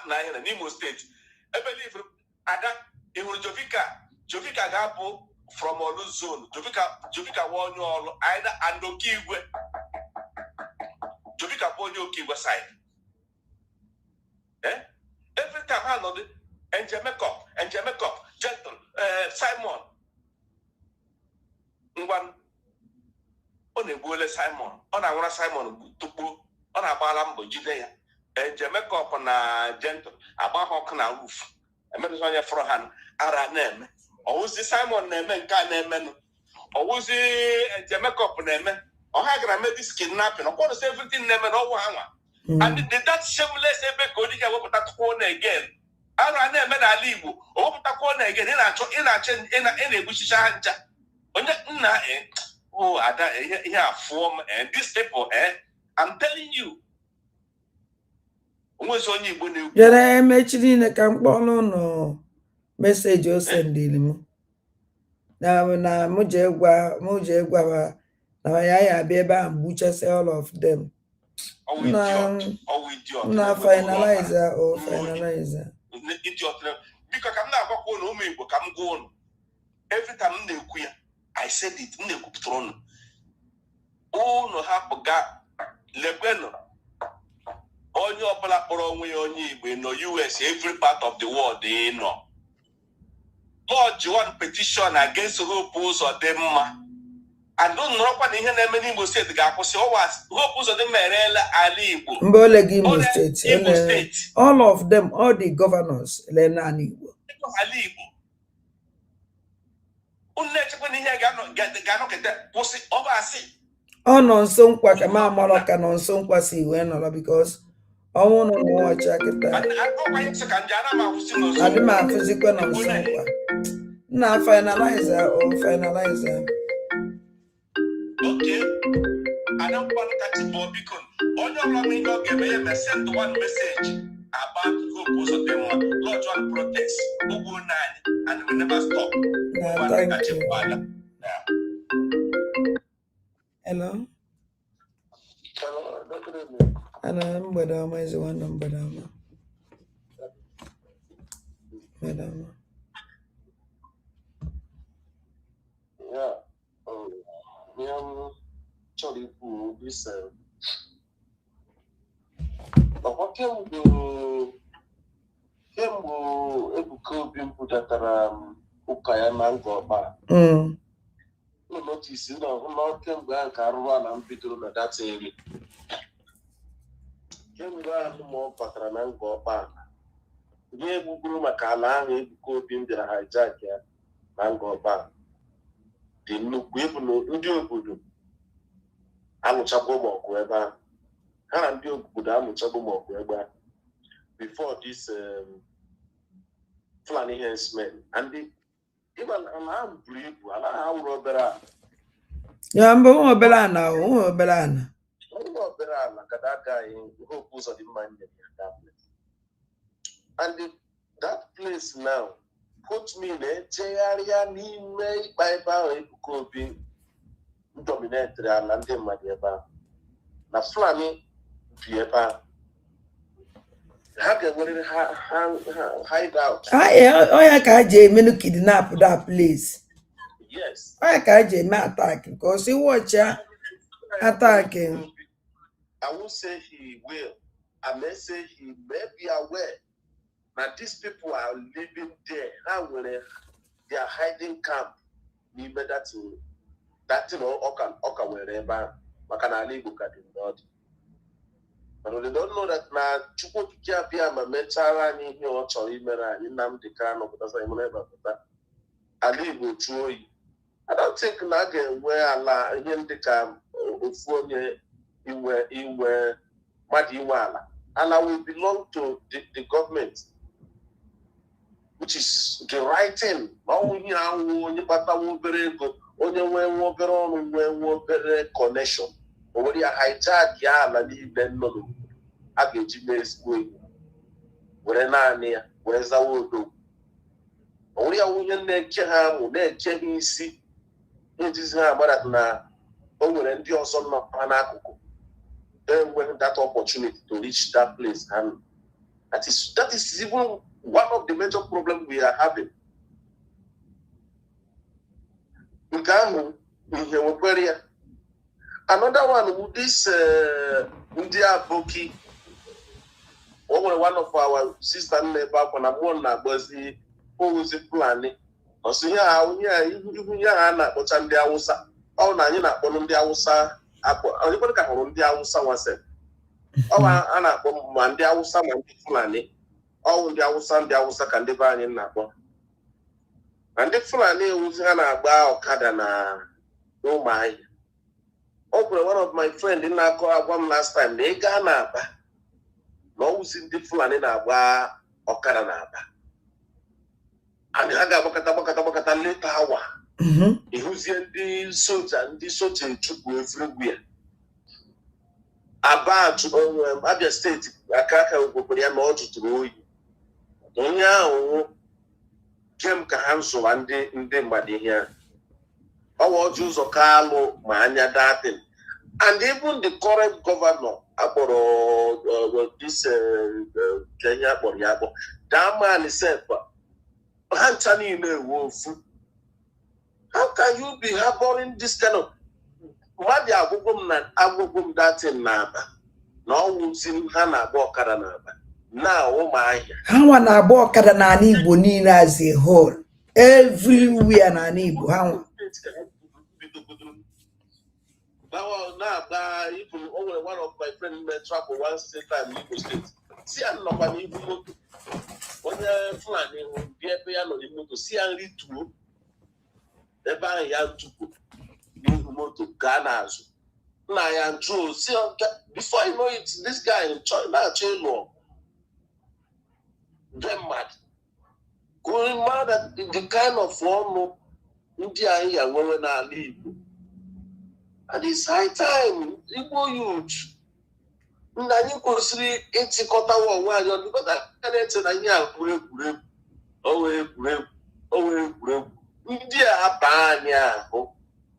na ihe n'Imo steeti ebe livre ada ịhụrụ Jovika ga-abụ from Olu zone Jovika wa onye ọrụ either and Okigwe Jovika bụ onye Okigwe side every time ha nọ dị Njemekop Gentle Simon ngwa ọ na-egbuole Simon ọ na-anwụra Simon tupu ọ na-agbala mbọ jide ya Njemekop na Gentle agba ha ọkụ na roof emerụzi onye fọrọ ha ara na-eme ọwụzi Simon na-eme nke a na-emenụ ọwụzi Njemekop na-eme ọha gara mee this kidnapping ọkwọdụsị everything na-eme na ọwụ ha nwa and that shameless ebe ka ọ dịka wepụtakwuo na again arụ a na-eme n'ala Igbo o wepụtakwuo na again ị na-egbuchicha ha ncha onye nna ada ihe afụọ m and these people I'm telling you onwezi onye Igbo na-ekwu Jere mechiri ine ka mkpọrọ nọ meseji o sendiri m na muje gwa na ya abịa ebe a mgbuchasị all of them na finalizer o finalizer biko ka m na-agwakwa ụlọ ụmụ Igbo ka m gwa ụlọ every time m na-ekwu ya I said it m na-ekwupụtara ụlọ hapụ ga lekwenụ onye ọbụla kpọrọ onwe ya onye Igbo nọ US every part of the world nọ lodge one petition against Hope Uzodimma and nọrọkwa na ihe na-eme n'Imo steeti ga-akwụsị Hope Uzodimma erela ala Igbo mgbe ole gị Imo steeti all of them all the governors lena ala Igbo unu na-echekwa na ihe ga-anọkete kwụsị ọba asị ọ nọ nso nkwa ka ma amarọ ka nọ nso nkwa si wee nọrọ because ọnwụ nọ n'ọcha kịta adị m afụzikwa na nso nkwa na finalizer o finalizer okay I don't want to catch it because onye ọbụla m ihe ọ ga-eme ya send one message about Hope Uzodimma lodge one protest ugwu n'anyị and we never stop. Thank you. Hello. Ana mgbede ọma ezi nwanne mgbede ọma. Mgbede ọma. Chọrọ ikwu this ọkwa kemgbe Ebuka Obi budatara ụka ya na Ngọkpa notice na kemgbe ahụ ka arụrụ na mbidoro na data eri kemgbe ahụ ma ọ batara na Ngọkpa ihe egbugburu maka ala ahụ Ebuka Obi bịara hijack ya na Ngọkpa dị nnukwu ebu ndị obodo amụchakwa ụmụọgụ ebe ahụ ha na ndị obodo amụchakwa ụmụọgụ ebe ahụ before this Fulani herdsmen and even ala buru ibu ala ha wụrụ obere ala ya mgbe nwa obere ana obere ala ka daga anyị Hope Uzodimma nyere ya that place and that place now put me na-ejegharịa n'ime ịkpa ebe ahụ Ebuka Obi dominatri ala ndị mmadụ ebe ahụ na Fulani bi ebe ahụ ha ga-enwerịrị ha hide out ya ka ha ji emenu kidnap that place Yes. Why can't you not attack? Because he watch attacking. I won't say he will. I may say he may be aware that these people are living there. How will they are hiding camp? That oka wherever Makanali book at the Lord. But they don't know that now Chukwu Di Ya ma mechara ni ihe ọ chọrọ imere anyị Nnamdi Kanu pụtara ime ebe pụta. Ala Igbo chuo oyi. I don't think na ga-enwe ala ihe ndị ka ofu onye iwe mmadụ inwe ala. Ala will belong to the government, which is the right thing. Onye ahụ onye kpatawa obere ego, onye nwee nwa obere ọrụ nwee nwa obere connection. O nwere ya hijack ya ala niile nnọdụ a ga-eji mee ezigbo ego. Were naanị ya, were zawa odo. O nwere ya onye na-eke ha amụ, na-eke ha isi. Ejizi ha agbara na o nwere ndị ọzọ nọ n'akụkụ. When that opportunity to reach that place, and that is even one of the major problems we are having. Another one with this India Boki, one of our sister neighbor when I'm one was the planning. Or so even Yana, but I'm the Awusa. Oh, Nana, one of the Awusa. Anybody can hold the Awusa was it. Oh, Anna, one the Awusa, one Fulani. Oh, the Awusa can divine in Napa. And the Fulani was Anna Bao Kadana. Oh, my. Oh, one of my friends in Nako one last time, they got Napa. No, in the Fulani Naba or Kadanaba. And I got Bokata later hour. Who's in the soldier and the soldier Chukwu everywhere. About Abia State, Akaka Ugoporia North to Roy. Onya Kem Kahanso and the Madi here. Our Jews of Carlo, Mania Datin. And even the current governor, about this Kenya Boriabo, that man is said, Anthony Wolf. How can you be harboring this kind of Madi Agogum that in Naba? No one's in Hana Bokaranaba. Now, oh my. How an Abokaranani Bonina as a whole? Everywhere Nanibu. How? Now, even only one of my friends may travel one state time in Igbo State. See, I'm not an Igbo. When you're flying, be a piano to see and read to. Eba ya Chukwu n'ihu moto gaa n'azụ nna ya njụ si before you know it this guy na-achọ ịlụ very mad going mad at the kind of ọnụ ndị anyị ya nwere n'ala Igbo and it's high time Igbo youth nna anyị kwesịrị ịchịkọtawa onwe anyị ọnụ because I na-eche na ihe a bụ egwuregwu o wee egwuregwu ndị a banye ahụ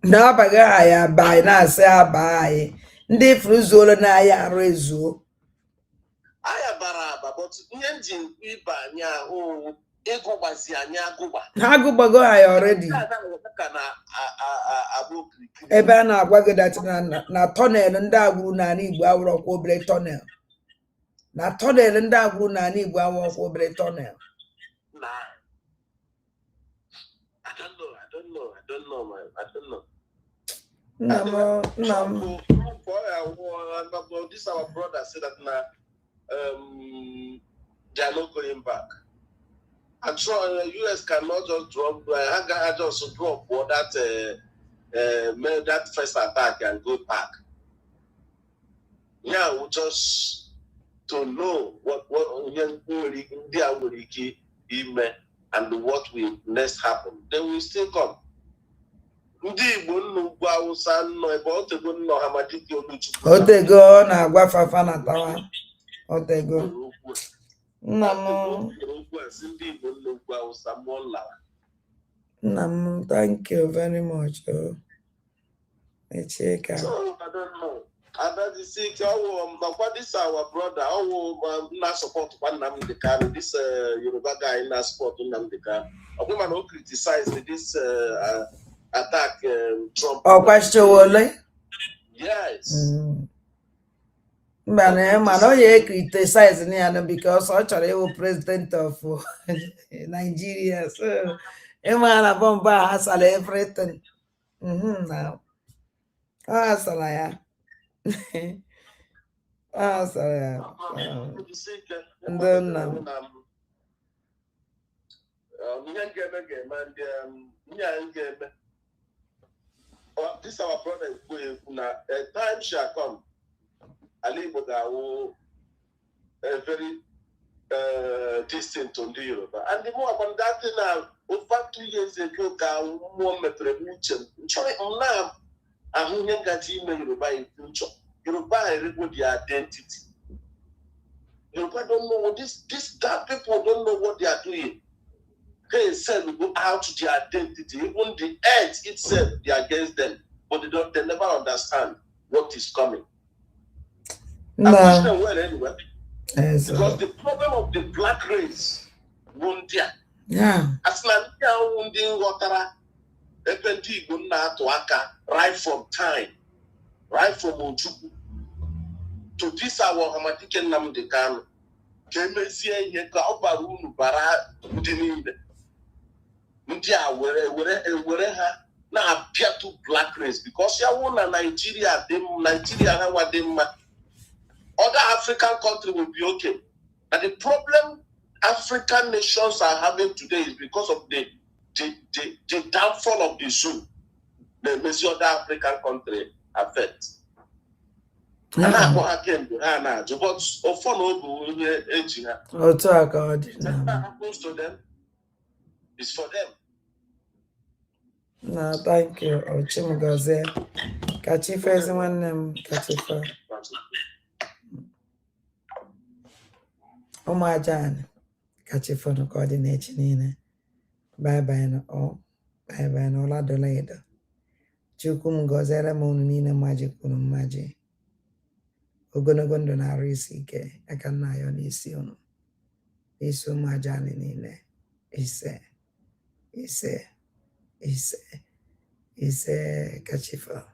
na-abaghị anyị abaghị na-asị abaghị ndị fruzolo na-aya arụ ezuo anya bara aba but ihe nji ịba anyị ahụ ego gbazi anyị agụgba ha agụgbago anyị already ebe a na-agwa gị datị na tọnel ndị agwụrụ n'ala Igbo awụrọkwa obere tọnel na tọnel ndị agwụrụ n'ala Igbo awụrọkwa obere tọnel No. This our brother said that they are not going back. And so the US cannot just drop. I just drop that first attack and go back. Yeah, we just to know what they are willing and what will next happen. They will still come. Ndị Igbo nnukwu Awụsa nọ ebe otego nnọ ha ma dịka Oluchukwu otego na-agwa fafa na tawa otego nna m thank you very much Echeka so I don't know and this is our brother na support Nnamdi Kanu this Yoruba guy na support Nnamdi Kanu Ogumana criticize this attack Trump. Oh, question only? Yes. Man, you criticize me because actually I'm president of Nigeria. So, man, Bomba has everything. Now, this our brother time shall come. Ali Bogawo very distant to the Europe. And the more about that now, over 2 years ago, more metropolitan. Try on now. I who got in Yoruba in future. Yoruba everybody their identity. Yoruba don't know what these people don't know what they are doing. They said we go out to their identity. Even the earth itself, they are against them. But they never understand what is coming. No. I wish them well anyway. Yes, because the problem of the black race won't there. Yeah. As Nigeria wounding water, right from time, right from Chukwu to this our Hamatike Namdekan. Kemesia Yeka Obarunu Bara Udininde. Mundia were now appear to black race because ya won Nigeria, Nigeria what them other African countries will be okay. And the problem African nations are having today is because of the downfall of the zoo. The many other African countries affect. And I go again, but whatever happens to them is for them. No, thank you. Chimugoze. Kachifa is one name. Kachifa. Omajan. Kachifa no coordination. Bye bye no. Oh, bye bye no. La doleda. Chukwu Ngozi Ramon Nina Magic Maji. Ogonogondo na risike. Aka na yo n'isi unu. Isu majani nile. Ise Kachifa.